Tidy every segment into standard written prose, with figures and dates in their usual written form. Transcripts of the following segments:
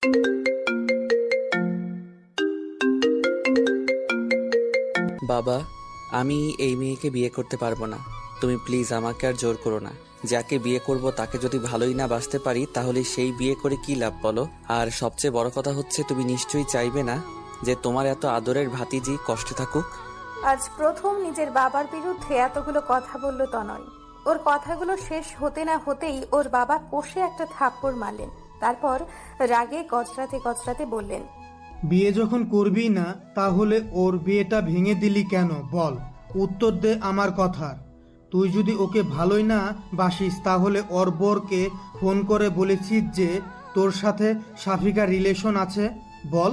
বাবা, আমি এই মেয়েকে বিয়ে করতে পারবো না। তুমি প্লিজ আমাকে আর জোর করো না। যাকে বিয়ে করব তাকে যদি ভালোই না বাসতে পারি তাহলে সেই বিয়ে করে কি লাভ বলো? আর সবচেয়ে বড় কথা হচ্ছে তুমি নিশ্চয়ই চাইবে না যে তোমার এত আদরের ভাতিজি কষ্টে থাকুক। আজ প্রথম নিজের বাবার বিরুদ্ধে এতগুলো কথা বলল তনয়। ওর কথাগুলো শেষ হতে না হতেই ওর বাবা কষে একটা থাপ্পড় মারলেন। তারপর রাগে গজরাতে গজরাতে বললেন, বিয়ে যখন করবি না তাহলে ওর বিয়েটা ভেঙে দিলি কেন বল? উত্তর দে আমার কথার। তুই যদি ওকে ভালোই না বাসিস তাহলে ওর বোরকে ফোন করে বলেছিস যে তোর সাথে সাফিকা রিলেশন আছে? বল।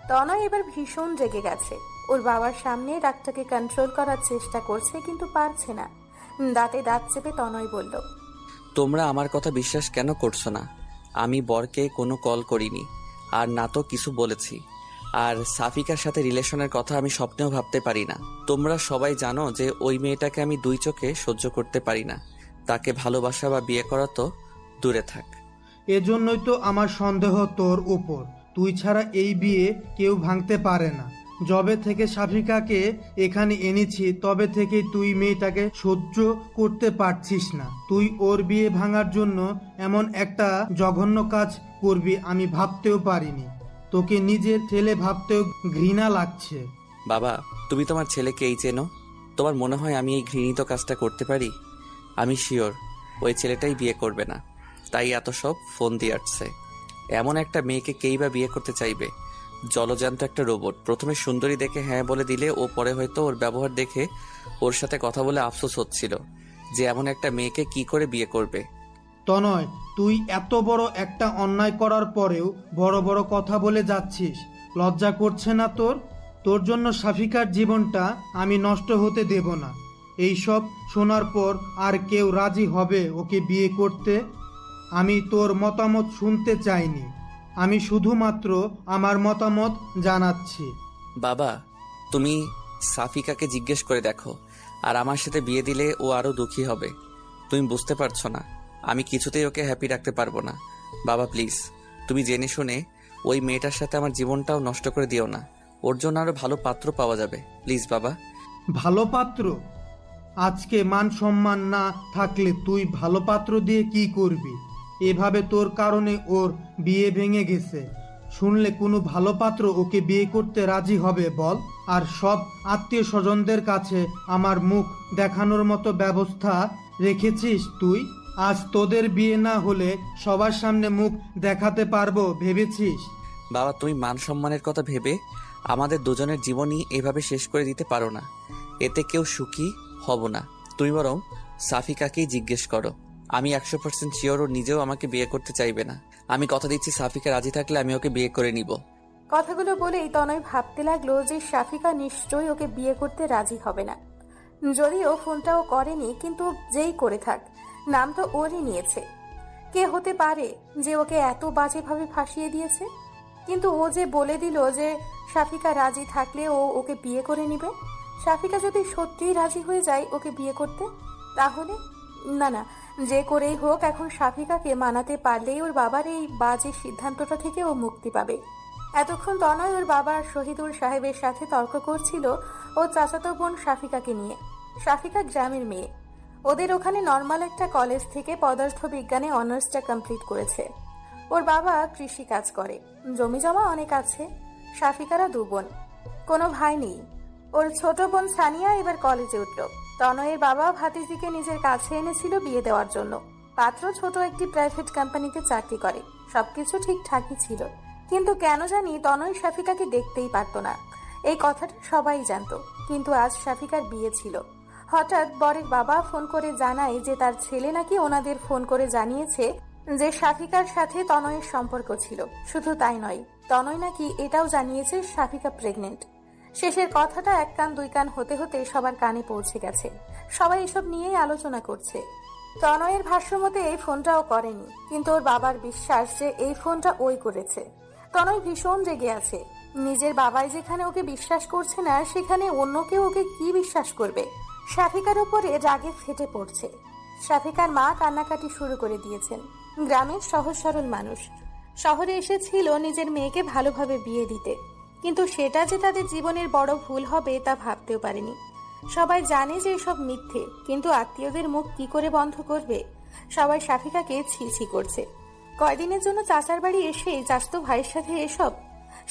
তনয় এবার ভীষণ রেগে গেছে। ওর বাবার সামনে রাগটাকে কন্ট্রোল করার চেষ্টা করছে কিন্তু পারছে না। দাঁতে দাঁত চেপে তনয় বলল, তোমরা আমার কথা বিশ্বাস কেন করছো না? আমি বরকে কোনো কল করিনি, আর না তো কিছু বলেছি। আর সাফিকার সাথে রিলেশনের কথা আমি স্বপ্নেও ভাবতে পারি না। তোমরা সবাই জানো যে ওই মেয়েটাকে আমি দুই চোখে সহ্য করতে পারি না। তাকে ভালোবাসা বা বিয়ে করা তো দূরে থাক। এজন্যই তো আমার সন্দেহ তোর উপর। তুই ছাড়া এই বিয়ে কেউ ভাঙতে পারে না। যবে থেকে সাফিকাকে এখানে এনেছি তবে থেকে তুই মেয়েটাকে সহ্য করতে পারছিস না। তুই ওর বিয়ে ভাঙার জন্য এমন একটা জঘন্য কাজ করবি আমি ভাবতেও পারিনি। তোকে নিজের ছেলে ভাবতেও ঘৃণা লাগছে। বাবা, তুমি তোমার ছেলেকে এই চেনো? তোমার মনে হয় আমি এই ঘৃণিত কাজটা করতে পারি? আমি শিওর ওই ছেলেটাই বিয়ে করবে না, তাই এত সব ফোন দিয়ে আসছে। এমন একটা মেয়েকে কেই বা বিয়ে করতে চাইবে? জলজান্ত একটা রোবট। প্রথমে সুন্দরী দেখে হ্যাঁ বলে দিলে ও পরে হয়তো ওর ব্যবহার দেখে ওর সাথে কথা বলে আফসোস হচ্ছিল যে এমন একটা মেয়েকে কি করে বিয়ে করবে। তনয়, তুই এত বড় একটা অন্যায় করার পরেও বড় বড় কথা বলে যাচ্ছিস। লজ্জা করছে না তোর? তোর জন্য সাফিকার জীবনটা আমি নষ্ট হতে দেব না। এইসব শোনার পর আর কেউ রাজি হবে ওকে বিয়ে করতে? আমি তোর মতামত শুনতে চাইনি। আমি শুধুমাত্র আমার মতামত জানাচ্ছি। বাবা, তুমি সাফিকাকে জিজ্ঞেস করে দেখো, আর আমার সাথে বিয়ে দিলে ও আরো দুঃখী হবে। তুমি বুঝতে পারছো না? আমি কিছুতেই ওকে হ্যাপি রাখতে পারবো না। বাবা প্লিজ, তুমি জেনে শুনে ওই মেয়েটার সাথে আমার জীবনটাও নষ্ট করে দিও না। ওর জন্য আরো ভালো পাত্র পাওয়া যাবে, প্লিজ বাবা। ভালো পাত্র? আজকে মান সম্মান না থাকলে তুই ভালো পাত্র দিয়ে কি করবি? এভাবে তোর কারণে ওর বিয়ে ভেঙে গেছে। শুনলে কোনো ভালো পাত্র ওকে বিয়ে করতে রাজি হবে বল? আর সব আত্মীয় স্বজনদের কাছে আমার মুখ দেখানোর মতো ব্যবস্থা রেখেছিস তুই? আজ তোদের বিয়ে না হলে সবার সামনে মুখ দেখাতে পারবো ভেবেছিস? বাবা, তুমি মান সম্মানের কথা ভেবে আমাদের দুজনের জীবনই এভাবে শেষ করে দিতে পারো না। এতে কেউ সুখী হব না। তুমি বরং সাফিকাকেই জিজ্ঞেস করো। আমি 100% শিওর ও নিজেও আমাকে বিয়ে করতে চাইবে না। আমি কথা দিচ্ছি সাফিকা রাজি থাকলে আমি ওকে বিয়ে করে নিব। কথাগুলো বলেই তনয় ভাবতে লাগলো যে সাফিকা নিশ্চয়ই ওকে বিয়ে করতে রাজি হবে না। যদিও ফোনটাও করেনি, কিন্তু যেই করে থাক, নাম তো ওরই নিয়েছে। কে হতে পারে যে ওকে এত বাজেভাবে ফাঁসিয়ে দিয়েছে? কিন্তু ও যে বলে দিল যে সাফিকা রাজি থাকলে ও ওকে বিয়ে করে নিবে। সাফিকা যদি সত্যিই রাজি হয়ে যায় ওকে বিয়ে করতে, তাহলে না না, যে করেই হোক এখন সাফিকাকে মানাতে পারলেই ওর বাবার এই বাজে সিদ্ধান্তটা থেকে ও মুক্তি পাবে। এতক্ষণ তনয় ওর বাবা শহীদুল সাহেবের সাথে তর্ক করছিল ও চাচাতো বোন সাফিকাকে নিয়ে। সাফিকা গ্রামের মেয়ে। ওদের ওখানে নর্মাল একটা কলেজ থেকে পদার্থ বিজ্ঞানে অনার্সটা কমপ্লিট করেছে। ওর বাবা কৃষি কাজ করে, জমি জমা অনেক আছে। সাফিকারা দু বোন, কোনো ভাই নেই। ওর ছোট বোন সানিয়া এবার কলেজে উঠল। তনয়ের বাবা ভাতিজিকে নিজের কাছে এনেছিল বিয়ে দেওয়ার জন্য। পাত্র ছোট একটি প্রাইভেট কোম্পানিতে চাকরি করে। সবকিছু ঠিকঠাকই ছিল, কিন্তু কেন জানি তনয় সাফিকাকে দেখতেই পারতো না। এই কথাটা সবাই জানতো, কিন্তু আজ সাফিকার বিয়ে ছিল। হঠাৎ বরের বাবা ফোন করে জানায় যে তার ছেলে নাকি ওনাদের ফোন করে জানিয়েছে যে সাফিকার সাথে তনয়ের সম্পর্ক ছিল। শুধু তাই নয়, তনয় নাকি এটাও জানিয়েছে সাফিকা প্রেগনেন্ট। শেষের কথাটা এক কান দুই কান হতে হতে সবার কানে পৌঁছে গেছে। সবাই এসব নিয়েই আলোচনা করছে। তনয়ের ভাষ্যমতে এই ফোনটাও করেনি, কিন্তু ওর বাবার বিশ্বাস যে এই ফোনটা ওই করেছে। তনয় ভীষণ রেগে আছে। নিজের বাবাই যেখানে ওকে বিশ্বাস করছে না, সেখানে অন্য কেউ ওকে কি বিশ্বাস করবে? সাফিকার উপরে রাগে ফেটে পড়ছে। সাফিকার মা কান্নাকাটি শুরু করে দিয়েছেন। গ্রামের সহজ সরল মানুষ, শহরে এসেছিল নিজের মেয়েকে ভালোভাবে বিয়ে দিতে, কিন্তু সেটা যে তাদের জীবনের বড় ভুল হবে তা ভাবতেও পারেনি। সবাই জানে যে এসব মিথ্যে, কিন্তু আত্মীয়দের মুখ কি করে বন্ধ করবে? সবাই শাফিকাকে ছি করছে। কয়দিনের জন্য চাচার বাড়ি এসে চাচাতো ভাইয়ের সাথে এসব।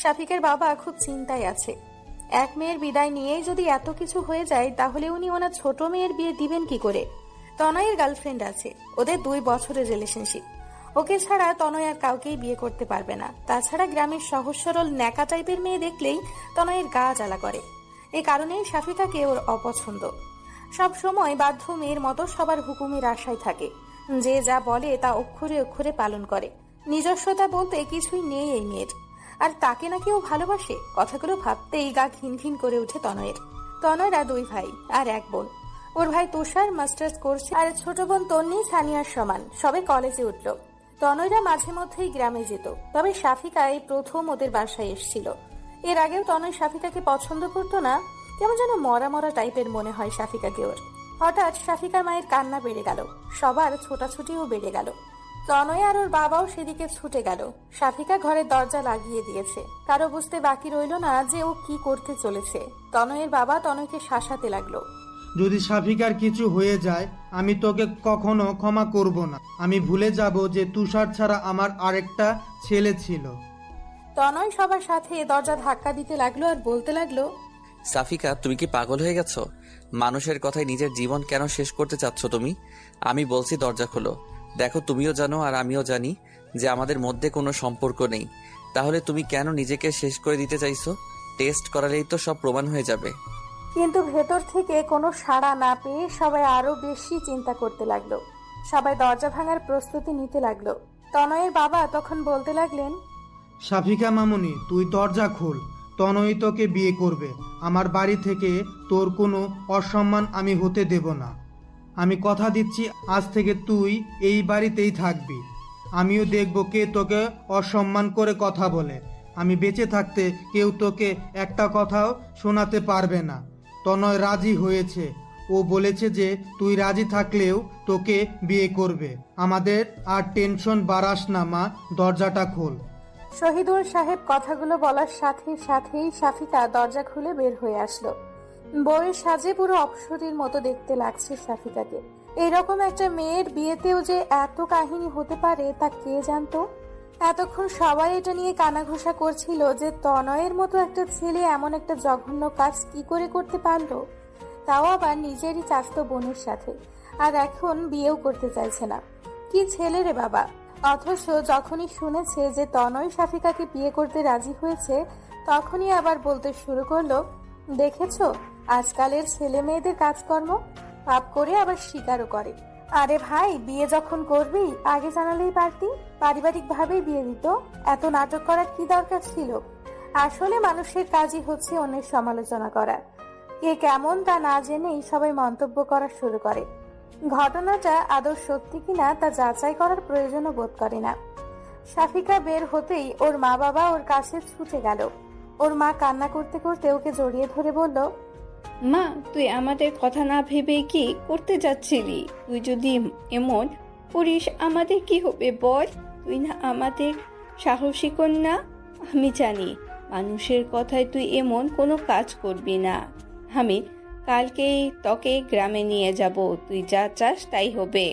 শাফিকার বাবা খুব চিন্তায় আছে। এক মেয়ের বিদায় নিয়েই যদি এত কিছু হয়ে যায়, তাহলে উনি ওনার ছোট মেয়ের বিয়ে দিবেন কি করে? তনয়ের গার্লফ্রেন্ড আছে, ওদের 2 বছরের রিলেশনশিপ। ওকে ছাড়া তনয় আর কাউকেই বিয়ে করতে পারবে না। তাছাড়া গ্রামের সহজ সরল ন্যাকা টাইপের মেয়ে দেখলেই তনয়ের গা জ্বালা করে। এই কারণেই শাফিকাকে ওর অপছন্দ। সব সময় বাধ্য মেয়ের মতো সবার হুকুমের আশায় থাকে। যে যা বলে তা অক্ষরে অক্ষরে পালন করে। নিজস্বতা বলতে কিছুই নেই এই মেয়ের। আর তাকে নাকি ও ভালোবাসে, কথাগুলো ভাবতেই গা ঘিন ঘিন করে ওঠে তনয়ের। তনয়রা 2 ভাই আর 1 বোন। ওর ভাই তুষার মাস্টার্স করছে, আর ছোট বোন তন্নি সানিয়ার সমান, সবে কলেজে উঠল। তনয়রা মাঝে মধ্যেই গ্রামে যেত, তবে শাফিকা এই প্রথম ওদের বাসায় এসেছিল। এর আগেও তনয় শাফিকাকে পছন্দ করতো না, কেমন যেন মরা মরা টাইপের মনে হয় শাফিকাকে ওর। হঠাৎ শাফিকার মায়ের কান্না বেড়ে গেল, সবার ছোটাছুটিও বেড়ে গেল। তনয় আর ওর বাবাও সেদিকে ছুটে গেল। শাফিকা ঘরের দরজা লাগিয়ে দিয়েছে। কারো বুঝতে বাকি রইল না যে ও কি করতে চলেছে। তনয়ের বাবা তনয়কে শাসাতে লাগলো। যদি শাফিকার কিছু হয়ে যায়, আমি তোকে কখনো ক্ষমা করব না। আমি ভুলে যাব যে তুষার ছাড়া আমার আরেকটা ছেলে ছিল। তনয় সবার সাথে দরজা ধাক্কা দিতে লাগলো আর বলতে লাগলো, সাফিকা, তুমি কি পাগল হয়ে গেছো? মানুষের কথায় নিজের জীবন কেন শেষ করতে চাচ্ছ তুমি? আমি বলছি দরজা খোলো। দেখো, তুমিও জানো আর আমিও জানি যে আমাদের মধ্যে কোনো সম্পর্ক নেই। তাহলে তুমি কেন নিজেকে শেষ করে দিতে চাইছো? টেস্ট করালেই তো সব প্রমাণ হয়ে যাবে। কিন্তু ভেতর থেকে কোনো সাড়া না পেয়ে সবাই আরো বেশি চিন্তা করতে লাগলো। সবাই দরজা ভাঙার প্রস্তুতি নিতে লাগলো। তনয়ের বাবা তখন বলতে লাগলেন, শাফিকা মামুনি, তুই দরজা খোল। তনয় তোকে বিয়ে করবে। আমার বাড়ি থেকে তোর কোনো অসম্মান আমি হতে দেব না। আমি কথা দিচ্ছি, আজ থেকে তুই এই বাড়িতেই থাকবি। আমিও দেখব কে তোকে অসম্মান করে কথা বলে। আমি বেঁচে থাকতে কেউ তোকে একটা কথাও শোনাতে পারবে না। তনয় রাজি হয়েছে। ও বলেছে যে তুই রাজি থাকলেও তোকে বিয়ে করবে। আমাদের আর টেনশন বাড়াস না মা, দরজাটা খোল। শহীদুল সাহেব কথাগুলো বলার সাথে সাথেই শাফিকা দরজা খুলে বের হয়ে আসলো। বউয়ের সাজে পুরো অপসরীর মতো দেখতে লাগছে শাফিকাকে। এইরকম একটা মেয়ের বিয়েতেও যে এত কাহিনী হতে পারে তা কে জানতো? এতক্ষণ সবাই এটা নিয়ে কানাঘোষা করছিল যে তনয়ের মতো একটা ছেলে এমন একটা জঘন্য কাজ কি করে করতে পারলো, তাও আবার নিজেরই চাচাতো বোনের সাথে। আর এখন বিয়েও করতে চাইছে না। কি ছেলে রে বাবা! অথচ যখনই শুনেছে যে তনয় শাফিকাকে বিয়ে করতে রাজি হয়েছে, তখনই আবার বলতে শুরু করলো, দেখেছো আজকালের ছেলে মেয়েদের কাজকর্ম, পাপ করে আবার স্বীকারও করে। আরে ভাই, বিয়ে যখন করবি আগে জানালেই পারতি, পারিবারিক ভাবেই বিয়ে দিত। এত নাটক করার কি দরকার ছিল? আসলে মানুষের কাজই হচ্ছে অন্যের সমালোচনা করা। কে কেমন তা না জেনেই সবাই মন্তব্য করা শুরু করে। ঘটনাটা আদৌ সত্যি কিনা তা যাচাই করার প্রয়োজনও বোধ করে না। শাফিকা বের হতেই ওর মা বাবা ওর কাছে ছুটে গেল। ওর মা কান্না করতে করতে ওকে জড়িয়ে ধরে বলল, মা, তুই আমাদের কথা না ভেবে কি করতে যাচ্ছিলি? তুই যদি এমন করিস আমাদের কি হবে বল? তুই না আমাদের সাহসী কন্যা। আমি জানি মানুষের কথায় তুই এমন কোনো কাজ করবি না। আমি কালকেই তোকে গ্রামে নিয়ে যাব, তুই যা চাস তাই হবে।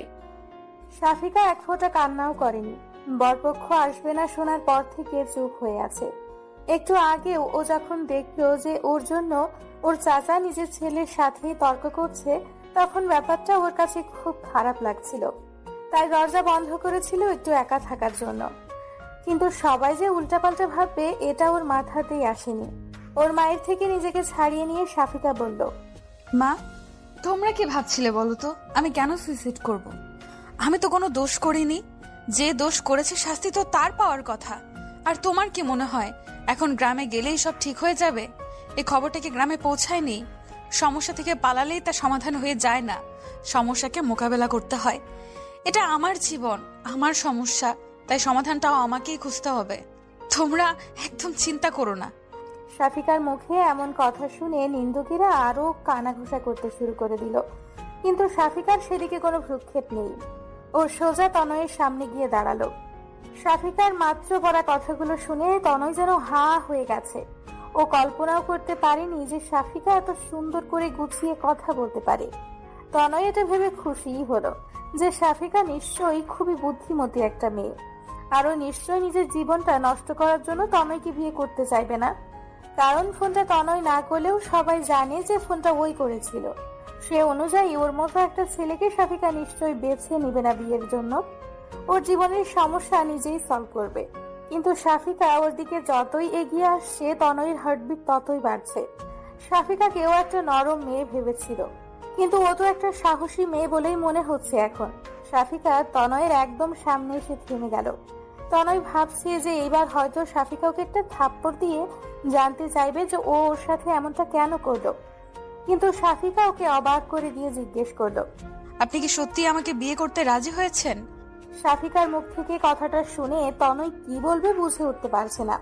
শাফিকা এক ফোঁটা কান্নাও করেনি। বরপক্ষ আসবে না শোনার পর থেকে চুপ হয়ে আছে। একটু আগেও ও যখন দেখলো যে ওর জন্য ওর চাচা নিজের ছেলের সাথে তর্ক করছে, তখন ব্যাপারটা ওর কাছে খুব খারাপ লাগছিল। তাই দরজা বন্ধ করেছিল একটু একা থাকার জন্য। কিন্তু সবাই যে উল্টাপাল্টা ভাববে এটা ওর মাথাতেই আসেনি। ওর মায়ের থেকে নিজেকে ছাড়িয়ে নিয়ে শাফিকা বলল, মা, তোমরা কি ভাবছিলে বলো তো আমি কেন সুইসাইড করব? আমি তো কোনো দোষ করিনি। যে দোষ করেছে শাস্তি তো তার পাওয়ার কথা। আর তোমার কি মনে হয় এখন গ্রামে গেলেই সব ঠিক হয়ে যাবে? এই খবরটা কি গ্রামে পৌঁছায়নি? সমস্যা থেকে পালালেই তা সমাধান হয়ে যায় না, সমস্যাকে মোকাবেলা করতে হয়। এটা আমার জীবন, আমার সমস্যা, তাই সমাধানটাও আমাকেই খুঁজতে হবে। তোমরা একদম চিন্তা করো না। শাফিকার মুখে এমন কথা শুনে নিন্দুকেরা আরো কানাঘুষা করতে শুরু করে দিল। কিন্তু শাফিকার সেদিকে কোনো ভ্রুক্ষেপ নেই। ও সোজা তনয়ের সামনে গিয়ে দাঁড়ালো। শাফিকার মাত্র বলা কথাগুলো শুনে তনয় যেন হা হয়ে গেছে। ও কল্পনাও করতে পারেনি যে শাফিকা এত সুন্দর করে গুছিয়ে কথা বলতে পারে। তনয় এটা ভেবে খুশিই হলো যে শাফিকা নিশ্চয়ই খুবই বুদ্ধিমতী একটা মেয়ে, আরো নিশ্চয়ই নিজের জীবনটা নষ্ট করার জন্য তনয়কে বিয়ে করতে চাইবে না। কারণ ফোনটা তনয় না করলেও সবাই জানে যে ফোনটা ওই করেছিল। সে অনুযায়ী ওর মতো একটা ছেলেকে শাফিকা নিশ্চয়ই বেছে নেবে না বিয়ের জন্য। ওর জীবনের সমস্যা নিজেই সলভ করবে। কিন্তু শাফিকা ওর দিকে যতই এগিয়ে আসছে তনয়ের হার্টবিট ততই বাড়ছে। শাফিকাকেও একটা নরম মেয়ে ভেবেছিল, কিন্তু ও তো একটা সাহসী মেয়ে বলেই মনে হচ্ছে এখন। শাফিকা তনয়ের একদম সামনে এসে থেমে গেল। তনয় ভাবছে যে এবার হয়তো শাফিকা ওকে একটা থাপ্পড় দিয়ে জানতে চাইবে যে ও ওর সাথে এমনটা কেন করলো। কিন্তু শাফিকা ওকে অবাক করে দিয়ে জিজ্ঞেস করলো, আপনি কি সত্যি আমাকে বিয়ে করতে রাজি হয়েছেন? শাফিকার মুখ থেকে কথাটা শুনে তনয় কি বলবে বুঝে উঠতে পারছে না।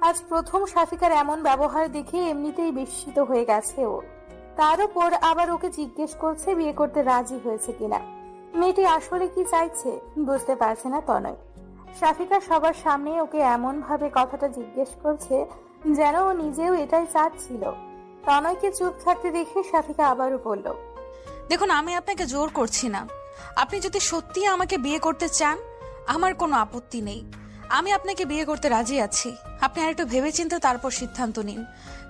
আজ প্রথম শাফিকার এমন ব্যবহার দেখে এমনিতেই বিস্মিত হয়ে গেছে ও। তার উপর আবার ওকে জিজ্ঞেস করছে বিয়ে করতে রাজি হয়েছে কিনা। মেয়েটি আসলে কি চাইছে বুঝতে পারছে না তনয়। শাফিকা সবার সামনে ওকে এমন ভাবে কথাটা জিজ্ঞেস করছে যেন ও নিজেও এটাই চাচ্ছিল। তনয়কে চুপ থাকতে দেখে শাফিকা আবারও বলল, দেখুন, আমি আপনাকে জোর করছি না। আপনি যদি সত্যি আমাকে বিয়ে করতে চান, আমার কোনো আপত্তি নেই। আমি আপনাকে বিয়ে করতে রাজি আছি। আপনি আরেকটু ভেবেচিন্তে তারপর সিদ্ধান্ত নিন।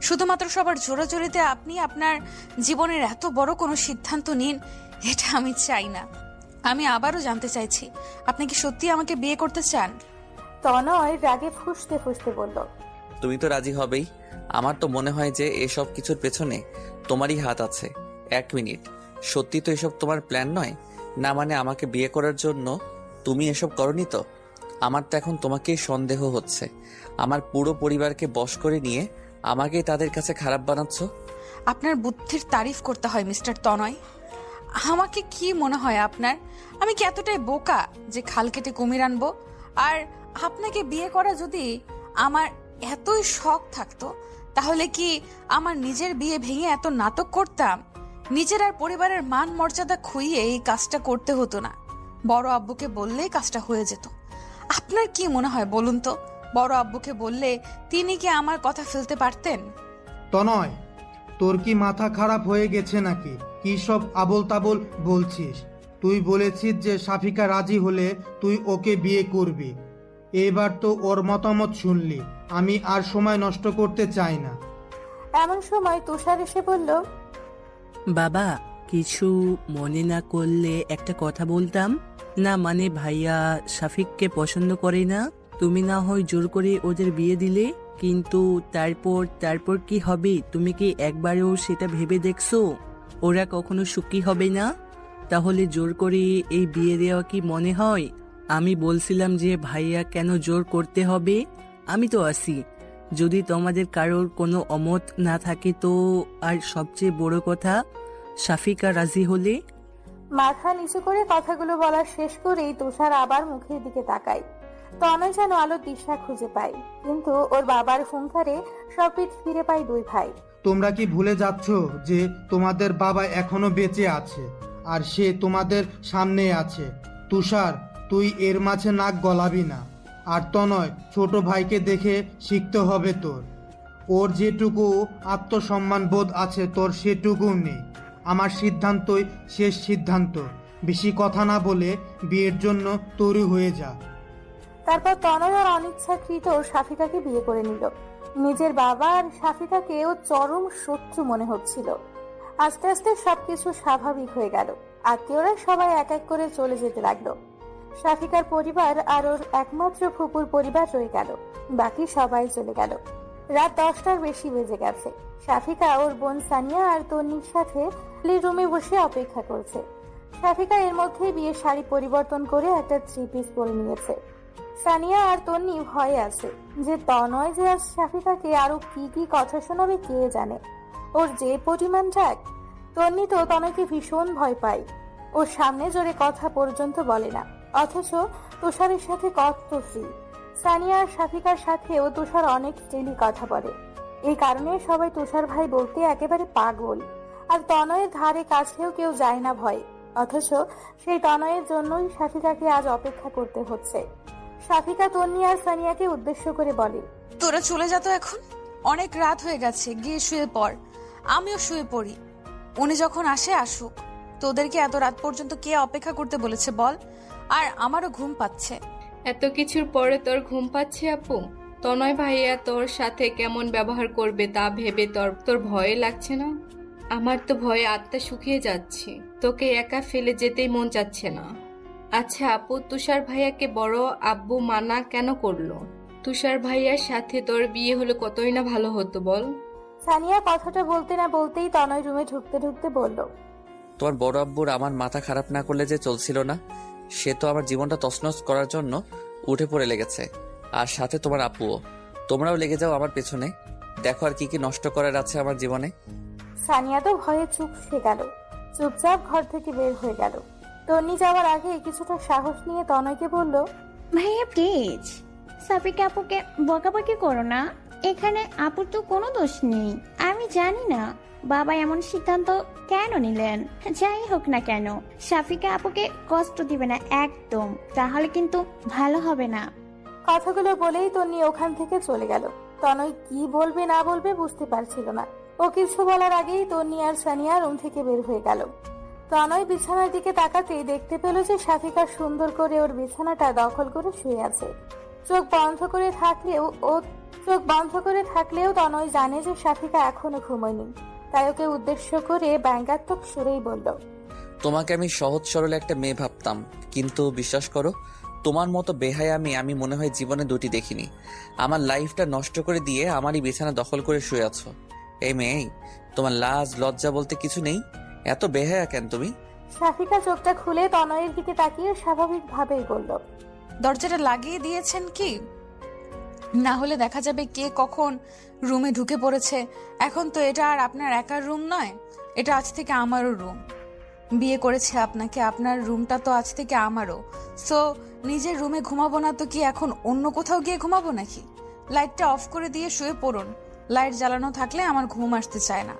শুধুমাত্র সবার জোরাজোরিতে আপনি আপনার জীবনের এত বড় কোনো সিদ্ধান্ত নিন, এটা আমি চাই না। আমি আবারও জানতে চাইছি, আপনি কি সত্যি আমাকে বিয়ে করতে চান? তনয় রাগে ফুঁসতে ফুঁসতে বলল, তুমি তো রাজি হবেই। আমার তো মনে হয় যে এসব কিছুর পেছনে তোমারই হাত আছে। 1 মিনিট, সত্যি তো এসব তোমার প্ল্যান নয় না? মানে আমাকে বিয়ে করার জন্য তুমি এসব করনি তো? আমার তো এখন তোমাকেই সন্দেহ হচ্ছে। আমার পুরো পরিবারকে বশ করে নিয়ে আমাকেই তাদের কাছে খারাপ বানাচ্ছ। আপনার বুদ্ধির তারিফ করতে হয় মিস্টার তনয়। আমাকে কি মনে হয় আপনার? আমি কি এতটাই বোকা যে খাল কেটে কুমির আনবো? আর আপনাকে বিয়ে করা যদি আমার এতই শখ থাকতো, তাহলে কি আমার নিজের বিয়ে ভেঙে এত নাটক করতাম? নিজের আর পরিবারের মান মর্যাদা খুইয়ে এই কাজটা করতে হতো না। বড় আব্বুকে বললেই কাজটা হয়ে যেত। আপনার কি মনে হয় বলুন তো? বড় আব্বুকে বললে তিনি কি আমার কথা ফেলতে পারতেন? তনয়, তোর কি মাথা খারাপ হয়ে গেছে নাকি? কি সব আবোল তাবোল বলছিস? তুই বলেছিস যে শাফিকা রাজি হলে তুই ওকে বিয়ে করবি। এবার তো ওর মতামত শুনলি। আমি আর সময় নষ্ট করতে চাই না। এমন সময় তুষার এসে বলল, বাবা, কিছু মনে না করলে একটা কথা বলতাম না? মানে ভাইয়া শাফিককে পছন্দ করে না। তুমি না হয় জোর করে ওদের বিয়ে দিলে, কিন্তু তারপর কি হবে? তুমি কি একবারও সেটা ভেবে দেখছো? ওরা কখনো সুখী হবে না। তাহলে জোর করে এই বিয়ে দেওয়া কি মনে হয়? আমি বলছিলাম যে ভাইয়া কেন জোর করতে হবে? আমি তো আছি যদি তোমাদের কারোর কোনো অমত না থাকে তো। আর সবচেয়ে বড় কথা, শাফিকা রাজি হলে। মাথা নিচু করে কথাগুলো বলা শেষ করেই তুষার আবার মুখের দিকে তাকায়। তনয় যেন আলোর দিশা খুঁজে পায়, কিন্তু ওর বাবার হুঙ্কারে সব পিঠ ফিরে পায় দুই ভাই। তোমরা কি ভুলে যাচ্ছ যে তোমাদের বাবা এখনো বেঁচে আছে আর সে তোমাদের সামনে আছে? তুষার, তুই এর মাঝে নাক গলাবি না। আর তনয়, ছোট ভাইকে দেখে শিখতে হবে তোর। ওর যেটুকু আত্মসম্মান বোধ আছে তোর সেটুকু নেই। আমার সিদ্ধান্তই শেষ সিদ্ধান্ত। বেশি কথা না বলে বিয়ের জন্য তৈরি হয়ে যা। তারপর তনয় আর অনিচ্ছাকৃত শাফিকাকে বিয়ে করে নিল। নিজের বাবা আর শাফিকাকে ও চরম শত্রু মনে হচ্ছিল। আস্তে আস্তে সবকিছু স্বাভাবিক হয়ে গেল। আত্মীয়রা সবাই এক এক করে চলে যেতে লাগলো। শাফিকার পরিবার আর ওর একমাত্র ফুপুর পরিবার রয়ে গেল। বাকি সবাই চলে গেল। রাত 10টার বেশি বেজে গেছে। শাফিকা ওর বোন সানিয়া আর তন্নির সাথে রুমে বসে অপেক্ষা করছে। শাফিকা এর মধ্যেই বিয়ের শাড়ি পরিবর্তন করে একটা 3 পিস পরে নিয়েছে। সানিয়া আর তন্নি ভয়ে আছে যে তনয় যে আজ শাফিকাকে আরো কি কি কথা শোনাবে কে জানে। ওর যে পরিমাণ রাগ, তন্নি তো তনয়কে ভীষণ ভয় পায়। ওর সামনে জোরে কথা পর্যন্ত বলে না, অথচ তুষারের সাথে কত ফ্রি। সানিয়া আর শাফিকার সাথেও তুষার অনেক ফ্রিলি কথা বলে। এই কারণে সবাই তুষার ভাই বলতে একেবারে পাগল। আর তনয়ের ধারে কাছেও কেউ যায় না ভয়, অথচ সেই তনয়ের জন্যই শাফিকাকে আজ অপেক্ষা করতে হচ্ছে। শাফিকা তন্নি আর সানিয়াকে উদ্দেশ্য করে বলে, তোরা চলে যা তো এখন, অনেক রাত হয়ে গেছে, গিয়ে শুয়ে পড়। আমিও শুয়ে পড়ি। উনি যখন আসে আসুক। তোদেরকে এত রাত পর্যন্ত কে অপেক্ষা করতে বলেছে বল? আর আমারও ঘুম পাচ্ছে। এত কিছুর পরে তোর ঘুম পাচ্ছে আপু? তনয় ভাইয়া তোর সাথে কেমন ব্যবহার করবে তা ভেবে তোর ভয় লাগছে না? আমার তো ভয়ে আত্মা শুকিয়ে যাচ্ছে, তোকে একা ফেলে যেতেই মন চাচ্ছে না। আচ্ছা আপু, তুষার ভাইয়াকে বড় আব্বু মানা কেন করলো? তুষার ভাইয়ার সাথে তোর বিয়ে হলে কতই না ভালো হতো বল। সানিয়া কথাটা বলতে না বলতেই তনয় রুমে ঢুকতে ঢুকতে বলল, তোমার বড় আব্বুর আমার মাথা খারাপ না করলে যে চলছিল না। সে তো আমার জীবনটা তছনছ করার জন্য উঠে পড়ে লেগেছে, আর সাথে তোমার আপুও। তোমরাও লেগে যাও আমার পেছনে, দেখো আর কি কি নষ্ট করার আছে আমার জীবনে। সানিয়া তো ভয়ে চুপসে গেল, চুপচাপ ঘর থেকে বের হয়ে গেল। তন্নি যাওয়ার আগে কিছুটা সাহস নিয়ে তনয়কে বলল, ভাইয়া প্লিজ সাফিকা আপুকে বকাবকি করো না। এখানে আপুর তো কোনো দোষ নেই। আমি জানি না বাবা এমন সিদ্ধান্ত কেন নিলেন। যাই হোক না কেন, সাফিকা আপুকে কষ্ট দিবে না একদম, তাহলে কিন্তু ভালো হবে না। কথাগুলো বলেই তন্নি ওখান থেকে চলে গেল। তনয় কি বলবে না বলবে বুঝতে পারছিল না। ও কিছু বলার আগেই তন্নি আর সানিয়া রুম থেকে বের হয়ে গেল। তনয় বিছানার দিকে তাকাতেই দেখতে পেল যে শাফিকা সুন্দর করে ওর বিছানাটা দখল করে শুয়ে আছে। চোখ বন্ধ করে থাকলেও তনয় জানে যে শাফিকা এখনো ঘুমোয়নি, তাই ওকে উদ্দেশ্য করে ব্যঙ্গাত্মক সুরেই বলল, তোমাকে আমি সহজ সরল একটা মেয়ে ভাবতাম, কিন্তু বিশ্বাস করো তোমার মতো বেহায়া আমি মনে হয় জীবনে দুটি দেখিনি। আমার লাইফটা নষ্ট করে দিয়ে আমারই বিছানা দখল করে শুয়ে আছো। এই মেয়ে, তোমার লাজ লজ্জা বলতে কিছু নেই? এত বেহায়া কেন তুমি? শাফিকা চোখটা খুলে তনয়ের দিকে তাকিয়ে স্বাভাবিকভাবেই বলল, দরজাটা লাগিয়ে দিয়েছেন কি? না হলে দেখা যাবে কে কখন রুমে ঢুকে পড়েছে। এখন তো এটা আর আপনার একার রুম নয়, এটা আজ থেকে আমারও রুম। বিয়ে করেছে আপনাকে, আপনার রুমটা তো আজ থেকে আমারও। সো নিজের রুমে ঘুমাবো না তো কি এখন অন্য কোথাও গিয়ে ঘুমাবো নাকি? লাইটটা অফ করে দিয়ে শুয়ে পড়ুন। লাইট জ্বালানো থাকলে আমার ঘুম আসতে চায় না।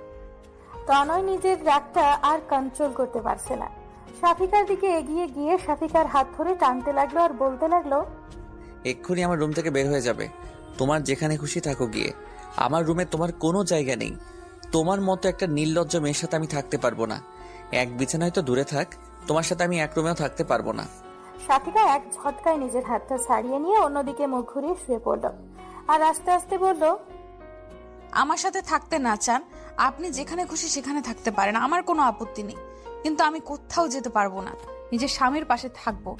তনয় নিজের রাগটা আর কন্ট্রোল করতে পারছে না। শাফিকার দিকে এগিয়ে গিয়ে শাফিকার হাত ধরে টানতে লাগলো আর বলতে লাগলো, এক্ষুনি আমার রুম থেকে বের হয়ে যাবে। তোমার যেখানে খুশি থাকো গিয়ে, আমার রুমে তোমার কোনো জায়গা নেই। তোমার মতো একটা নির্লজ্জ মেয়ের সাথে আমি থাকতে পারবো না। এক বিছানায় তো দূরে থাক, তোমার সাথে আমি এক রুমেও থাকতে পারবো না। শাফিকা এক ঝটকায় নিজের হাতটা ছাড়িয়ে নিয়ে অন্যদিকে মুখ ঘুরিয়ে শুয়ে পড়ল আর আস্তে আস্তে বলল, আমার সাথে থাকতে না চান, আপনি যেখানে খুশি সেখানে থাকতে পারেন, আমার কোনো আপত্তি নেই। কিন্তু আমি কোথাও যেতে পারবো না। নিজের স্বামীর পাশে থাকবো,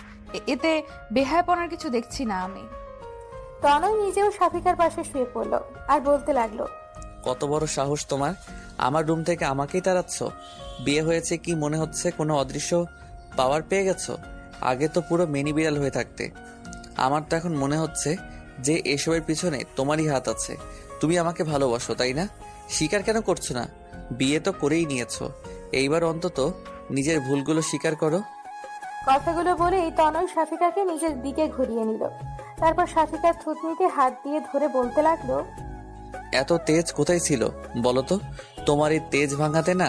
এতে বেহায়াপনার কিছু দেখছি না আমি। তনয় নিজেও শাফিকার পাশে শুয়ে পড়ল আর বলতে লাগলো, কত বড় সাহস তোমার, আমার রুম থেকে আমাকেই তাড়াচ্ছ? বিয়ে হয়েছে কি মনে হচ্ছে কোনো অদৃশ্য পাওয়ার পেয়ে গেছো? আগে তো পুরো মিনি বিড়াল হয়ে থাকতে। আমার তো এখন মনে হচ্ছে যে এসবের পিছনে তোমারই হাত আছে। তুমি আমাকে ভালোবাসো, তাই না? স্বীকার কেন করছো না? বিয়ে তো করেই নিয়েছো, এইবার অন্তত নিজের ভুলগুলো স্বীকার করো। কথাগুলো বলেই তনয় শাফিকাকে নিজের দিকে ঘুরিয়ে নিল। তারপর শাফিকার থুতনিতে হাত দিয়ে ধরে বলতে লাগলো, এত তেজ কোথায় ছিল বলো তো? তোমার এই তেজ ভাঙাতে না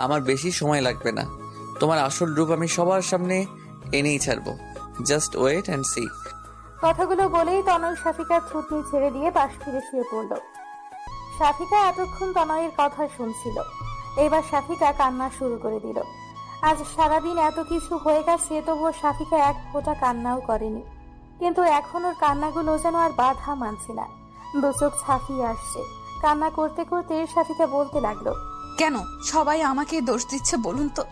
আমার বেশি সময় লাগবে না। তোমার আসল রূপ আমি সবার সামনে এনেই ছাড়বো। Just wait and see. কথাগুলো বলেই তনয় শাফিকার থুতনি ছেড়ে দিয়ে পাশ ফিরে শুয়ে পড়ল। শাফিকা এতক্ষণ তনয়ের কথা শুনছিল, এবার শাফিকা কান্না শুরু করে দিল। আজ সারাদিন এত কিছু হয়ে গেছে, তবুও শাফিকা এক ফোঁটা কান্নাও করেনি। কিন্তু এখন ওর কান্নাগুলো যেন আর বাধা মানছে না, দু চোখ ছাপিয়ে আসছে। কান্না করতে করতে শাফিকা বলতে লাগলো, কেন সবাই আমাকে দোষ দিচ্ছে বলুন তো?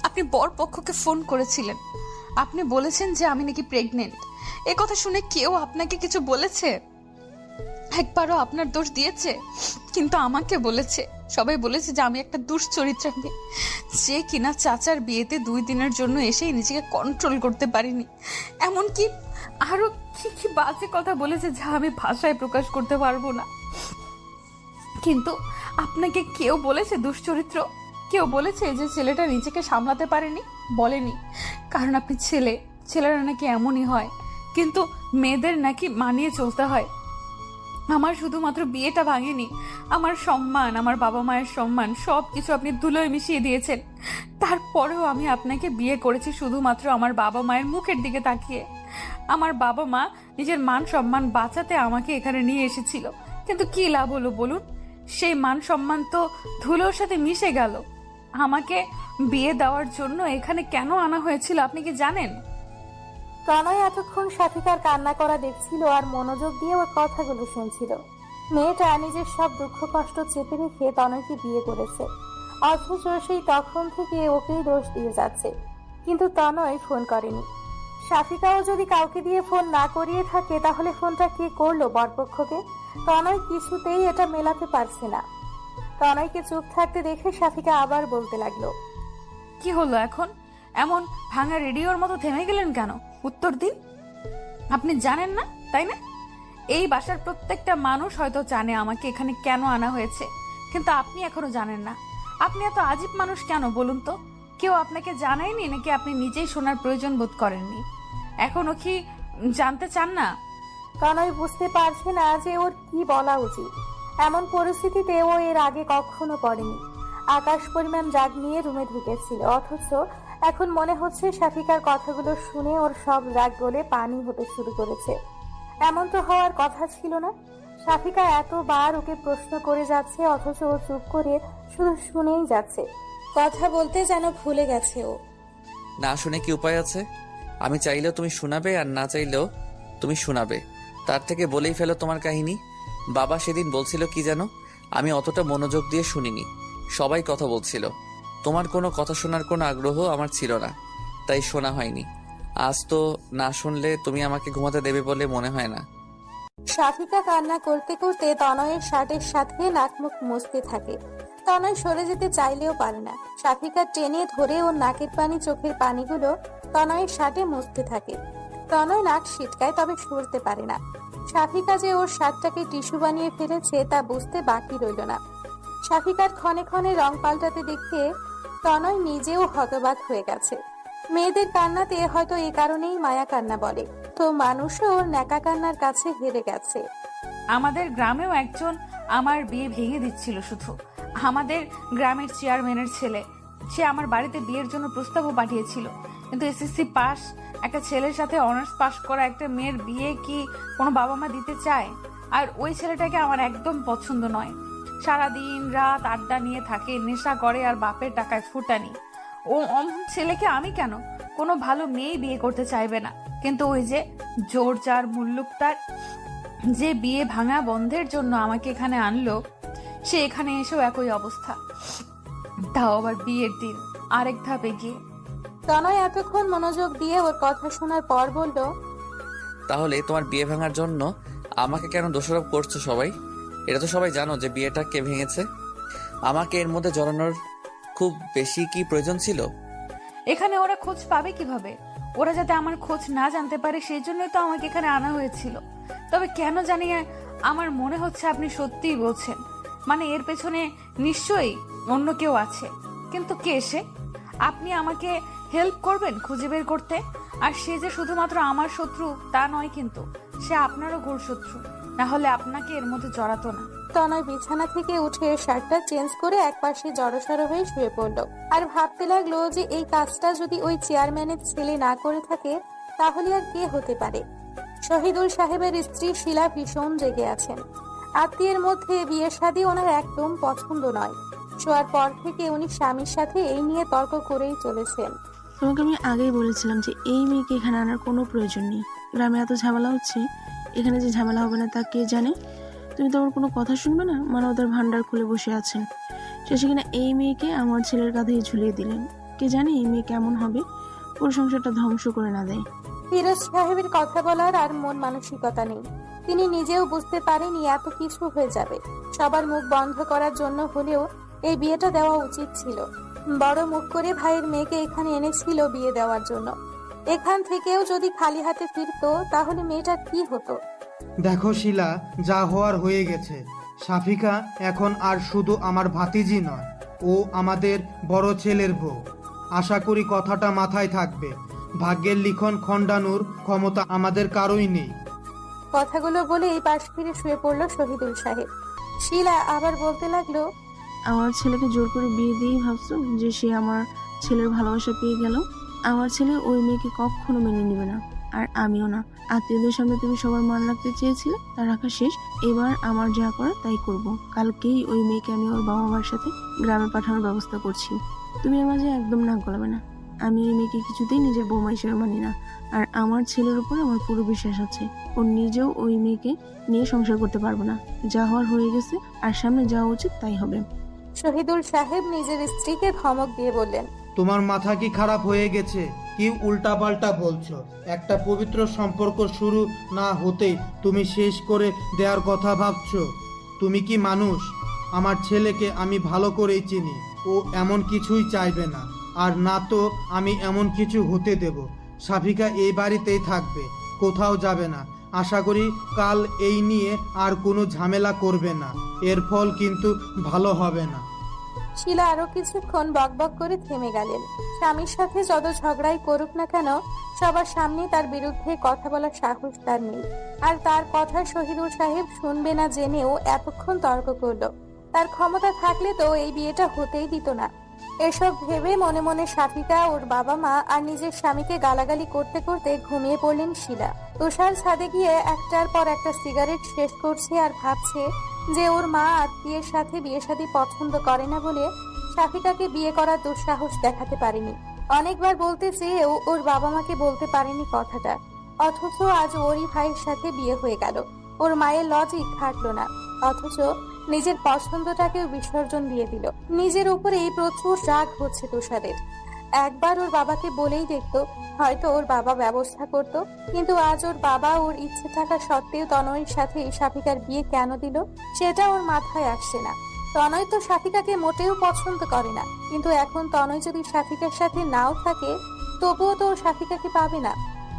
আপনি বর পক্ষকে ফোন করেছিলেন, আপনি বলেছেন যে আমি নাকি প্রেগনেন্ট। এ কথা শুনে কেউ আপনাকে কিছু বলেছে? একবারও আপনার দোষ দিয়েছে? কিন্তু আমাকে বলেছে, সবাই বলেছে যে আমি একটা দুশ্চরিত্রা মেয়ে, যে কিনা চাচার বিয়েতে 2 দিনের জন্য এসেই নিজেকে কন্ট্রোল করতে পারিনি। এমনকি আরো কি বাজে কথা বলেছে যা আমি ভাষায় প্রকাশ করতে পারবো না। কিন্তু আপনাকে কেউ বলেছে দুশ্চরিত্র? কেউ বলেছে যে ছেলেটা নিজেকে সামলাতে পারেনি? বলেনি, কারণ আপনি ছেলেরা নাকি এমনই হয়, কিন্তু মেয়েদের নাকি মানিয়ে চলতে হয়। আমার শুধুমাত্র বিয়েটা ভাঙেনি, আমার সম্মান, আমার বাবা মায়ের সম্মান সবকিছু আপনি ধুলোয় মিশিয়ে দিয়েছেন। তারপরেও আমি আপনাকে বিয়ে করেছি শুধুমাত্র আমার বাবা মায়ের মুখের দিকে তাকিয়ে। আমার বাবা মা নিজের মান সম্মান বাঁচাতে আমাকে এখানে নিয়ে এসেছিল, কিন্তু কি লাভ হলো বলুন? সেই মান সম্মান তো ধুলোর সাথে মিশে গেল। আমাকে বিয়ে দেওয়ার জন্য এখানে কেন আনা হয়েছিল আপনি কি জানেন? তনয় এতক্ষণ সাথিকার কান্না করা দেখছিল আর মনোযোগ দিয়ে ওর কথাগুলো শুনছিল। মেয়েটা নিজের সব দুঃখ কষ্ট চেপে রেখে তনয়কে বিয়ে করেছে, অথচ সেই তখন থেকে ওকেই দোষ দিয়ে যাচ্ছে। কিন্তু তনয় ফোন করেনি। সাফিকাও যদি কাউকে দিয়ে ফোন না করিয়ে থাকে তাহলে ফোনটা কে করলো বরপক্ষকে? তনয় কিছুতেই এটা মেলাতে পারছে না। তনয়কে চুপ থাকতে দেখে সাফিকা আবার বলতে লাগলো, কি হলো এখন? এমন ভাঙা রেডিওর মতো থেমে গেলেন কেন? উত্তর দিন। আপনি জানেন না, তাই না? এই বাসার প্রত্যেকটা মানুষ হয়তো জানে আমাকে এখানে কেন আনা হয়েছে, কিন্তু আপনি এখনো জানেন না। আপনি এত আজীব মানুষ কেন বলুন তো? কেউ আপনাকে জানায়নি নাকি আপনি নিজেই শোনার প্রয়োজন বোধ করেননি? এখনো কি জানতে চান না? তনয় বুঝতে পারছে না যে ওর কি বলা উচিত। এমন পরিস্থিতিতে ও এর আগে কখনো পড়েনি। আকাশ পরিমাণ রাগ নিয়ে রুমে ঢুকেছিল, অথচ এখন মনে হচ্ছে সাফিকার কথাগুলো শুনে ওর সব রাগ গলে পানি হতে শুরু করেছে। এমন তো হওয়ার কথা ছিল না। সাফিকা এতবার ওকে প্রশ্ন করে যাচ্ছে, অথচ ও চুপ করে শুধু শুনেই যাচ্ছে। কথা বলতে যেন ভুলে গেছে ও। না শুনে কি উপায় আছে? আমি চাইলেও তুমি শোনাবে, আর না চাইলেও তুমি শোনাবে। তার থেকে বলেই ফেলো তোমার কাহিনী। বাবা সেদিন বলছিল কি জানো, আমি অতটা মনোযোগ দিয়ে শুনিনি। সবাই কথা বলছিল, তোমার কোনো কথা শোনার কোনো আগ্রহ আমার ছিল না, তাই শোনা হয়নি। আজ তো না শুনলে তুমি আমাকে ঘুমাতে দেবে বলে মনে হয় না। সাফিকা কান্না করতে করতে তনয়ের শার্টের সাথে নাক মুখ মুছতে থাকে। তনয় সরে যেতে চাইলেও পারে না। সাফিকা টেনে ধরে ওর নাকের পানি চোখের পানিগুলো তনয়ের শার্টে মুছতে থাকে। তনয় নাক ছিটকায়, তবে সরতে পারে না। সাফিকা যে ওর শার্টটাকে টিস্যু বানিয়ে ফেলেছে তা বুঝতে বাকি রইল না। সাফিকার ক্ষণে ক্ষণে রং পাল্টাতে দেখে তনয় নিজেও হতবাক হয়ে গেছে। মেয়েদের কান্নাতে হয়তো এই কারণেই মায়া কান্না বলে, তো মানুষও ওর ন্যাকা কান্নার কাছে হেরে গেছে। আমাদের গ্রামেও একজন আমার বিয়ে ভেঙে দিচ্ছিল। শুধু আমাদের গ্রামের চেয়ারম্যানের ছেলে, সে আমার বাড়িতে বিয়ের জন্য প্রস্তাবও পাঠিয়েছিল, কিন্তু এসএসসি পাস একটা ছেলের সাথে অনার্স পাস করা একটা মেয়ের বিয়ে কি কোনো বাবা মা দিতে চায়? আর ওই ছেলেটাকে আমার একদম পছন্দ নয়। সারাদিন রাত আড্ডা নিয়ে থাকে, নেশা করে, আর বাপের টাকায় ফুটানি। ও অমন ছেলেকে আমি কেন? কোনো ভালো মেয়ে বিয়ে করতে চাইবে না, কিন্তু ওই যে জোর যার মুল্লুক তার, যে বিয়ে ভাঙা বন্ধের জন্য আমাকে এখানে আনলো, সে এখানে এসেও একই অবস্থা, তাও আবার বিয়ের দিন আরেক ধাপে গিয়ে। তনয় এতক্ষণ মনোযোগ দিয়ে ওর কথা শোনার পর বলল, তাহলে তোমার বিয়ে ভাঙার জন্য আমাকে কেন দোষারোপ করছো সবাই? এটা তো সবাই জানো যে বিয়েটা কে ভেঙেছে। আমাকে এর মধ্যে জড়ানোর খুব বেশি কি প্রয়োজন ছিল? এখানে ওরা খোঁজ পাবে কিভাবে? ওরা যাতে আমার খোঁজ না জানতে পারে সেই জন্যই তো আমাকে এখানে আনা হয়েছিল। তবে কেন জানি আমার মনে হচ্ছে আপনি সত্যিই বলছেন, মানে এর পেছনে নিশ্চয়ই অন্য কেউ আছে। কিন্তু কে সে? আপনি আমাকে হেল্প করবেন খুঁজে বের করতে? আর সে যে শুধুমাত্র আমার শত্রু তা নয়, কিন্তু সে আপনারও ঘোর শত্রু, না হলে আপনাকে এর মধ্যে জড়াতো না। তনয় বিছানা থেকে উঠে শার্টটা চেঞ্জ করে একপাশে জড়সড় হয়ে শুয়ে পড়লো আর ভাবতে লাগলো যে এই কাজটা যদি ওই চেয়ারম্যানের ছেলে না করে থাকে তাহলে আর কে হতে পারে। শহীদুল সাহেবের স্ত্রী শিলা ভীষণ রেগে আছেন। আত্মীয়ের মধ্যে বিয়ে শাদী ওনার একদম পছন্দ নয়। শোয়ার পর থেকে উনি স্বামীর সাথে এই নিয়ে তর্ক করেই চলেছেন। তোমাকে আমি আগেই বলেছিলাম যে এই মেয়েকে এখানে আনার কোনো প্রয়োজন নেই। গ্রামে এত ঝামেলা হচ্ছে, এখানে যে ঝামেলা হবে না তা কে জানে। তুমি তো আমার কোনো কথা শুনবে না, মানে ওদের ভান্ডার খুলে বসে আছেন। শেষে কিনা এই মেয়েকে আমার ছেলের কাঁধেই ঝুলিয়ে দিলেন। কে জানে এই মেয়ে কেমন হবে, পুরো সংসারটা ধ্বংস করে না দেয়। ফিরোজ সাহেবের কথা বলার আর মন মানসিকতা নেই। তিনি নিজেও বুঝতে পারেনি এত কিছু হয়ে যাবে। সবার মুখ বন্ধ করার জন্য হলেও এই বিয়েটা দেওয়া উচিত ছিল। বড় মুখ করে ভাইয়ের মেয়েকে এখানে এনেছিল বিয়ে দেওয়ার জন্য। এখান থেকেও যদি খালি হাতে ফিরতো তাহলে মেয়েটার কি হতো? দেখো শিলা, যা হওয়ার হয়ে গেছে। সাফিকা এখন আর শুধু আমার ভাতিজি নয়, ও আমাদের বড় ছেলের বউ। আশা করি কথাটা মাথায় থাকবে। ভাগ্যের লিখন খণ্ডানোর ক্ষমতা আমাদের কারোই নেই। কথাগুলো বলে এই পাশ ফিরে শুয়ে পড়লো শহীদুল সাহেব। শিলা আবার বলতে লাগলো, আমার ছেলেকে জোর করে বিয়ে দিয়েই ভাবছো যে সে আমার ছেলের ভালোবাসা পেয়ে গেল? আমার ছেলে ওই মেয়েকে কখনো মেনে নেবে না। আর আমিও না। আত্মীয়দের সামনে তুমি সবার মান রাখতে চেয়েছিলে, তা রাখা শেষ। এবার আমার যা করার তাই করব। কালকেই ওই মেয়েকে আমি ওর বাবা মার সাথে গ্রামে পাঠানোর ব্যবস্থা করছি। তুমি এর মাঝে একদম নাক গলাবে না। আমি ওই মেয়েকে কিছুতেই নিজের বৌমা হিসেবে মানি না। আর আমার ছেলের উপর আমার পুরো বিশ্বাস আছে। ও নিজেও ওই মেয়েকে নিয়ে সংসার করতে পারবো না। যা হওয়ার হয়ে গেছে, আর সামনে যাওয়া উচিত তাই হবে। শহীদুল সাহেব নিজের স্ত্রীকে ধমক দিয়ে বললেন, তোমার মাথা কি খারাপ হয়ে গেছে? কি উল্টাপাল্টা বলছো? একটা পবিত্র সম্পর্ক শুরু না হতেই তুমি শেষ করে দেওয়ার কথা ভাবছো? তুমি কি মানুষ? আমার ছেলেকে আমি ভালো করেই চিনি। ও এমন কিছুই চাইবে না, আর না তো আমি এমন কিছু হতে দেব। সাফিকা এই বাড়িতেই থাকবে, কোথাও যাবে না। আশা করি কাল এই নিয়ে আর কোনো ঝামেলা করবে না। এর ফল কিন্তু ভালো হবে না। শিলা আরো কিছুক্ষণ বকবক করে থেমে গেলেন। স্বামীর সাথে যত ঝগড়াই করুক না কেন, সবার সামনে তার বিরুদ্ধে কথা বলার সাহস তার নেই। আর তার কথা শহীদুল সাহেব শুনবে না জেনেও এতক্ষণ তর্ক করলো। তার ক্ষমতা থাকলে তো এই বিয়েটা হতেই দিত না। এসব ভেবে মনে মনে সাফিকা, ওর বাবা মা আর নিজের স্বামীকে গালাগালি করতে করতে ঘুমিয়ে পড়লেন শিলা। তুষার ছাদে গিয়ে একটার পর একটা সিগারেট শেষ করছে আর ভাবছে যে ওর মা আত্মীয়ের সাথে বিয়ে শাদী পছন্দ করে না বলে সাফিকাকে বিয়ে করার দুঃসাহস দেখাতে পারেনি। অনেকবার বলতে চেয়েও ওর বাবা মাকে বলতে পারেনি কথাটা, অথচ আজ ওরই ভাইয়ের সাথে বিয়ে হয়ে গেল। ওর মায়ের লজিক খাটলো না, অথচ নিজের পছন্দটাকেও বিসর্জন দিয়ে দিল। নিজের উপরেই প্রচুর রাগ হচ্ছে তুষারের। একবার ওর বাবাকে বলেই দেখতো, হয়তো ওর বাবা ব্যবস্থা করত। কিন্তু আজ ওর বাবা ওর ইচ্ছে থাকা সত্ত্বেও তনয়ের সাথে সাফিকার বিয়ে কেন দিল সেটা ওর মাথায় আসছে না। তনয় তো সাফিকাকে মোটেও পছন্দ করে না, কিন্তু এখন তনয় যদি সাফিকার সাথে নাও থাকে তবুও তো ও সাফিকাকে পাবে না।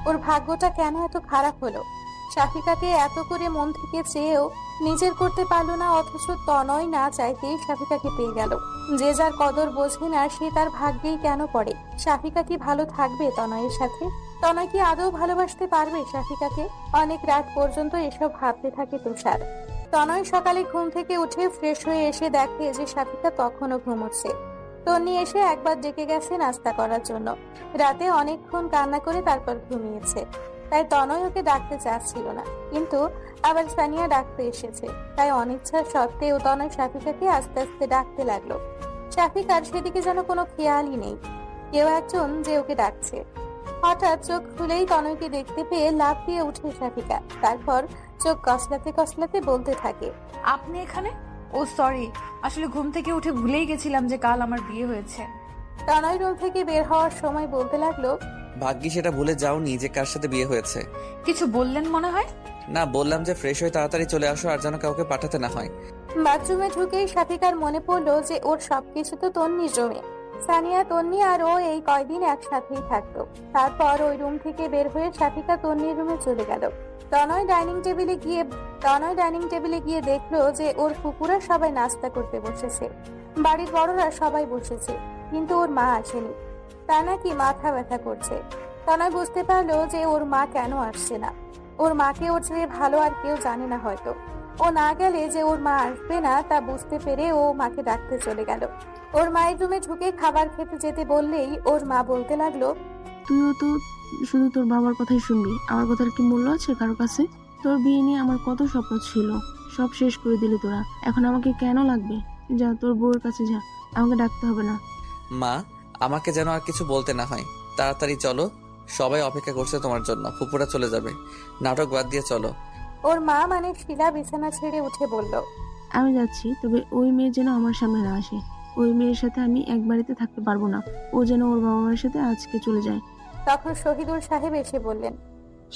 ওর ভাগ্যটা কেন এত খারাপ হলো? সাফিকাকে এত করে মন থেকে চেয়েও নিজের করতে পারলো না, অথচ তনয় না চাইতেই সাফিকাকে পেয়ে গেল। যে যার কদর বোঝে না সে তার ভাগ্যেই কেন পড়ে? সাফিকা কি ভালো থাকবে তনয়ের সাথে? তনয় কি আদৌ ভালোবাসতে পারবে সাফিকাকে? অনেক রাত পর্যন্ত এসব ভাবতে থাকে তুষার। তনয় সকালে ঘুম থেকে উঠে ফ্রেশ হয়ে এসে দেখে যে সাফিকা তখনও ঘুমোচ্ছে। তন্নি এসে একবার ডেকে গেছে নাস্তা করার জন্য। রাতে অনেকক্ষণ কান্না করে তারপর ঘুমিয়েছে, তাই তনয় ওকে ডাকতে চাচ্ছিল না। কিন্তু আবার সানিয়া ডাকতে এসেছে, তাই অনিচ্ছা সত্ত্বেও তনয় সাফিকাকে আস্তে আস্তে ডাকতে লাগলো। সাফিকার সেদিকে যেন কোনো খেয়ালই নেই, কেউ একজন যে ওকে ডাকছে। হঠাৎ চোখ খুলেই তনয়কে দেখতে পেয়ে লাফ দিয়ে উঠে সাফিকা, তারপর চোখ কসলাতে কসলাতে বলতে থাকে, আপনি এখানে? ও সরি, আসলে ঘুম থেকে উঠে ভুলেই গেছিলাম যে কাল আমার বিয়ে হয়েছে। তনয় রুম থেকে বের হওয়ার সময় বলতে লাগলো, ভাগ্যি সেটা ভুলে যাওনি যে কার সাথে বিয়ে হয়েছে। কিছু বললেন মনে হয়? না, বললাম যে ফ্রেশ হয়ে তাড়াতাড়ি চলে আসো, আর যেন কাউকে পাঠাতে না হয়। বাথরুমে ঢুকেই সাফিকার মনে পড়লো যে ওর সবকিছু তো তন্নির রুমে। সানিয়া, তন্নি আর ও এই কয়দিন একসাথেই থাকতো। তারপর ওই রুম থেকে বের হয়ে সাফিকা তন্নির রুমে চলে গেল। তনয় ডাইনিং টেবিলে গিয়ে দেখলো যে ওর ফুপুরা সবাই নাস্তা করতে বসেছে, বাড়ির বড়রা সবাই বসেছে, কিন্তু ওর মা আসেনি। তা নাকি মাথা ব্যথা করছে। তনয় বুঝতে পারলো যে ওর মা কেন আসছে না। ওর মাকে ওর চেয়ে ভালো আর কেউ জানে না হয়তো। ও না গেলে যে ওর মা আসবে না তা বুঝতে পেরে ও মাকে ডাকতে চলে গেল। ওর মায়ের রুমে ঢুকে খাবার খেতে যেতে বললেই ওর মা বলতে লাগলো, তুইও তো শুধু তোর বাবার কথাই শুনবি, আমার কথার কি মূল্য আছে কারো কাছে? তোর বিয়ে নিয়ে আমার কত স্বপ্ন ছিল, সব শেষ করে দিলি তোরা। এখন আমাকে কেন লাগবে? যা তোর বউয়ের কাছে যা, আমাকে ডাকতে হবে না। মা, আমাকে যেন আর কিছু বলতে না হয়। তাড়াতাড়ি চলো, সবাই অপেক্ষা করছে তোমার জন্য। ফুপুরা চলে যাবে, নাটক বাদ দিয়ে চলো। ওর মা মানে শিলা বিছানা ছেড়ে উঠে বলল, আমি যাচ্ছি, তবে ওই মেয়ে যেন আমার সামনে না আসে। ওই মেয়ের সাথে আমি এক বাড়িতে থাকতে পারবো না। ও যেন ওর বাবা মায়ের সাথে আজকে চলে যায়। তখন শহীদুল সাহেব এসে বললেন,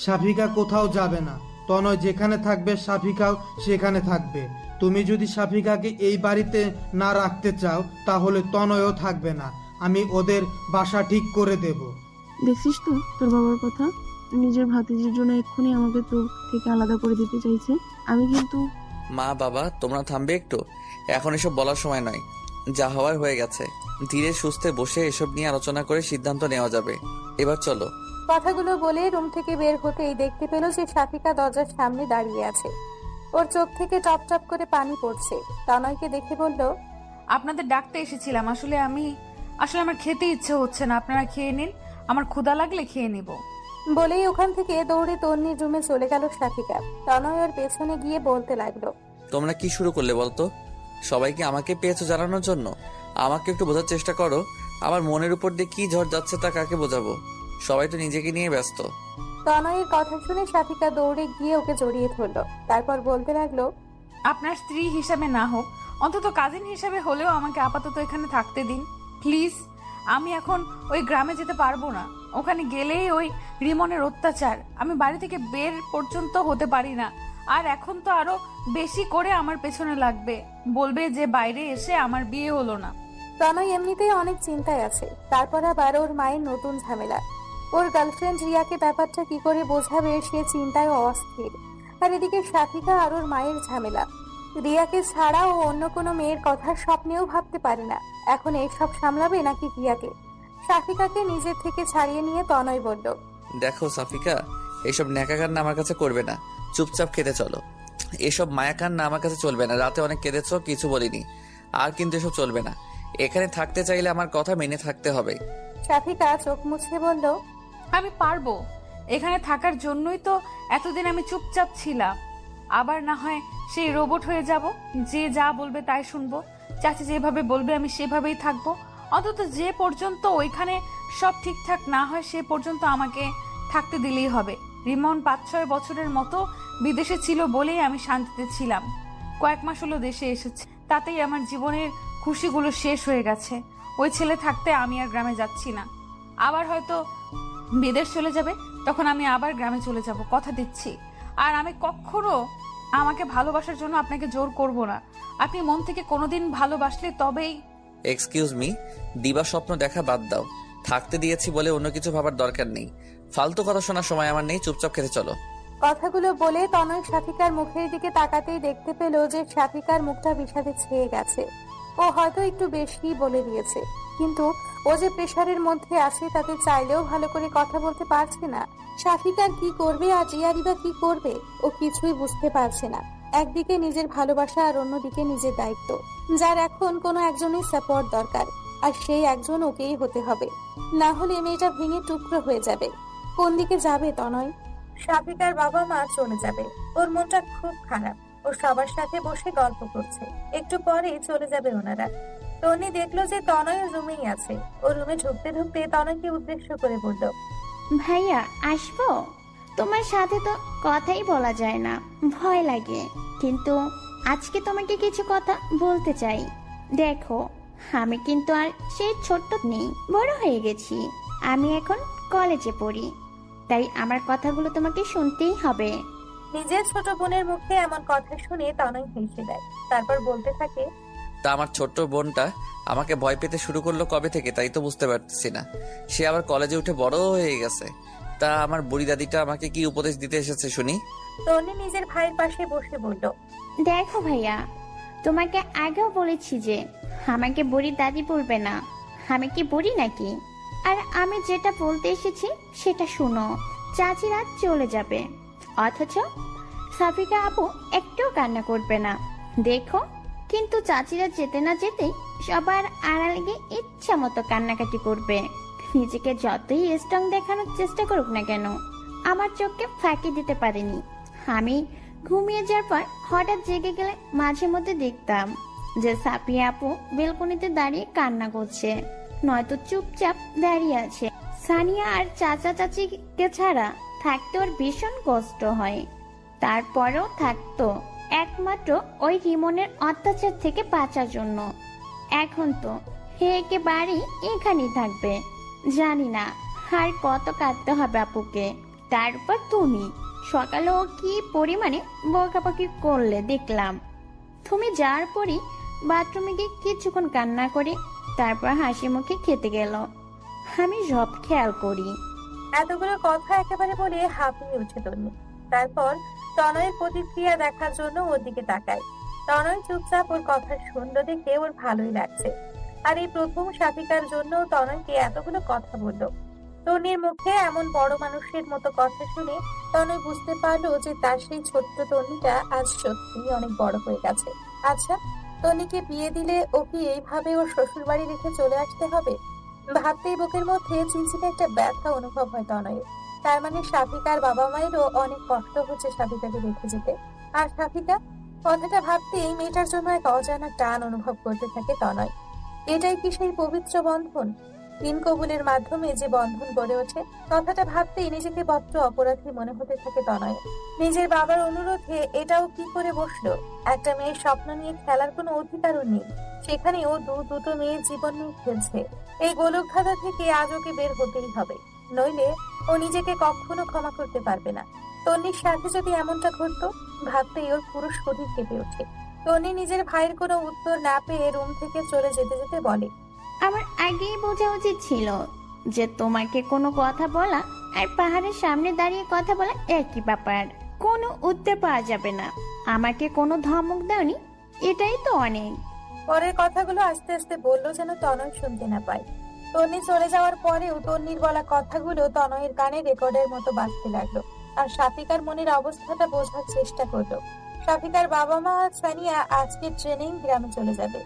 সাফিকা কোথাও যাবে না। তনয় যেখানে থাকবে সাফিকাও সেখানে থাকবে। তুমি যদি সাফিকাকে এই বাড়িতে না রাখতে চাও তাহলে তনয়ও থাকবে না। আমি ওদের বাসা ঠিক করে দেব। দেখছিস তো তোর বাবার কথা, নিজের ভাতিজির জন্য এক্ষুনি আমাকে তোর থেকে আলাদা করে দিতে চাইছে। আমি কিন্তু মা, বাবা, তোমরা থামবে একটু? এখন এসব বলার সময় নয়, যা হওয়ার হয়ে গেছে। ধীরে সুস্থে বসে এসব নিয়ে আলোচনা করে সিদ্ধান্ত নেওয়া যাবে। এবার চলো। কথাগুলো বলে রুম থেকে বের হতেই দেখতে পেল যে সাফিকা দরজার সামনে দাঁড়িয়ে আছে। ওর চোখ থেকে টপ টপ করে পানি পড়ছে। তনয়কে দেখে বলল, আপনাদের ডাকতে এসেছিলাম। আসলে আমার খেতে ইচ্ছে হচ্ছে না, আপনারা খেয়ে নিন, আমার ক্ষুধা লাগলে খেয়ে নিব। বলেই ওখান থেকে দৌড়ে তন্নির রুমে চলে গেল সাফিকা। তনয় ওর পেছনে গিয়ে বলতে লাগলো, তোমরা কি শুরু করলে বলতো? সবাইকে আমাকে পেয়েছো জানানোর জন্য? আমাকে একটু বোঝার চেষ্টা করো। আমার মনের উপর দিয়ে কি ঝড় যাচ্ছে তা কাকে বোঝাবো? সবাই তো নিজেকে নিয়ে ব্যস্ত। তনয়ের কথা শুনে সাফিকা দৌড়ে গিয়ে ওকে জড়িয়ে ধরলো। তারপর বলতে লাগলো, আপনার স্ত্রী হিসাবে না হোক, অন্তত কাজিন হিসাবে হলেও আমাকে আপাতত এখানে থাকতে দিন প্লিজ। আমি এখন ওই গ্রামে যেতে পারবো না। ওখানে গেলেই ওই রিমনের অত্যাচার, আমি বাড়ি থেকে বের পর্যন্ত হতে পারি না। আর এখন তো আরো বেশি করে আমার পেছনে লাগবে, বলবে যে বাইরে এসে আমার বিয়ে হলো না। তনয় এমনিতেই অনেক চিন্তায় আছে, তারপর আবার ওর মায়ের নতুন ঝামেলা। ওর গার্লফ্রেন্ড রিয়াকে ব্যাপারটা কি করে বোঝাবে সে চিন্তায় অস্থির। আর এদিকে সাফিকা আর ওর মায়ের ঝামেলা। রিয়াকে ছাড়া ও অন্য কোনো মেয়ের কথা স্বপ্নেও ভাবতে পারে না। এখন এইসব সামলাবে নাকি রিয়াকে? সাফিকাকে নিজের থেকে ছাড়িয়ে নিয়ে তনয় বলল, দেখো সাফিকা, এসব ন্যাকা কান্না আমার কাছে করবে না, চুপচাপ খেতে চলো। এসব মায়া কান্না আমার কাছে চলবে না। রাতে অনেক কেঁদেছো, কিছু বলিনি, আর কিন্তু এসব চলবে না। এখানে থাকতে চাইলে আমার কথা মেনে থাকতে হবে। সাফিকা চোখ মুছে বলল, আমি পারবো। এখানে থাকার জন্যই তো এতদিন আমি চুপচাপ ছিলাম। আবার না হয় সেই রোবট হয়ে যাব, যে যা বলবে তাই শুনবো। চাচি যেভাবে বলবে আমি সেভাবেই থাকবো। অন্তত যে পর্যন্ত ওইখানে সব ঠিকঠাক না হয় সে পর্যন্ত আমাকে থাকতে দিলেই হবে। রিমন 5-6 বছরের মতো বিদেশে ছিল বলেই আমি শান্তিতে ছিলাম। কয়েক মাস হলো দেশে এসেছে, তাতেই আমার জীবনের খুশিগুলো শেষ হয়ে গেছে। ওই ছেলে থাকতে আমি আর গ্রামে যাচ্ছি না। আবার হয়তো বিদেশ চলে যাবে, তখন আমি আবার গ্রামে চলে যাব, কথা দিচ্ছি। আর আমি কখনো আমাকে ভালোবাসার জন্য আপনাকে জোর করব না। আপনি মন থেকে কোনোদিন ভালোবাসলে তবেই। এক্সকিউজ মি, দিবা স্বপ্ন দেখা বাদ দাও। থাকতে দিয়েছি বলে অন্য কিছু ভাবার দরকার নেই। ফালতু কথা শোনার সময় আমার নেই, চুপচাপ খেতে চলো। কথাগুলো বলে তনয় সাফিকার মুখের দিকে তাকাতেই দেখতে পেল যে সাফিকার মুখটা বিষাদে ছেয়ে গেছে। ও হয়তো একটু বেশি বলে দিয়েছে, কিন্তু ও যে প্রেশারের মধ্যে আছে তাতে চাইলেও ভালো করে কথা বলতে পারছে না। সাফিকার কি করবে আর রিয়ারি বা কি করবে ও কিছুই বুঝতে পারছে না। একদিকে নিজের ভালোবাসা আর অন্যদিকে নিজের দায়িত্ব, যার এখন কোনো একজনের সাপোর্ট দরকার, আর সেই একজন ওকেই হতে হবে, না হলে মেয়েটা ভেঙে টুকরো হয়ে যাবে। কোন দিকে যাবে তনয়? সাফিকার বাবা মা চলে যাবে, ওর মনটা খুব খারাপ। ও সবার সাথে বসে গল্প করছে, একটু পরে চলে যাবে ওনারা। তনি দেখলো যে তনয় রুমেই আছে। ও রুমে ঢুকতে ঢুকতে তনয়কে উদ্দেশ্য করে বলল, ভাইয়া আসবো? তোমার সাথে তো কথাই বলা যায় না, ভয় লাগে। কিন্তু আজকে তোমাকে কিছু কথা বলতে চাই। দেখো, আমি কিন্তু আর সেই ছোট্ট নেই, বড় হয়ে গেছি। আমি এখন কলেজে পড়ি, তাই আমার কথাগুলো তোমাকে শুনতেই হবে। নিজের ছোট বোনের মুখে এমন কথা শুনে তনয় হেসে দেয়। তারপর বলতে থাকে, তা আমার ছোট্ট বোনটা আমাকে ভয় পেতে শুরু করলো কবে থেকে তাই তো বুঝতে পারতেছি না। সে আবার কলেজে উঠে বড় হয়ে গেছে। তা আমার বুড়ি দাদিটা আমাকে কি উপদেশ দিতে এসেছে শুনি? তনি নিজের ভাইয়ের পাশে বসে বলল, দেখো ভাইয়া, তোমাকে আগেও বলেছি যে আমাকে বুড়ি দাদি বলবে না। আমি কি বুড়ি নাকি? আর আমি যেটা বলতে এসেছি সেটা শুনো। চাচিরা চলে যাবে, অথচ সাফিকা আপু একটুও কান্না করবে না। দেখো, কিন্তু চাচিরা যেতে না যেতেই সবার আড়ালে গিয়ে ইচ্ছা মতো কান্নাকাটি করবে। নিজেকে যতই স্ট্রং দেখানোর চেষ্টা করুক না কেন, আমার চোখকে ফাঁকি দিতে পারেনি। আমি ঘুমিয়ে যাওয়ার পর হঠাৎ জেগে গেলে মাঝে মধ্যে দেখতাম যে সাফিয়া আপু বেলকনিতে দাঁড়িয়ে কান্না করছে, নয়তো চুপচাপ দাঁড়িয়ে আছে। সানিয়া আর চাচা চাচিকে ছাড়া থাকতে ওর ভীষণ কষ্ট হয়। তারপরেও থাকতো একমাত্র ওই রিমনের অত্যাচার থেকে বাঁচার জন্য। এখন তো একেবারেই এখানেই থাকবে। জানি না আর কত কাঁদতে হবে আপুকে। তারপর তুমি সকালেও কি পরিমাণে বকাবকি করলে দেখলাম। তুমি যাওয়ার পরই বাথরুমে গিয়ে কিছুক্ষণ কান্না করে তারপর হাসি মুখে খেতে গেল। আমি সব খেয়াল করি। এতগুলো কথা একেবারে বলে হাঁপিয়ে উঠে তন্নি। তারপর তনয়ের প্রতিক্রিয়া দেখার জন্য ওর দিকে তাকায়। তনয় চুপচাপ ওর কথা শুনলো দেখে ওর ভালোই লাগছে। আর এই প্রথম সাফিকার জন্য তনয়কে এতগুলো কথা বললো। তন্নির মুখে এমন বড় মানুষের মতো কথা শুনে তনয় বুঝতে পারলো যে তার সেই ছোট্ট তন্নিটা আজ সত্যি অনেক বড় হয়ে গেছে। আচ্ছা, তন্নিকে বিয়ে দিলে ও কি এইভাবে ওর শ্বশুর বাড়ি রেখে চলে আসতে হবে? ভাবতেই বুকের মধ্যে চিনচিনে একটা ব্যথা অনুভব হয় তনয়ের। তার মানে সাফিকার বাবা মায়েরও অনেক কষ্ট হচ্ছে সাফিকাকে রেখে যেতে। আর সাফিকা, কথাটা ভাবতেই মেয়েটার জন্য এক অজানা টান অনুভব করতে থাকে তনয়। এটাই কি সেই পবিত্র বন্ধন, দিন কবুলের মাধ্যমে যে বন্ধন গড়ে ওঠে? কথাটা ভাবতেই নিজেকে বড্ড অপরাধী মনে হতে থাকে তনয়। নিজের বাবার অনুরোধে এটাও কি করে বসলো? একটা মেয়ের স্বপ্ন নিয়ে খেলার কোনো অধিকারও নেই, সেখানে ও দুটো মেয়ের জীবন নিয়ে খেলছে। এই গোলকধাঁধা থেকে আজ ওকে বের হতেই হবে, নইলে ও নিজেকে কখনো ক্ষমা করতে পারবে না। তন্নির সাথে যদি এমনটা ঘটতো, ভাবতেই ওর পুরো শরীর কেঁপে ওঠে। তন্নি নিজের ভাইয়ের কোনো উত্তর না পেয়ে রুম থেকে চলে যেতে যেতে বলে, আমার আগেই বোঝা উচিত ছিল যে তোমাকে কোনো কথা বলা আর পাহাড়ের সামনে দাঁড়িয়ে কথা বলা একই ব্যাপার। কোনো উত্তর পাওয়া যাবে না, আমাকে কোনো ধমক দাওনি, এটাই তো অনেক। পরের কথাগুলো আস্তে আস্তে বললো যেন তনয় শুনতে না পায়। তন্নি চলে যাওয়ার পরেও তন্নির বলা কথাগুলো তনয়ের কানে রেকর্ডের মতো বাজতে লাগলো। আর সাফিকার মনের অবস্থাটা বোঝার চেষ্টা করলো। সাফিকার বাবা মা সানিয়া আজকে ট্রেনিং গ্রামে চলে যাবে।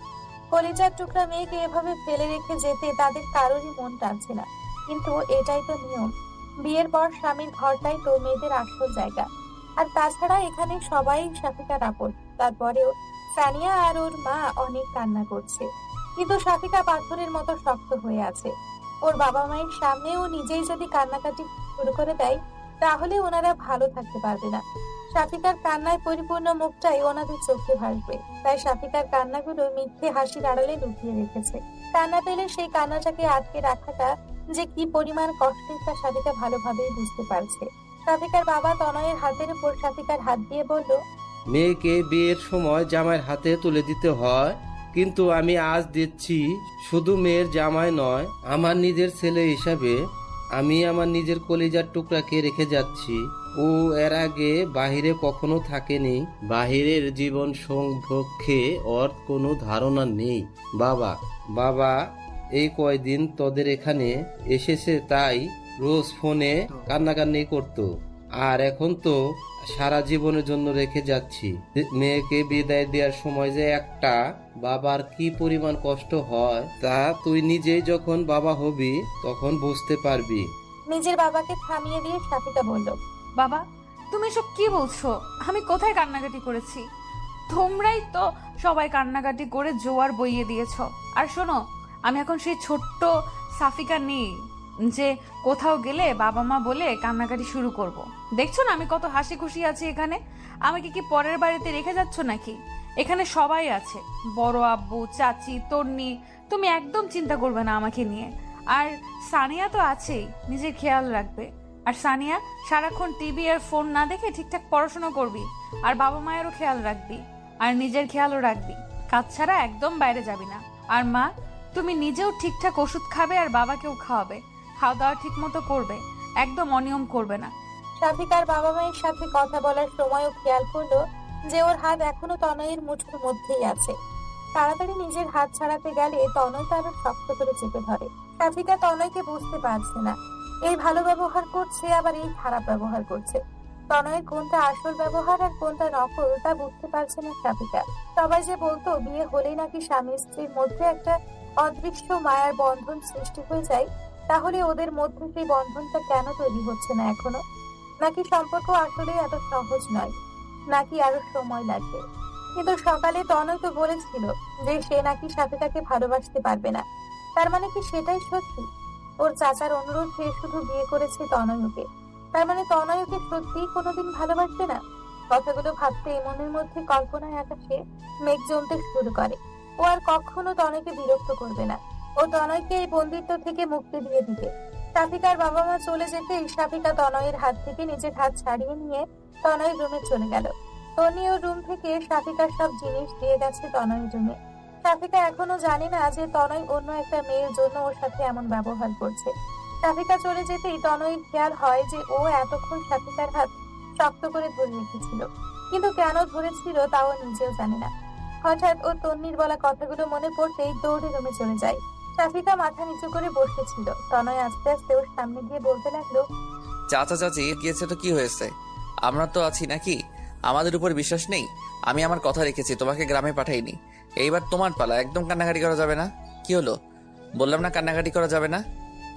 কলিজার টুকরা মেয়েকে এভাবে ফেলে রেখে যেতে তাদের কারোরই মন টানছে না, কিন্তু এটাই তো নিয়ম। বিয়ের পর স্বামীর ঘরটাই তো মেয়েদের আসল জায়গা। আর তাছাড়া এখানে সবাই সাফিকার আপন। তারপরেও সানিয়া আর ওর মা অনেক কান্না করছে, কিন্তু সাফিকা পাথরের মতো শক্ত হয়ে আছে। ওর বাবা মায়ের সামনেও নিজেই যদি কান্নাকাটি শুরু করে দেয়, তাহলে ওনারা ভালো থাকতে পারবে না। সাফিকার কান্নায় পরিপূর্ণ মুখটাই ওনাদের চোখে ভাসবে, তাই সাফিকার কান্নাগুলো মিথ্যে হাসির আড়ালে লুকিয়ে রেখেছে। কান্না পেলে সেই কান্নাটাকে আটকে রাখাটা যে কি পরিমাণ কষ্টের তা সাফিকা ভালোভাবেই বুঝতে পারছে। সাফিকার বাবা তনয়ের হাতের উপর সাফিকার হাত দিয়ে বলল, মেয়েকে বিয়ের সময় জামাইয়ের হাতে তুলে দিতে হয়, কিন্তু আমি আজ দিচ্ছি শুধু মেয়ের জামাই নয়, আমার নিজের ছেলে হিসাবে। আমি আমার নিজের কলিজার টুকরাকে রেখে যাচ্ছি। ও এর আগে বাহিরে কখনো থাকেনি, বাহিরের জীবন সম্পর্কে ওর কোনো ধারণা নেই। বাবা এই কয়দিন তোদের এখানে এসেছে, তাই রোজ ফোনে কান্নাকান্নি করতো, আর এখন তো সারা জীবনের জন্য রেখে যাচ্ছি। মেয়েকে বিদায় দেওয়ার সময় যে একটা বাবার কি পরিমাণ কষ্ট হয় তা তুই নিজেই যখন বাবা হবি তখন বুঝতে পারবি। নিজের বাবাকে থামিয়ে দিয়ে সাফিকা বলল, বাবা, তুমি এসব কি বলছো? আমি কোথায় কান্নাকাটি করেছি? তোমরাই তো সবাই কান্নাকাটি করে জোয়ার বইয়ে দিয়েছো। আর শোনো, আমি এখন সেই ছোট্ট সাফিকা নেই যে কোথাও গেলে বাবা মা বলে কান্নাকাটি শুরু করব। দেখছো না আমি কত হাসি খুশি আছি এখানে? আমাকে কি পরের বাড়িতে রেখে যাচ্ছ নাকি? এখানে সবাই আছে, বড় আব্বু, চাচি, তন্নি। তুমি একদম চিন্তা করবে না আমাকে নিয়ে। আর সানিয়া তো আছেই, নিজের খেয়াল রাখবে। আর সানিয়া, সারাক্ষণ টিভি আর ফোন না দেখে ঠিকঠাক পড়াশোনা করবি, আর বাবা মায়েরও খেয়াল রাখবি, আর নিজের খেয়ালও রাখবি। কাজ ছাড়া একদম বাইরে যাবি না। আর মা, তুমি নিজেও ঠিকঠাক ওষুধ খাবে আর বাবাকেও খাওয়াবে। খাওয়া দাওয়া ঠিক মতো করবে, একদম অনিয়ম করবে না। সাফিকার বাবা মায়ের সাথে কথা বলার সময়ও খেয়াল করলো যে ওর হাত এখনো তনয়ের মুঠোর মধ্যেই আছে। তাড়াতাড়ি নিজের হাত ছাড়াতে গেলে তনয় তারও শক্ত করে চেপে ধরে। সাফিকা তনয়কে বুঝতে পারছে না, এই ভালো ব্যবহার করছে আবার এই খারাপ ব্যবহার করছে। তনয়ের কোনটা আসল ব্যবহার আর কোনটা নকল তা বুঝতে পারছে না সাফিকা। সবাই যে বলতো বিয়ে হলেই নাকি স্বামী স্ত্রীর মধ্যে একটা অদৃশ্য মায়ার বন্ধন সৃষ্টি হয়ে যায়, তাহলে ওদের মধ্যে সেই বন্ধনটা কেন তৈরি হচ্ছে না এখনো? নাকি সম্পর্ক আসলে এত সহজ নয়, নাকি আরো সময় লাগবে? কিন্তু সকালে তনয় তো বলেছিল যে সে নাকি সাথীটাকে ভালোবাসতে পারবে না। তার মানে কি সেটাই সত্যি? ওর চাচার অনুরোধে শুধু বিয়ে করেছে তনয়কে, তার মানে তনয়কে সত্যিই কোনোদিন ভালোবাসবে না? কথাগুলো ভাবতে মনের মধ্যে কল্পনায় আকাশে মেঘ জমতে শুরু করে। ও আর কখনো তনয়কে বিরক্ত করবে না, ও তনয়কে এই বন্দিত্ব থেকে মুক্তি দিয়ে দিবে। সাফিকার বাবা মা চলে যেতেই সাফিকা তনয়ের হাত থেকে নিজের হাত ছাড়িয়ে নিয়ে তনয়ের রুমে চলে গেল। তনি ওর রুম থেকে সাফিকার সব জিনিস দিয়ে গেছে তনয়ের রুমে। সাফিকা এখনো জানে না যে তনয় অন্য একটা মেয়ের জন্য ওর সাথে এমন ব্যবহার করছে। সাফিকা চলে যেতেই তনয়ের খেয়াল হয় যে ও এতক্ষণ সাফিকার হাত শক্ত করে ধরে রেখেছিল, কিন্তু কেন ধরেছিল তাও নিজেও জানে না। হঠাৎ ও তন্নির বলা কথাগুলো মনে পড়তেই দৌড়ে রুমে চলে যায়। সাফিকা মাথা নিচু করে বসেছিল। তনয় আস্তে আস্তে ওর সামনে গিয়ে বলতে লাগলো, চাচা চাচি গিয়েছে তো কি হয়েছে? আমরা তো আছি নাকি? আমাদের উপর বিশ্বাস নেই? আমি আমার কথা রেখেছি, তোমাকে গ্রামে পাঠাইনি। এইবার তোমার পালা, একদম কান্নাকাটি করা যাবে না। কি হলো? বললাম না কান্নাকাটি করা যাবে না।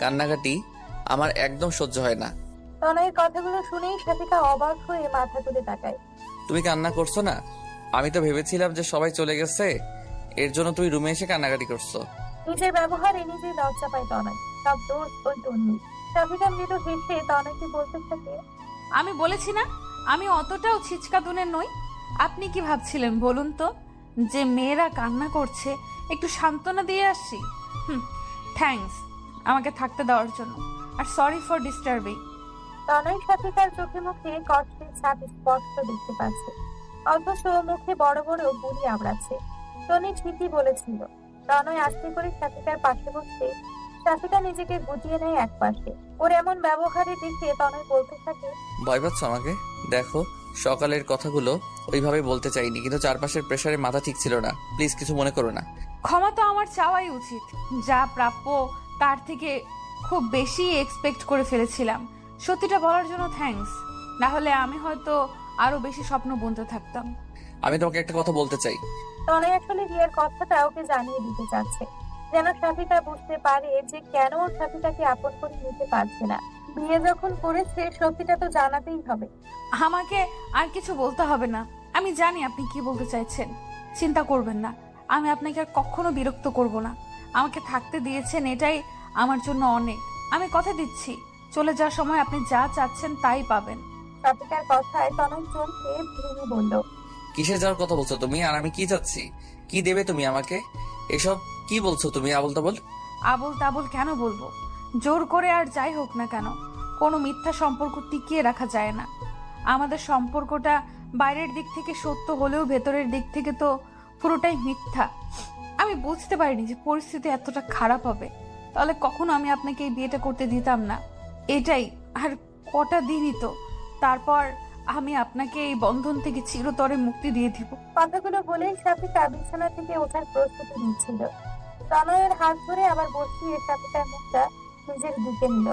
কান্নাকাটি আমার একদম সহ্য হয় না। তনয়ের কথাগুলো শুনেই সাথিকা অবাক হয়ে মাথা তুলে তাকায়। তুমি কান্না করছো না? আমি তো ভেবেছিলাম যে সবাই চলে গেছে, এর জন্য তুই রুমে এসে কান্নাকাটি করছো। নিজের ব্যবহারে নিজেই লজ্জা পায় তনয়। সব দোষ ওই তন্নি। সাথিকা মৃদু হেসে তনয়কে বলতে থাকে, আমি বলেছি না আমি অতটাও ছিচকাদুনের নই। আপনি কি ভাবছিলেন বলুন তো, যে মেয়েরা কান্না করছে একটু সান্ত্বনা দিয়ে আসছি? থ্যাঙ্কস আমাকে থাকতে দেওয়ার জন্য, আর সরি ফর ডিস্টার্বিং। তনয় সাথিকার চোখে মুখে কষ্টের ছাপ স্পষ্ট দেখতে পাচ্ছে, অথচ মুখে বড় বড় বুলি আওড়াচ্ছে। তনি ঠিকই বলেছিল। তনয় আস্তে করে সাথিকার পাশে বসতে সাথিকা নিজেকে গুটিয়ে নেয় এক পাশে। ওর এমন ব্যবহারে দেখে তনয় বলতে থাকে, ভয় পাচ্ছ আমাকে? দেখো, সকালের কথাগুলো ওইভাবে বলতে চাইনি, কিন্তু চারপাশের প্রেসারে মাথা ঠিক ছিল না। প্লিজ কিছু মনে করো না। ক্ষমা তো আমার চাওয়াই উচিত, যা প্রাপ্য তার থেকে খুব বেশি এক্সপেক্ট করে ফেলেছিলাম। সত্যিটা বলার জন্য থ্যাঙ্কস, না হলে আমি হয়তো আরো বেশি স্বপ্ন বুনতে থাকতাম। আমি তোমাকে একটা কথা বলতে চাই। তনয় আসলে রিয়ার কথাটা ওকে জানিয়ে দিতে চাচ্ছে, যেন সাথিকা বুঝতে পারে যে কেন ওর সাথিকাকে আপন করে নিতে পারছে না। বিয়ে যখন করেছে সত্যিটা তো জানাতেই হবে। আমাকে আর কিছু বলতে হবে না, আমি জানি আপনি কি বলতে চাইছেন। চিন্তা করবেন না, আমি আপনাকে আর কখনো বিরক্ত করব না। আমাকে থাকতে দিয়েছেন, এটাই আমার জন্য অনেক। আমি কথা দিচ্ছি, চলে যাওয়ার সময় আপনি যা চাচ্ছেন তাই পাবেন। সাথিকার কথায় তনয় চমকে ভেঙে বলল, কিসের যাওয়ার কথা বলছো তুমি? আর আমি কি চাচ্ছি? কি দেবে তুমি আমাকে? এসব কি বলছো তুমি আবল তাবল? আবল তাবল কেন বলবো? জোর করে আর যাই হোক না কেন, কোনো মিথ্যা সম্পর্ক টিকিয়ে রাখা যায় না। আমাদের সম্পর্কটা বাইরের দিক থেকে সত্য হলেও ভেতরের দিক থেকে তো পুরোটাই মিথ্যা। আমি বুঝতে পারিনি যে পরিস্থিতি এতটা খারাপ হবে, তাহলে কখনো আমি আপনাকে এই বিয়েটা করতে দিতাম না। এটাই আর কটা দিনই তো, তারপর আমি আপনাকে এই বন্ধন থেকে চিরতরে মুক্তি দিয়ে দিব। কথাগুলো বলেই সাথিকা বিছানা থেকে ওঠার প্রস্তুতি নিচ্ছিল। তনয়ের হাত ধরে আবার বসিয়ে সাথিকার মুখটা নিজের দিকে নিল।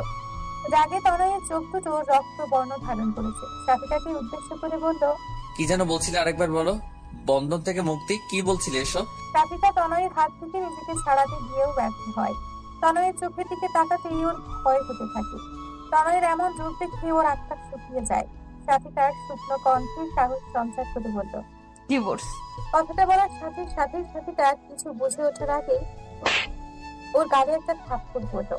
রাগে তনয়ের চোখ দুটো রক্ত বর্ণ ধারণ করেছে। সাথিকাকে উদ্দেশ্য করে বলল, কি যেন বলছিলে, আরেকবার বলো। বন্ধন থেকে মুক্তি? কি বলছিলে এসব? সাথিকা তনয়ের হাত থেকে নিজেকে ছাড়াতে গিয়েও ব্যর্থ হয়। তনয়ের চোখের দিকে তাকাতেই ওর ভয় হতে থাকে। তনয়ের এমন রূপ দেখে ওর আত্মা শুকিয়ে যায়। সাথিকার শুকনো কণ্ঠে সাহস সঞ্চার করে বলল, ডিভোর্স। কথাটা বলার সাথে সাথে সাথিকা কিছু বুঝে ওঠার আগে ওর গালে একটা থাপ্পড় পড়ল।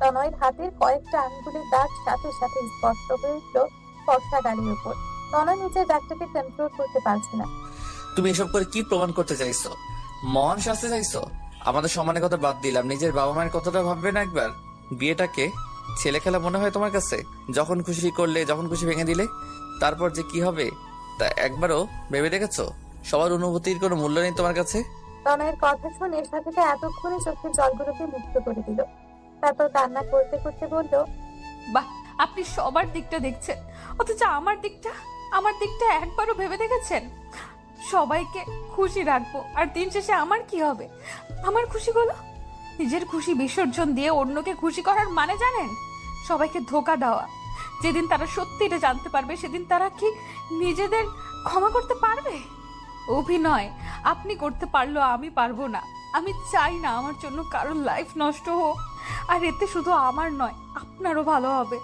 তনয়ের হাতের কয়েকটা আঙ্গুলের দাগ সাথে সাথে স্পষ্ট হয়ে উঠল ফর্সা গালের উপর। তনয় নিজের দাগটাকে কন্ট্রোল করতে পারছে না। তুমি এসব করে কি প্রমাণ করতে চাইছো? মহান শাস্তি চাইছো? আমাদের সম্মানের কথা বাদ দিলাম, নিজের বাবা মায়ের কথাটা ভাববে না একবার? বিয়েটাকে ছেলে খেলা মনে হয় তোমার কাছে? যখন খুশি করলে, যখন খুশি ভেঙে দিলে, তারপর যে কি হবে তা একবারও ভেবে দেখেছো? সবার অনুভূতির কোনো মূল্য নেই তোমার কাছে? তনয়ের কথা শুনে সাথিকা এতক্ষণে চোখের জলগুলোকে মুক্ত করে দিল। তারপর কান্না করতে করতে বলল, বাহ, আপনি সবার দিকটা দেখছেন, অথচ আমার দিকটা একবারও ভেবে দেখেছেন? সবাইকে খুশি রাখবো, আর দিন শেষে আমার কি হবে? আমার খুশিগুলো নিজের খুশি বিসর্জন দিয়ে অন্যকে খুশি করার মানে জানেন? সবাইকে ধোঁকা দেওয়া। যেদিন তারা সত্যিটা জানতে পারবে, সেদিন তারা কি নিজেদের ক্ষমা করতে পারবে? অভিনয় আপনি করতে পারলেও আমি পারবো না। আমি চাই না আমার জন্য কারোর লাইফ নষ্ট হোক, আর এতে শুধু আমার নয়, আপনারও ভালো হবে।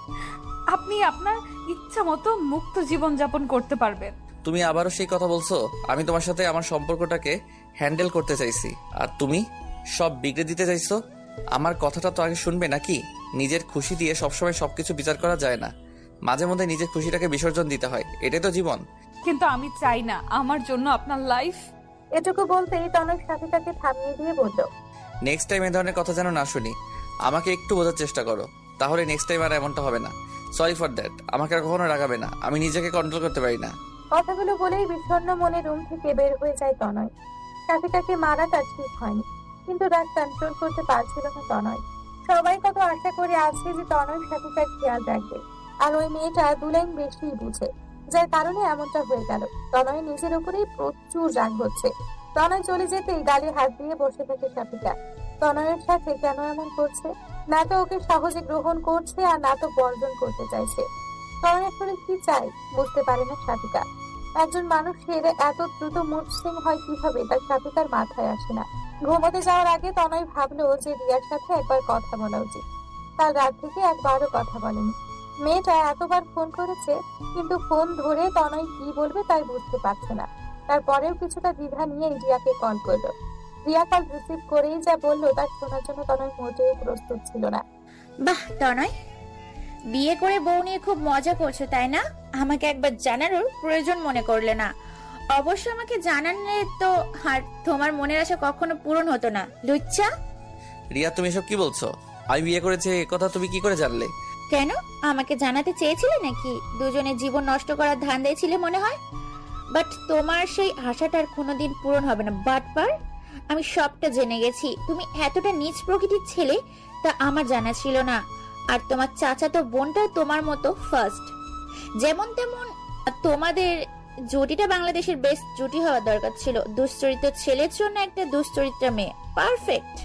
আপনি আপনার ইচ্ছা মতো মুক্ত জীবন যাপন করতে পারবেন। তুমি আবারও সেই কথা বলছো? আমি তোমার সাথে আমার সম্পর্কটাকে হ্যান্ডেল করতে চাইছি, আর তুমি সব বিগড়ে দিতে চাইছো। আমার কথাটা তো আগে শুনবে নাকি? নিজের খুশি দিয়ে সবসময় সবকিছু বিচার করা যায় না, মাঝে মধ্যে নিজের খুশিটাকে বিসর্জন দিতে হয়, এটাই তো জীবন। কিন্তু আমি চাই না আমার জন্য আপনার লাইফ। এটুকু বলতেই তনয় সাথিকাকে থামিয়ে দিয়ে বলল, নেক্সট টাইম এ ধরনের কথা যেন না শুনি। আমাকে একটু বোঝার চেষ্টা করো, তাহলে নেক্সট টাইম আর এমনটা হবে না। Sorry for that. আমাকে আর কখনো রাগাবে না, আমি নিজেকে কন্ট্রোল করতে পারি না। কথাগুলো বলেই বিষণ্ণ মনে রুম থেকে বের হয়ে যায় তনয়। সাথিকাকে মারাটা ঠিক হয়নি, কিন্তু রাগ কন্ট্রোল করতে পারছিল না তনয়। সবাই কত আশা করে আছে যে তনয় সাথিকার খেয়াল রাখবে, আর ওই মেয়েটা 2 লাইন বেশি বুঝে, যার কারণে এমনটা হয়ে গেল। তনয় নিজের উপরেই প্রচুর রাগ হচ্ছে। তনয় চলে যেতেই গালে হাত দিয়ে বসে থাকে সাথিকা। তনয়ের সাথে কেন এমন করছে? না তো ওকে সহজে গ্রহণ করছে, আর না তো বর্জন করতে চাইছে। তনয় আসলে কি চাই বুঝতে পারে না সাথিকা। একজন মানুষের এত দ্রুত মুড সুইং হয় কিভাবে, তার সাথিকার মাথায় আসে না। ঘুমোতে যাওয়ার আগে তনয় ভাবলো যে রিয়ার সাথে একবার কথা বলা উচিত। কাল রাত থেকে একবারও কথা বলেনি। মেয়েটা এতবার ফোন করেছে, কিন্তু ফোন ধরে তনয় কি বলবে তাই বুঝতে পারছে না। তারপরেও কিছুটা দ্বিধা নিয়ে রিয়াকে কল করলো। রিয়া কল রিসিভ করেই যা বললো তা শোনার জন্য তনয় মোটেও প্রস্তুত ছিল না। বাহ তনয়, বিয়ে করে বউ নিয়ে খুব মজা করছো তাই না? আমাকে একবার জানারও প্রয়োজন মনে করলে না। অবশ্য আমাকে জানালে তো আর তোমার মনের আশা কখনো পূরণ হতো না, লুচ্চা। রিয়া, তুমি এসব কি বলছো? আমি বিয়ে করেছি এ কথা তুমি কি করে জানলে? কেন, আমাকে জানাতে চেয়েছিলে নাকি? দুজনের জীবন নষ্ট করার ধান্দায় ছিলে মনে হয়। বাট তোমার সেই আশাটার কোনোদিন পূরণ হবে না বাটপার। আমি সবটা জেনে গেছি। তুমি এতটা নীচ প্রকৃতির ছেলে তা আমার জানা ছিল না। আর তোমার চাচাতো বোনটাও তোমার মতো ফার্স্ট, যেমন তেমন। তোমাদের জুটিটা বাংলাদেশের বেস্ট জুটি হওয়ার দরকার ছিল। দুশ্চরিত্র ছেলের জন্য একটা দুশ্চরিত্র মেয়ে, পারফেক্ট।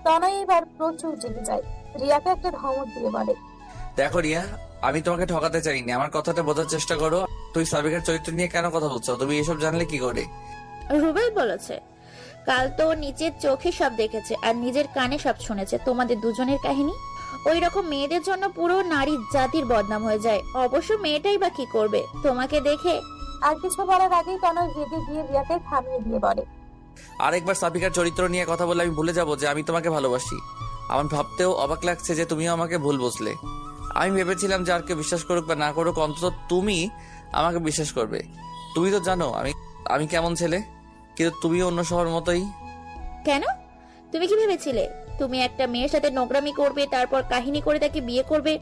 তনয় এবার প্রচুর জেগে যায়। রিয়াকে একটা ধমক দিয়ে বলে, দেখো রিয়া, আমি তোমাকে ঠকাতে চাইনি, আমার কথাটা বোঝার চেষ্টা করো। তুই সাবিকার চরিত্র নিয়ে কেন কথা বলছো? তুমি এসব জানলে কি করে? রুবেল বলেছে, কাল তো নিজের চোখে সব দেখেছে আর নিজের কানে সব শুনেছে তোমাদের দুজনের কাহিনী। ওই রকম মেয়েদের জন্য পুরো নারী জাতির বদনাম হয়ে যায়। অবশ্য মেয়েটাই বা কি করবে তোমাকে দেখে। আর কিছু বলার আগেই তনয় রেগে গিয়ে রিয়াকে থামিয়ে দিয়ে বলে, আরেকবার সাবিকার চরিত্র নিয়ে কথা বলে আমি ভুলে যাবো যে আমি তোমাকে ভালোবাসি। আমার ভাবতেও অবাক লাগছে যে তুমিও আমাকে ভুল বুঝলে। আমি ভেবেছিলাম যে আর কেউ বিশ্বাস করুক বা না করুক, অন্তত তুমি আমাকে বিশ্বাস করবে। তুমি তো জানো আমি কেমন ছেলে, কিন্তু তুমিও অন্য সবার মতোই। কেন, তুমি কি ভেবেছিলে তুমি একটা মেয়ের সাথে নোংরামি করবে, তারপর কাহিনী করে তাকে বিয়ে করবে,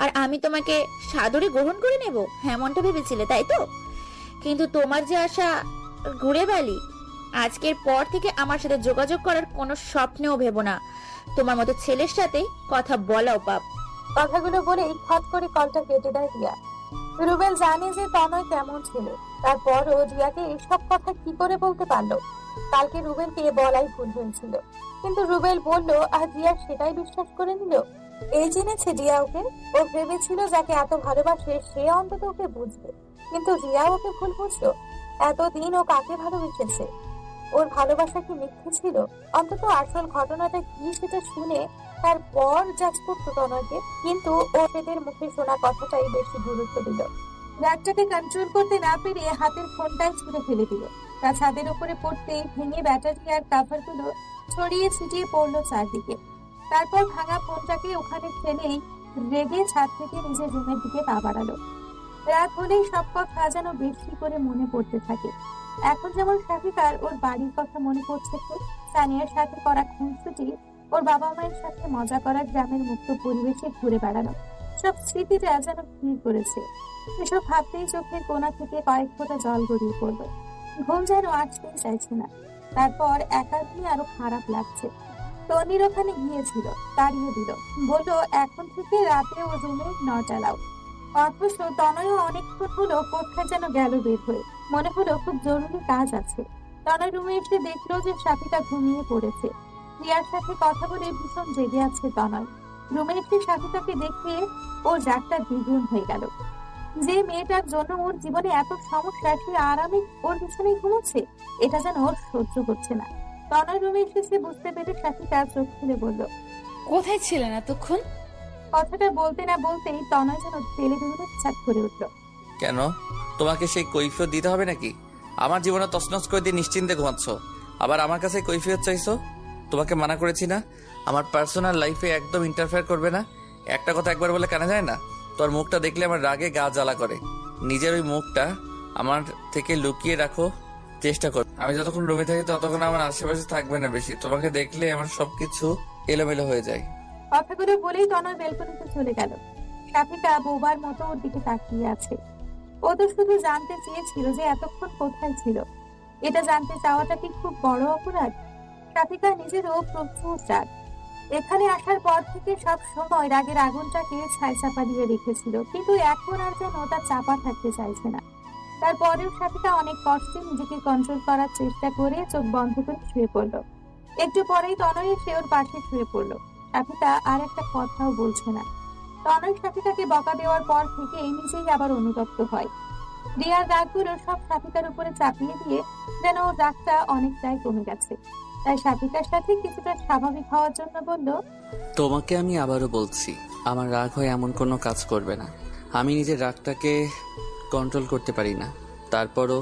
আর আমি তোমাকে সাদরে গ্রহণ করে নেব? এমনটা ভেবেছিলে তাই তো? কিন্তু তোমার যে আশা ঘুরে বালি। আজকের পর থেকে আমার সাথে যোগাযোগ করার কোনো স্বপ্নেও ভেবো না। তোমার মতো ছেলের সাথে কথা বলাও পাপ। কথাগুলো বলেই খট করে কলটা কেটে দেয় রিয়া। রুবেল জানে যে তনয় কেমন ছিল, তারপরও রিয়াকে এসব কথা কি করে বলতে পারলো? কালকে রুবেলকে বলাই ভুল হয়েছিল, কিন্তু রুবেল বললো আর রিয়া সেটাই বিশ্বাস করে নিল। এই জেনেছে রিয়া ওকে। ও ভেবেছিল যাকে এত ভালোবাসে সে অন্তত ওকে বুঝবে, কিন্তু রিয়া ওকে ভুল বুঝলো। এতদিন ও কাকে ভালোবেসেছে? ওর ভালোবাসা কি মিথ্যে ছিল? অন্তত আসল ঘটনাটা কি সেটা শুনে তারপর জাজ করতো তনয়কে। কিন্তু ও এদের মুখে শোনা কথাটাই বেশি গুরুত্ব দিল। রাগটাকে কন্ট্রোল করতে না পেরে হাতের ফোনটাই ছুঁড়ে ফেলে দিল। তা ছাদের উপরে পড়তেই ভেঙে ব্যাটারি আর কাভারগুলো ছড়িয়ে ছিটিয়ে পড়লো চারদিকে। তারপর ভাঙা ফোনটাকে ওখানে ফেলেই রেগে ছাদ থেকে নিজের রুমের দিকে পা বাড়ালো। রাত হলেই সব কথা যেন বেশি করে মনে পড়তে থাকে। এখন যেমন শাফিকার ওর বাড়ির কথা মনে পড়ছে, তো সানিয়ার সাথে করা খুনসুটি, ওর বাবা মায়ের সাথে মজা করা, গ্রামের মুক্ত পরিবেশে ঘুরে বেড়ানো, সব স্মৃতিটা যেন ভিড় করেছে। এসব ভাবতেই চোখের কোণা থেকে কয়েক ফোঁটা জল গড়িয়ে পড়লো। ঘুম যেন আসতেই চাইছে না। তারপর একা নিয়ে আরো খারাপ লাগছে। তনির ওখানে গিয়েছিল, তাড়িয়ে দিল, বললো এখন থেকে রাতে ও রুমে নট অ্যালাউ। অথচ তনয়ও অনেকক্ষণ হলো কোথায় যেন গেল বের হয়ে। মনে হলো খুব জরুরি কাজ আছে। তনয় রুমে এসে দেখলো যে শাফিকা ঘুমিয়ে পড়েছে। রিয়ার সাথে কথা বলে ভীষণ জেগে আছে তনয়। রুমে এসে শাফিকাকে দেখে ওর রাগটা দ্বিগুণ হয়ে গেল। যে মেয়েটার জন্য ওর জীবনে এত সমস্যা, সে আরামে ওর পিছনে ঘুমোচ্ছে, এটা যেন ওর সহ্য হচ্ছে না। তনয় রুমে এসেছে বুঝতে পেরে শাফিকা চোখ খুলে বলল, কোথায় ছিলেন এতক্ষণ? কথাটা বলতে না বলতেই তনয় যেন তেলে বেগুনে ছাদ করে উঠল। কেন, তোমাকে সেই কৈফিয়ত দিতে হবে নাকি? আমার জীবনে তছনছ করে দিয়ে নিশ্চিন্তে ঘুমাচ্ছ, আবার আমার কাছে কৈফিয়ত চাইছো? তোমাকে মানা করেছি না আমার পার্সোনাল লাইফে একদম ইন্টারফেয়ার করবে না? একটা কথা একবার বলে কানে যায় না? তোর মুখটা দেখলে আমার রাগে গা জ্বালা করে। নিজের ওই মুখটা আমার থেকে লুকিয়ে রাখো চেষ্টা কর। আমি যতক্ষণ রুমে থাকি ততক্ষণ আমার আশেপাশে থাকবে না বেশি। তোমাকে দেখলে আমার সবকিছু এলোমেলো হয়ে যায়। কথাগুলো বলেই তনয় বেলকনিতে চলে গেল। শাফিকা বোবার মতো ওর দিকে তাকিয়ে আছে। ও তো শুধু জানতে চেয়েছিল যে এতক্ষণ কোথায় ছিল। এটা জানতে চাওয়াটা কি খুব বড় অপরাধ? শাফিকা নিজেরও প্রচুর রাগ। এখানে আসার পর থেকে সব সময় রাগের আগুনটাকে ছাইচাপা দিয়ে রেখেছিল, কিন্তু এখন আর যেন তা চাপা থাকতে চাইছে না। তারপরেও শাফিকা অনেক কষ্টে নিজেকে কন্ট্রোল করার চেষ্টা করে চোখ বন্ধ করে শুয়ে পড়লো। একটু পরেই তনয় এসে ওর পাশে শুয়ে পড়লো। শাফিকা আর একটা কথাও বলছে না। তনয় শাফিকাকে বকা দেওয়ার পর থেকে নিজেই আবার অনুতপ্ত হয়। রিয়ার রাগগুলো সব শাফিকার উপরে চাপিয়ে দিয়ে যেন ওর রাগটা অনেকটাই কমে গেছে। তাই শাফিকার সাথে কিছুটা স্বাভাবিক হওয়ার জন্য বলল, তোমাকে আমি আবারও বলছি, আমার রাগ হয় এমন কোনো কাজ করবে না। আমি নিজের রাগটাকে কন্ট্রোল করতে পারি না। তারপরও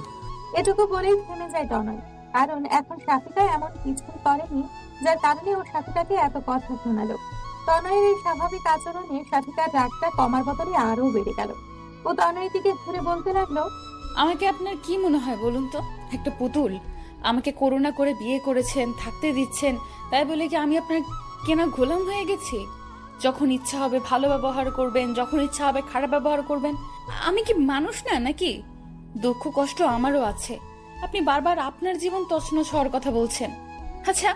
এটুকু বলেই থেমে যায় তনয়, কারণ এখন সাফিকা এমন কিছু করেনি যার কারণে ও সাফিকাকে এত কথা শোনালো। তনয়ের এই স্বাভাবিক আচরণে সাফিকার রাগটা কমার বদলে আরো বেড়ে গেল। ও তনয়ের দিকে ঘুরে বলতে লাগলো, আমাকে আপনার কি মনে হয় বলুন তো? একটা পুতুল? আমাকে করুণা করে বিয়ে করেছেন, থাকতে দিচ্ছেন, তাই বলে কি আমি আপনার কেনা গোলাম হয়ে গেছি? যখন ইচ্ছা হবে ভালো ব্যবহার করবেন, যখন ইচ্ছা হবে খারাপ ব্যবহার করবেন। আমি কি মানুষ না নাকি? দুঃখ কষ্ট আমারও আছে। আপনি বারবার আপনার জীবন তছনছ হওয়ার কথা বলছেন। আচ্ছা,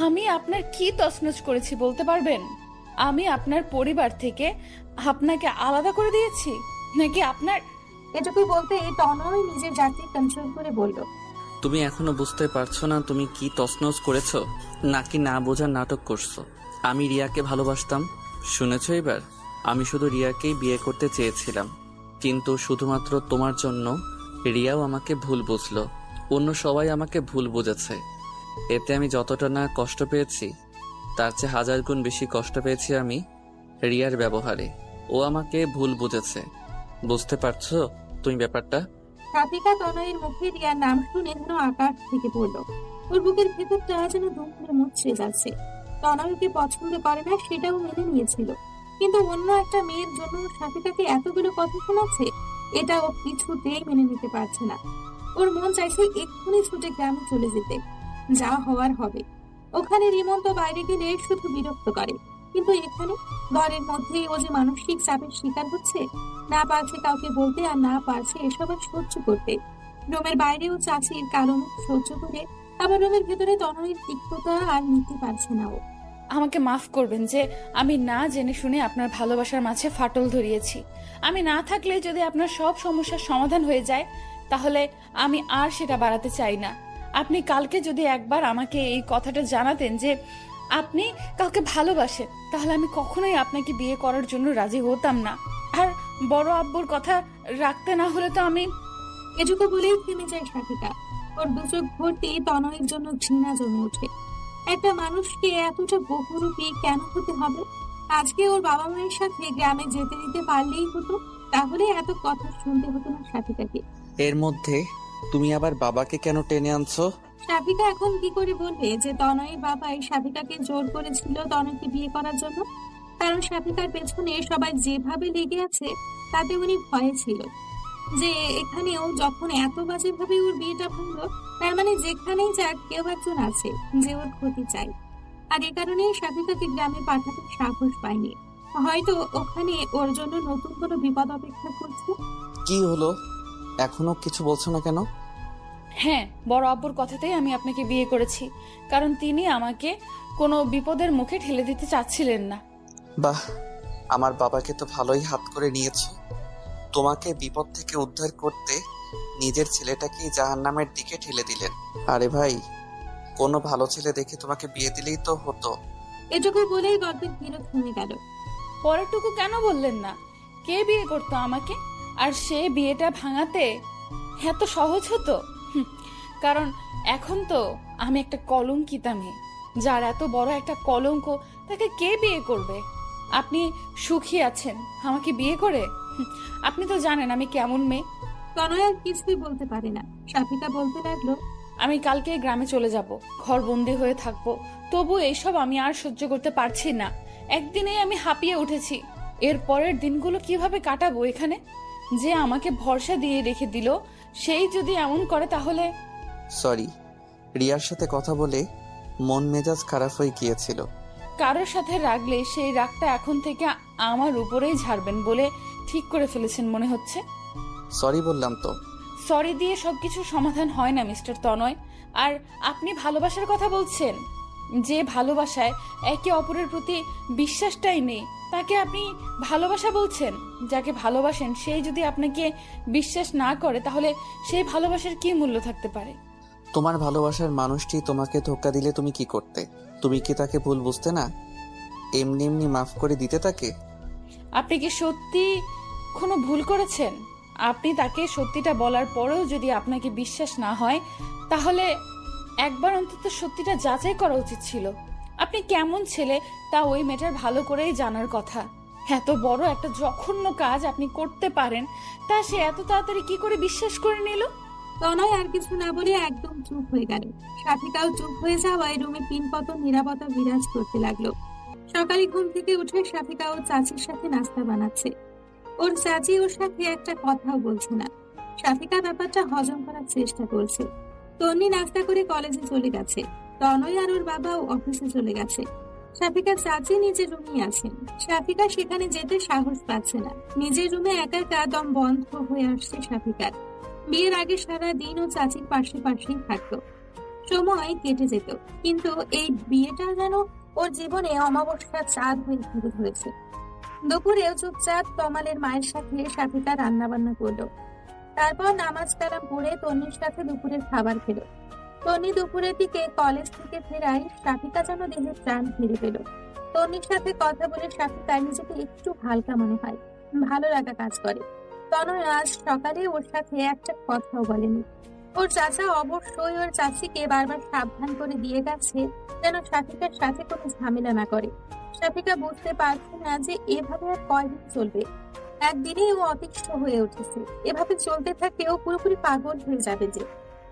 আমি আপনার কি তছনছ করেছি বলতে পারবেন? আমি আপনার পরিবার থেকে আপনাকে আলাদা করে দিয়েছি নাকি আপনার? এটুকুই বলতে তনয় নিজের জাতি কন্ট্রোল করে বলল, তুমি এখনো বুঝতে পারছো না তুমি কি তছনছ করেছো, নাকি না বোঝার নাটক করছো? আমি রিয়াকে ভালোবাসতাম, শুনেছো এবার? আমি শুধু রিয়াকেই বিয়ে করতে চেয়েছিলাম, কিন্তু শুধুমাত্র তোমার জন্য রিয়াও আমাকে ভুল বুঝলো। অন্য সবাই আমাকে ভুল বুঝেছে। এতে আমি যতটা না কষ্ট পেয়েছি তার চেয়ে 1000 গুণ বেশি কষ্ট পেয়েছি আমি রিয়ার ব্যবহারে। ও আমাকে ভুল বুঝেছে। বুঝতে পারছো তুমি ব্যাপারটা? সাফিকা তনয়ের মুখে রিয়ার নাম শুনে যেন আকাশ থেকে পড়ল। ওর বুকের ভেতরটা যেন দুম করে মুচড়ে যাচ্ছে। তনয়কে পছন্দ করে না সেটাও মেনে নিয়েছিল, কিন্তু অন্য একটা মেয়ের জন্য সাফিকাকে এতগুলো কথা শোনাচ্ছে, এটা ও কিছুতেই মেনে নিতে পারছে না। ওর মন চাইছে এক্ষুনি ছুটে গ্রামে চলে যেতে। যা হওয়ার হবে। ওখানে রিমন তো বাইরে গেলে শুধু বিরক্ত করে, কিন্তু এখানে ঘরের মধ্যে ও যে মানসিক চাপের শিকার হচ্ছে, না পারছে কাউকে বলতে, আর না পারছে এসব আর সহ্য করতে। রুমের বাইরেও চাচির কারণ সহ্য করে, আবার রুমের ভেতরে তনয়ের তিক্ততা আর নিতে পারছে না ও। আমাকে মাফ করবেন যে আমি না জেনে শুনে আপনার ভালোবাসার মাঝে ফাটল ধরিয়েছি। আমি না থাকলে যদি আপনার সব সমস্যার সমাধান হয়ে যায়, তাহলে আমি আর সেটা বাড়াতে চাই না। আপনি কালকে যদি একবার আমাকে এই কথাটা জানাতেন যে আপনি কাউকে ভালোবাসেন, তাহলে আমি কখনোই আপনাকে বিয়ে করার জন্য রাজি হতাম না। আর বড় আব্বুর কথা রাখতে না হলে তো আমি... এটুকু বলেই থেমে যায় সাফিকা। ওর দুচোখ ভর্তি তনয়ের জন্য ঘৃণা জমে ওঠে। একটা মানুষকে এতটা বহুরূপী কেন হতে হবে? আজকে ওর বাবা মায়ের সাথে গ্রামে যেতে দিতে পারলেই হতো, তাহলে এত কথা শুনতে হতো না সাফিকাকে। এর মধ্যে তুমি আবার বাবাকে কেন টেনে আনছো? সাফিকা এখন কি করে বলবে যে তনয়ের বাবাই সাফিকাকে জোর করেছিল তনয়কে বিয়ে করার জন্য? কারণ সাফিকার পেছনে সবাই যেভাবে লেগে আছে তাতে উনি ভয়ে ছিল যে এখানেও যখন এত বাজেভাবে ওর বিয়েটা ভাঙলো, তার মানে যেখানেই যাক কেউ একজন আছে যে ওর ক্ষতি চাই। আর এ কারণেই সাফিকাকে গ্রামে পাঠাতে সাহস পায়নি। হয়তো ওখানে ওর জন্য নতুন কোনো বিপদ অপেক্ষা করছে। কি হলো, এখনো কিছু বলছো না কেন? হ্যাঁ, বড় আব্বুর কথাতেই আমি আপনাকে বিয়ে করেছি, কারণ তিনি আমাকে কোনো বিপদের মুখে ঠেলে দিতে চাচ্ছিলেন না। বাহ, আমার বাবাকে তো ভালোই হাত করে নিয়েছো। তোমাকে বিপদ থেকে উদ্ধার করতে নিজের ছেলেটাকেই জাহান্নামের দিকে ঠেলে দিলেন। আরে ভাই, কোনো ভালো ছেলে দেখে তোমাকে বিয়ে দিলেই তো হতো। এটুকু বলেই গল্পের বিরোধ থেমে গেল। পরেরটুকু কেন বললেন না? কে বিয়ে করতো আমাকে? আর সে বিয়েটা ভাঙাতে এত সহজ হতো? কারণ এখন তো আমি একটা কলঙ্কিতা মেয়ে, যার এত বড় একটা কলঙ্ক, তাকে কে বিয়ে করবে? আপনি সুখী আছেন আমাকে বিয়ে করে? আপনি তো জানেন আমি কেমন মেয়ে। তনয় আর কিছুই বলতে পারে না। সাফিকা বলতে লাগলো, আমি কালকে গ্রামে চলে যাব, ঘর বন্দি হয়ে থাকবো। তবু এইসব আমি আর সহ্য করতে পারছি না। একদিনেই আমি হাঁপিয়ে উঠেছি। এর পরের দিনগুলো কিভাবে কাটাবো এখানে? যে আমাকে ভরসা দিয়ে রেখে দিল, সেই যদি এমন করে তাহলে... সরি, রিয়ার সাথে কথা বলে মন মেজাজ খারাপ হয়ে গিয়েছিল। কারোর সাথে রাগলে সেই রাগটা এখন থেকে আমার উপরেই ঝাড়বেন বলে ঠিক করে ফেলেছেন মনে হচ্ছে। সরি বললাম তো। সরি দিয়ে সবকিছু সমাধান হয় না মিস্টার তনয়। আর আপনি ভালোবাসার কথা বলছেন, যে ভালোবাসায় একে অপরের প্রতি বিশ্বাসটাই নেই, তাকে আপনি ভালোবাসা বলছেন? যাকে ভালোবাসেন সেই যদি আপনাকে বিশ্বাস না করে, তাহলে সেই ভালোবাসার কি মূল্য থাকতে পারে? তোমার ভালোবাসার মানুষটি তোমাকে ধোঁকা দিলে তুমি কি করতে? তুমি কি তাকে ভুল বুঝতে না? এমনি এমনি মাফ করে দিতে তাকে? আপনি কি সত্যি কোনো ভুল করেছেন? আপনি তাকে সত্যিটা বলার পরেও যদি আপনাকে বিশ্বাস না হয়, তাহলে একবার অন্তত সত্যিটা যাচাই করা উচিত ছিল। আপনি কেমন ছেলে তা ওই মেয়েটার ভালো করেই জানার কথা। এত বড় একটা জঘন্য কাজ আপনি করতে পারেন, তা সে এত তাড়াতাড়ি কি করে বিশ্বাস করে নিল? তনয় আর কিছু না বলে একদম চুপ হয়ে গেল। সাথীটাও চুপ হয়ে যাওয়ায় রুমে পিনপতন নিরাপত্তা বিরাজ করতে লাগলো। সকালে ঘুম থেকে উঠে সাথীটা ওর চাচির সাথে নাস্তা বানাচ্ছে। ওর চাচি ওর সাথে একটা কথাও বলছে না। সাথীটা ব্যাপারটা হজম করার চেষ্টা করছে। তন্নি নাস্তা করে কলেজে চলে গেছে। তনয় আর ওর বাবাও অফিসে চলে গেছে। সাফিকার চাচি নিজের রুমেই আছেন। সাফিকা সেখানে যেতে সাহস পাচ্ছে না। নিজের রুমে একা একা দম বন্ধ হয়ে আসছে সাফিকার। বিয়ের আগে সারা দিন ও চাচির পাশে পাশেই থাকতো, সময় কেটে যেত। কিন্তু এই বিয়েটা যেন ওর জীবনে অমাবস্যার চাঁদ হয়ে ঘুরে ধরেছে। দুপুরেও চুপচাপ তমালের মায়ের সাথে সাফিকা রান্না বান্না করলো। তারপর নামাজ কালাম পড়ে তন্নির সাথে দুপুরের খাবার খেলো। তন্নি দুপুরের দিকে কলেজ থেকে ফেরায় সাফিকা যেন দেহে প্রাণ ফিরে পেল। তন্নির সাথে কথা বলে সাফিকা নিজেকে একটু হালকা মনে হয়, ভালো লাগা কাজ করে। তনয় আজ সকালে ওর সাথে একটা কথাও বলেনি। ওর চাচা অবশ্যই ওর চাচিকে বারবার সাবধান করে দিয়ে গেছে যেন সাফিকার সাথে কোনো ঝামেলা না করে। সাফিকা বুঝতে পারছে না যে এভাবে আর কয়দিন চলবে। একদিনেই ও অতিষ্ঠ হয়ে উঠেছে। এভাবে চলতে থাকলে ও পুরোপুরি পাগল হয়ে যাবে। যে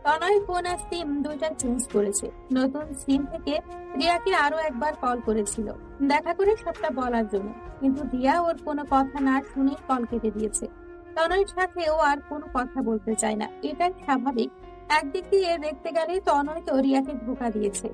তনয় ফোন আর সিম দুইটা চেঞ্জ করেছে। নতুন সিম থেকে রিয়াকে আরো একবার কল করেছিল দেখা করে সবটা বলার জন্য, কিন্তু রিয়া ওর কোনো কথা না শুনে কল কেটে দিয়েছে। তনয়ের সাথে ও আর কোনো কথা বলতে চায় না, এটাই স্বাভাবিক। একদিক দিয়ে দেখতে গেলে তনয় তো রিয়াকে ধোঁকা দিয়েছে,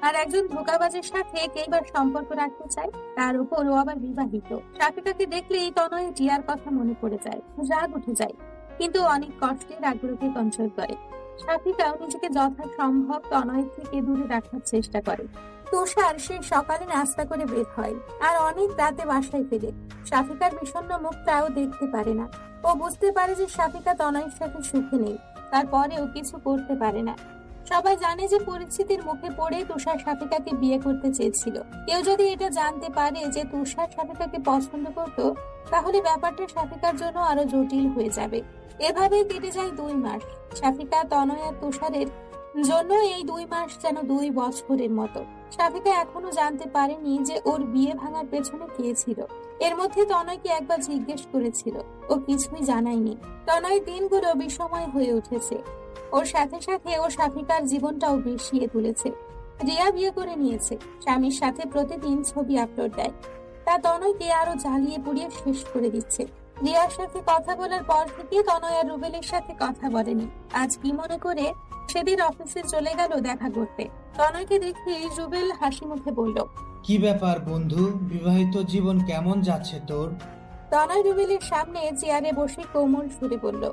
আর একজন ধোঁকাবাজের সাথে কেইবার সম্পর্ক রাখতে চায়, তার উপর ও আবার বিবাহিত। সাফিকাকে দেখলেই তনয় রিয়ার কথা মনে পড়ে যায়, রাগ উঠে যায়, কিন্তু অনেক কষ্টে রাগগুলোকে কন্ট্রোল করে। সাফিকাও নিজেকে যথাসম্ভব তনয় থেকে দূরে রাখার চেষ্টা করে। তুষার সে সকালে নাস্তা করে বের হয় আর অনেক রাতে বাসায় ফেরে। সাফিকার বিষণ্ণ মুখটাও দেখতে পারে না। ও বুঝতে পারে যে সাফিকা তনয়ের সাথে সুখে নেই, তারপরেও কিছু করতে পারে না। সবাই জানে যে পরিস্থিতির মুখে পড়ে তুষার সাফিকাকে বিয়ে করতে চেয়েছিল। কেউ যদি এটা জানতে পারে যে তুষার সাফিকাকে পছন্দ করত, তাহলে ব্যাপারটা সাফিকার জন্য আরো জটিল হয়ে যাবে। এভাবে কেটে যায় 2 মাস। সাফিকা, তনয় আর তুষারের জন্য এই 2 মাস যেন 2 বছরের মতো। সাফিকা এখনো জানতে পারেনি যে ওর বিয়ে ভাঙার পেছনে কে ছিল। এর মধ্যে তনয়কে একবার জিজ্ঞেস করেছিল, ও কিছুই জানায়নি। তনয় দিনগুলো বিষময় হয়ে উঠেছে। ওর সাথে সাথে ও সাফিকার জীবনটাও বিষিয়ে তুলেছে। রিয়া বিয়ে করে নিয়েছে, স্বামীর সাথে প্রতিদিন ছবি আপলোড দেয়। তা তনয়কে আরো জ্বালিয়ে পুড়িয়ে শেষ করে দিচ্ছে। রিয়ার সাথে কথা বলার পর থেকে তনয় আর রুবেলের সাথে কথা বলেনি। আজ কি মনে করে সেদিন অফিসে চলে গেল দেখা করতে। তনয়কে দেখে রুবেল হাসি মুখে বলল, কি ব্যাপার বন্ধু, বিবাহিত জীবন কেমন যাচ্ছে তোর? তনয় রুবেলের সামনে চেয়ারে বসে কোমল সুরে বলল,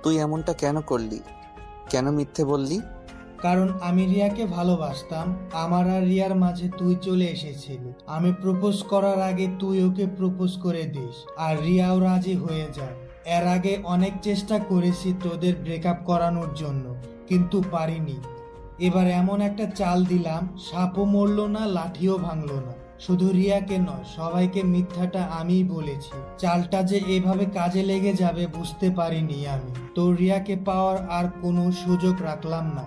তুই এমনটা কেন করলি? কেন মিথ্যে বললি? কারণ আমি রিয়াকে ভালোবাসতাম। আমার আর রিয়ার মাঝে তুই চলে এসেছিলি। আমি প্রপোজ করার আগে তুই ওকে প্রপোজ করে দিস, আর রিয়াও রাজি হয়ে যায়। এর আগে অনেক চেষ্টা করেছি তোদের ব্রেকআপ করানোর জন্য, কিন্তু পারিনি। এবার এমন একটা চাল দিলাম, সাপও মরল না, লাঠিও ভাঙলো না। শুধু রিয়াকে নয়, সবাইকে মিথ্যাটা আমিই বলেছি। চালটা যে এভাবে কাজে লেগে যাবে বুঝতে পারিনি আমি। তো রিয়াকে পাওয়ার আর কোনো সুযোগ রাখলাম না।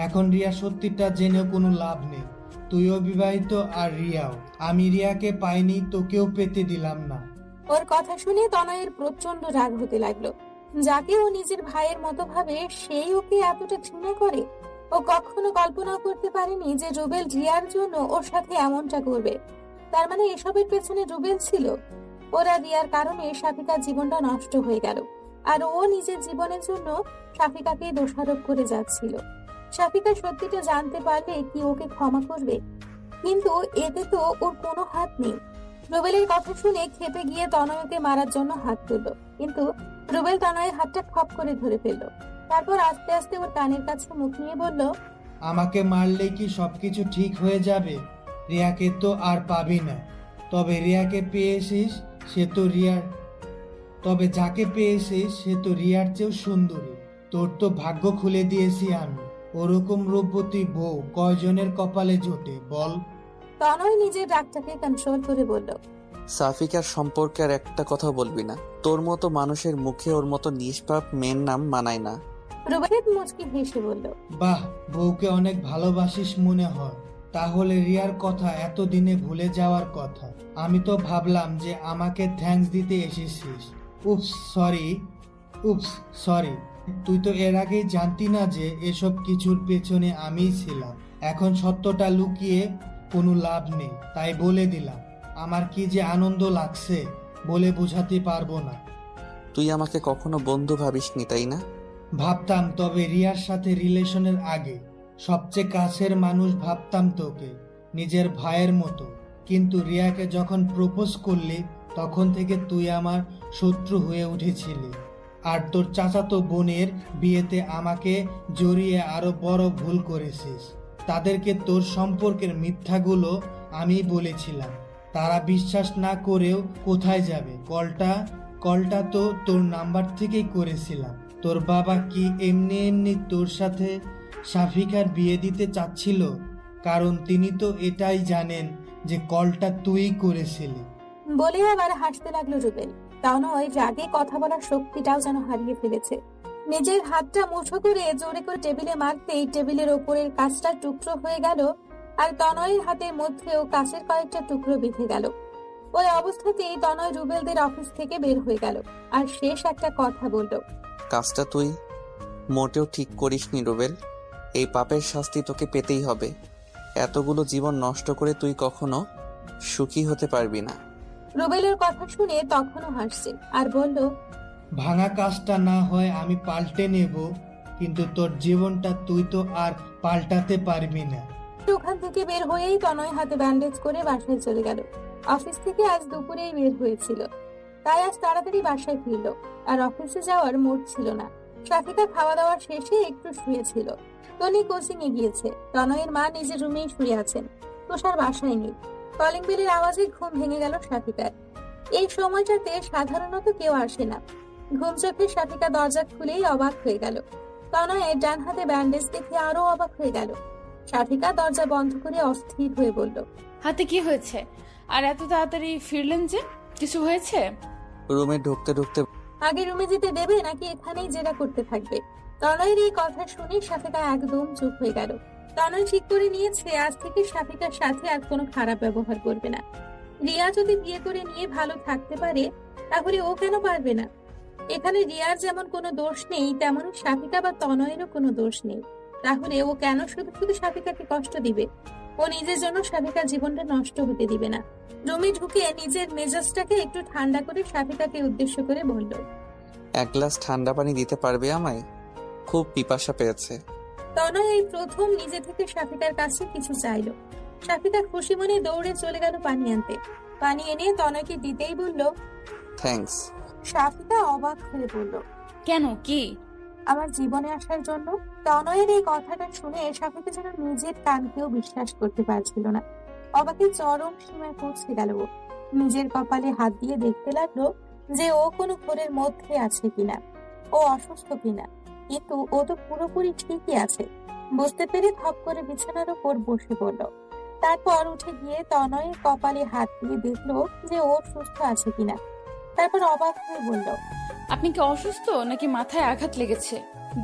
এখন রিয়া সত্যিটা জেনেও কোনো লাভ নেই। তুইও বিবাহিত আর রিয়াও। আমি রিয়াকে পাইনি, তোকেও পেতে দিলাম না। ওর কথা শুনে তনয়ের প্রচন্ড রাগ হতে লাগলো। যাকে ও নিজের ভাইয়ের মতো ভাবে, সেই ওকে এতটা ঘৃণা করে। ও কখনো কল্পনা করতে পারেনি যে রুবেল রিয়ার জন্য ওর সাথে এমনটা করবে। তার মানে এসবের পেছনে রুবেল ছিল। ওরা রিয়ার কারণে সাফিকার জীবনটা নষ্ট হয়ে গেল, আর ও নিজের জীবনের জন্য সাফিকাকে দোষারোপ করে যাচ্ছিল। সাফিকা সত্যিটা জানতে পারলে কি ওকে ক্ষমা করবে? কিন্তু এতে তো ওর কোনো হাত নেই। রুবেলের কথা শুনে খেপে গিয়ে তনয়কে মারার জন্য হাত তুলল, কিন্তু রুবেল তনয়ের হাতটা খপ করে ধরে ফেললো। তারপর আস্তে আস্তে ওর কানের কাছে মুখ নিয়ে বলল, আমাকে মারলে কি সবকিছু ঠিক হয়ে যাবে? রিয়াকে তো আর পাবি না। তবে রিয়াকে পেয়েছিস, সে তো রিয়ার তবে যাকে পেয়েছিস সে তো রিয়ার চেয়েও সুন্দরী। তোর তো ভাগ্য খুলে দিয়েছি আমি। ওরকম রূপবতী বউ কয়জনের কপালে জোটে বল? তনয় নিজের রাগটাকে কন্ট্রোল করে বলল, সাফিকার সম্পর্কে আর একটা কথা বলবি না। তোর মতো মানুষের মুখে ওর মতো নিষ্পাপ মেয়ের নাম মানায় না। রুবেল মুচকি হেসে বলল, বাহ, বউকে অনেক ভালোবাসিস মনে হয়। তাহলে রিয়ার কথা এতদিনে ভুলে যাওয়ার কথা। আমি তো ভাবলাম যে আমাকে থ্যাঙ্কস দিতে এসেছিস। Oops sorry. তুই তো এর আগেই জানতি না যে এসব কিছুর পেছনে আমিই ছিলাম। এখন সত্যটা লুকিয়ে কোনো লাভ নেই, তাই বলে দিলাম। আমার কি যে আনন্দ লাগছে বলে বোঝাতে পারবো না। তুই আমাকে কখনো বন্ধু ভাবিসনি, তাই না? ভাবতাম, তবে রিয়ার সাথে রিলেশনের আগে সবচেয়ে কাছের মানুষ ভাবতাম তোকে, নিজের ভাইয়ের মতো। কিন্তু রিয়াকে যখন প্রপোজ করলি তখন থেকে তুই আমার শত্রু হয়ে উঠেছিলি। আর তোর চাচাতো বোনের বিয়েতে আমাকে জড়িয়ে আরো বড় ভুল করেছিস। তাদেরকে তোর সম্পর্কের মিথ্যাগুলো আমি বলেছিলাম। তারা বিশ্বাস না করেও কোথায় যাবে। কলটা তো তোর নাম্বার থেকেই করেছিলাম। তোর বাবা কি এমনি এমনি তোর সাথে শাফিকার বিয়ে দিতে চাচ্ছিল? কারণ তিনি তো এটাই জানেন যে কলটা তুই করেছিলি। বলে আবার হাসতে লাগলো রুবেল। তাও নয়, রাগে কথা বলার শক্তিটাও যেন হারিয়ে ফেলেছে। নিজের হাতটা মুঠো করে জোরে করে টেবিলে মারতেই টেবিলের ওপরের কাঁচটা টুকরো হয়ে গেল, আর তনয়ের হাতের মধ্যেও কাঁচের কয়েকটা টুকরো বিঁধে গেল। ওই অবস্থাতেই তনয় রুবেলদের অফিস থেকে বের হয়ে গেল, আর শেষ একটা কথা বলল। কাজটা তুই মোটেও ঠিক করিসনি রুবেল। এই পাপের শাস্তি তোকে পেতেই হবে। এতগুলো জীবন নষ্ট করে তুই কখনো সুখী হতে পারবি না। রুবেলের কথা শুনে তখনও হাসছে আর বলল, ভাঙা কাজটা না হয় আমি পাল্টে নেব, কিন্তু তোর জীবনটা তুই তো আর পাল্টাতে পারবি না। ওখান থেকে বের হয়েই তনয় হাতে ব্যান্ডেজ করে বাসায় চলে গেল। অফিস থেকে আজ দুপুরেই বের হয়েছিল, তাই আজ তাড়াতাড়ি বাসায় ফিরল। আর অফিসে যাওয়ার মুড ছিল না। শাফিকা খাওয়া দাওয়া শেষে একটু শুয়েছিল। টনি কোচিং এ গিয়েছে। তনয়ের মা নিজের রুমেই শুয়ে আছেন। তুষার বাসায় নেই। কলিং বেলের আওয়াজে ঘুম ভেঙে গেল শাফিকার। এই সময়টাতে সাধারণত কেউ আসে না। ঘুম চোখে শাফিকা দরজা খুলেই অবাক হয়ে গেল। তনয়ের ডান হাতে ব্যান্ডেজ দেখে আরো অবাক হয়ে গেল। শাফিকা দরজা বন্ধ করে অস্থির হয়ে বলল, হাতে কি হয়েছে? আর এত তাড়াতাড়ি ফিরলেন যে, কিছু হয়েছে? রুমে ঢুকতে ঢুকতে আগে রুমে যেতে দেবে নাকি এখানেই জেরা করতে থাকবে? তনয়ের এই কথা শুনে শাফিকা একদম চুপ হয়ে গেল। তনয় ঠিক করে নিয়েছে আজ থেকে শাফিকার সাথে আর কোনো খারাপ ব্যবহার করবে না। রিয়া যদি বিয়ে করে নিয়ে ভালো থাকতে পারে, তাহলে ও কেন পারবে না? এখানে রিয়ার যেমন কোনো দোষ নেই, তেমন শাফিকা বা তনয়েরও কোনো দোষ নেই। তাহলে ও কেন শুধু শুধু শাফিকাকে কষ্ট দিবে? ও নিজের জন্য শাফিকার জীবনটা নষ্ট হতে দিবে না। রুমে ঢুকে নিজের মেজাজটাকে একটু ঠান্ডা করে শাফিকাকে উদ্দেশ্য করে বলল, এক গ্লাস ঠান্ডা পানি দিতে পারবে আমায়? খুব পিপাসা পেয়েছে। তনয় এই প্রথম নিজে থেকে শাফিকার কাছে কিছু চাইলো। শাফিকা খুশি মনে দৌড়ে চলে গেল পানি আনতে। পানি এনে তনয়কে দিতেই বলল, থ্যাঙ্কস। শাফিকা অবাক হয়ে বলল, কেন, কি? আমার জীবনে আসার জন্য। তনয়ের এই কথাটা শুনে শাফিকা যেন নিজের কানকেও বিশ্বাস করতে পারছিল না। অবাকে চরম সীমায় পৌঁছে গেল ও। নিজের কপালে হাত দিয়ে দেখতে লাগলো যে ও কোনো ঘোরের মধ্যে আছে কিনা, ও অসুস্থ কিনা। কিন্তু ও তো পুরোপুরি ঠিকই আছে। বুঝতে পেরে থপ করে বিছানার উপর বসে পড়ল। তারপর উঠে গিয়ে তনয়ের কপালে হাত দিয়ে দেখলো যে ও সুস্থ আছে কিনা। তারপর অবাক হয়ে বলল, আপনি কি অসুস্থ নাকি মাথায় আঘাত লেগেছে?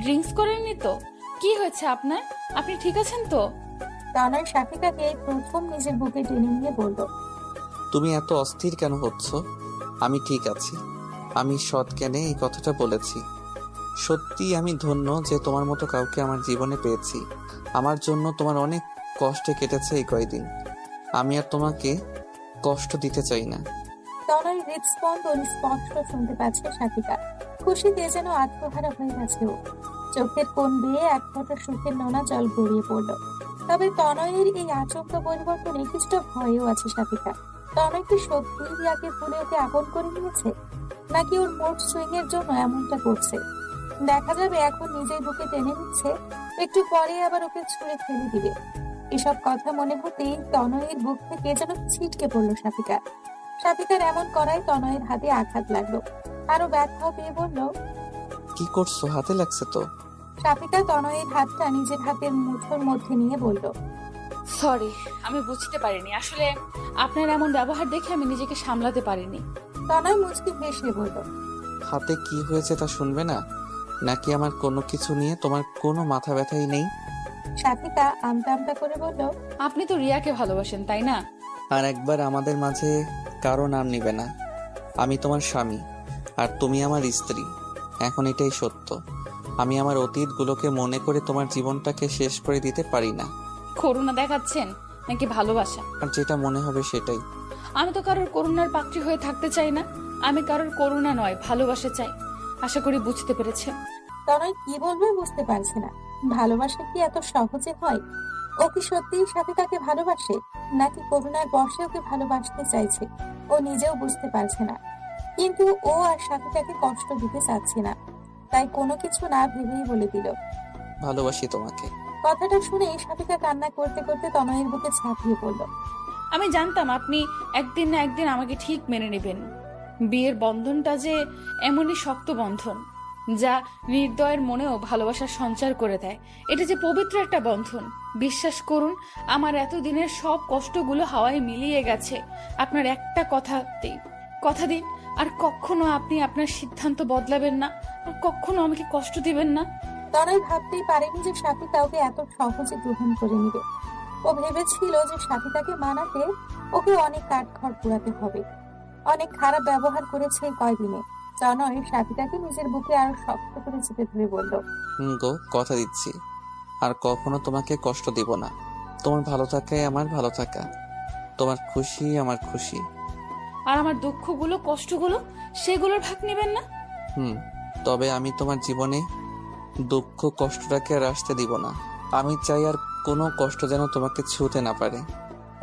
ড্রিঙ্কস করেননি তো? কি হয়েছে আপনার? আপনি ঠিক আছেন তো? তনয় শাফিকাকে প্রথম নিজের বুকে টেনে নিয়ে বলল, তুমি এত অস্থির কেন হচ্ছ? আমি ঠিক আছি। আমি সৎ জ্ঞানে এই কথাটা বলেছি। সত্যি আমি ধন্য যে তোমার মতো কাউকে আমার জীবনে পেয়েছি। আমার জন্য তোমার অনেক কষ্টে কেটেছে এই কয়দিন। আমি আর তোমাকে কষ্ট দিতে চাই না। তনয় হৃদস্পন্দন স্পষ্ট শুনতে পাচ্ছে শাফিকা। খুশিতে যেন আত্মহারা হয়ে গেছে ও। চোখের কোণ দিয়ে এক ফোঁটা সুখের নোনা জল গড়িয়ে পড়ল। তবে তনয়ের এই আচমকা পরিবর্তনে কিছুটা ভয়ও আছে শাফিকা। তনয় কি সত্যি রিয়াকে ভুলে ওকে আপন করে নিয়েছে, নাকি ওর মুড সুইং এর জন্য এমনটা করছে? দেখা যাবে। এখন নিজের বুকে টেনে নিচ্ছে, একটু পরে আবার ওকে ছুঁড়ে ফেলে দিবে। এসব কথা মনে হতেই তনয়ের বুক থেকে যেন ছিটকে পড়লো শাফিকা। শাফিকার এমন করায় তনয়ের হাতে আঘাত লাগলো। আরো ব্যথা পেয়ে বলল, কি করছো? হাতে লাগছে তো। শাফিকা তনয়ের হাতটা নিজের হাতের মুঠোর মধ্যে নিয়ে বলল, সরি, আমি বুঝতে পারিনি। আসলে আপনার এমন ব্যবহার দেখে আমি নিজেকে সামলাতে পারিনি। তনয় মুচকি হেসে বলল, হাতে কি হয়েছে তা শুনবে না? নাকি আমার কোনো কিছু নিয়ে তোমার কোনো মাথা ব্যথাই নেই? সাথিকা আমতা আমতা করে বলল, আপনি তো রিয়াকে ভালোবাসেন তাই না? আর একবার আমাদের মাঝে কারো নাম নিবে না। আমি তোমার স্বামী আর তুমি আমার স্ত্রী। এখন এটাই সত্য। আমি আমার অতীতগুলোকে মনে করে তোমার জীবনটাকে শেষ করে দিতে পারি না। করুণা দেখাচ্ছেন নাকি ভালোবাসা? আর যেটা মনে হবে সেটাই। আমি তো কারোর করুণার পাত্রী হয়ে থাকতে চাই না। আমি কারোর করুণা নয়, ভালোবাসা চাই। আশা করি বুঝতে পেরেছেন। তনয় কি বলবে বুঝতে পারছে না। ভালোবাসা কি এত সহজে হয়? ও কি সত্যিই সাথিকাকে ভালোবাসে, নাকি করুণার বশে ওকে ভালোবাসতে চাইছে? ও নিজেও বুঝতে পারছে না, কিন্তু ও আর সাথিকাকে কষ্ট দিতে চাচ্ছে না, তাই কোনো কিছু না ভেবেই বলে দিল, ভালোবাসি তোমাকে। কথাটা শুনে সাথিকা কান্না করতে করতে তনয়ের বুকে ঝাঁপিয়ে পড়ল। আমি জানতাম আপনি একদিন না একদিন আমাকে ঠিক মেনে নেবেন। বিয়ের বন্ধনটা যে এমনই শক্ত বন্ধন, যা নির্দয়ের মনেও ভালোবাসার সঞ্চার করে দেয়। এটা যে পবিত্র একটা বন্ধন। বিশ্বাস করুন, আমার এতদিনের সব কষ্টগুলো হাওয়ায় মিলিয়ে গেছে আপনার একটা কথাতেই। কথা দিন আর কখনো আপনি আপনার সিদ্ধান্ত বদলাবেন না, আর কখনো আমাকে কষ্ট দিবেন না। তনয় ভাবতেই পারেনি যে সাথিকা ওকে এত সহজে গ্রহণ করে নিবে। ও ভেবেছিল যে সাথিকাকে মানাতে ওকে অনেক কাঠখড় পোড়াতে হবে। অনেক খারাপ ব্যবহার করেছে কয়দিনে। তনয় সাথিকাকে নিজের বুকে আরো শক্ত করে চেপে ধরে বলল, গো, কথা দিচ্ছি আর কখনো তোমাকে কষ্ট দিব না। তোমার ভালো থাকাই আমার ভালো থাকা, তোমার খুশি আমার খুশি। আর আমার দুঃখগুলো কষ্টগুলো সেগুলোর ভাগ নেবেন না। তবে আমি তোমার জীবনে দুঃখ কষ্টটাকে আর আসতে দিব না। আমি চাই আর কোনো কষ্ট যেন তোমাকে ছুঁতে না পারে।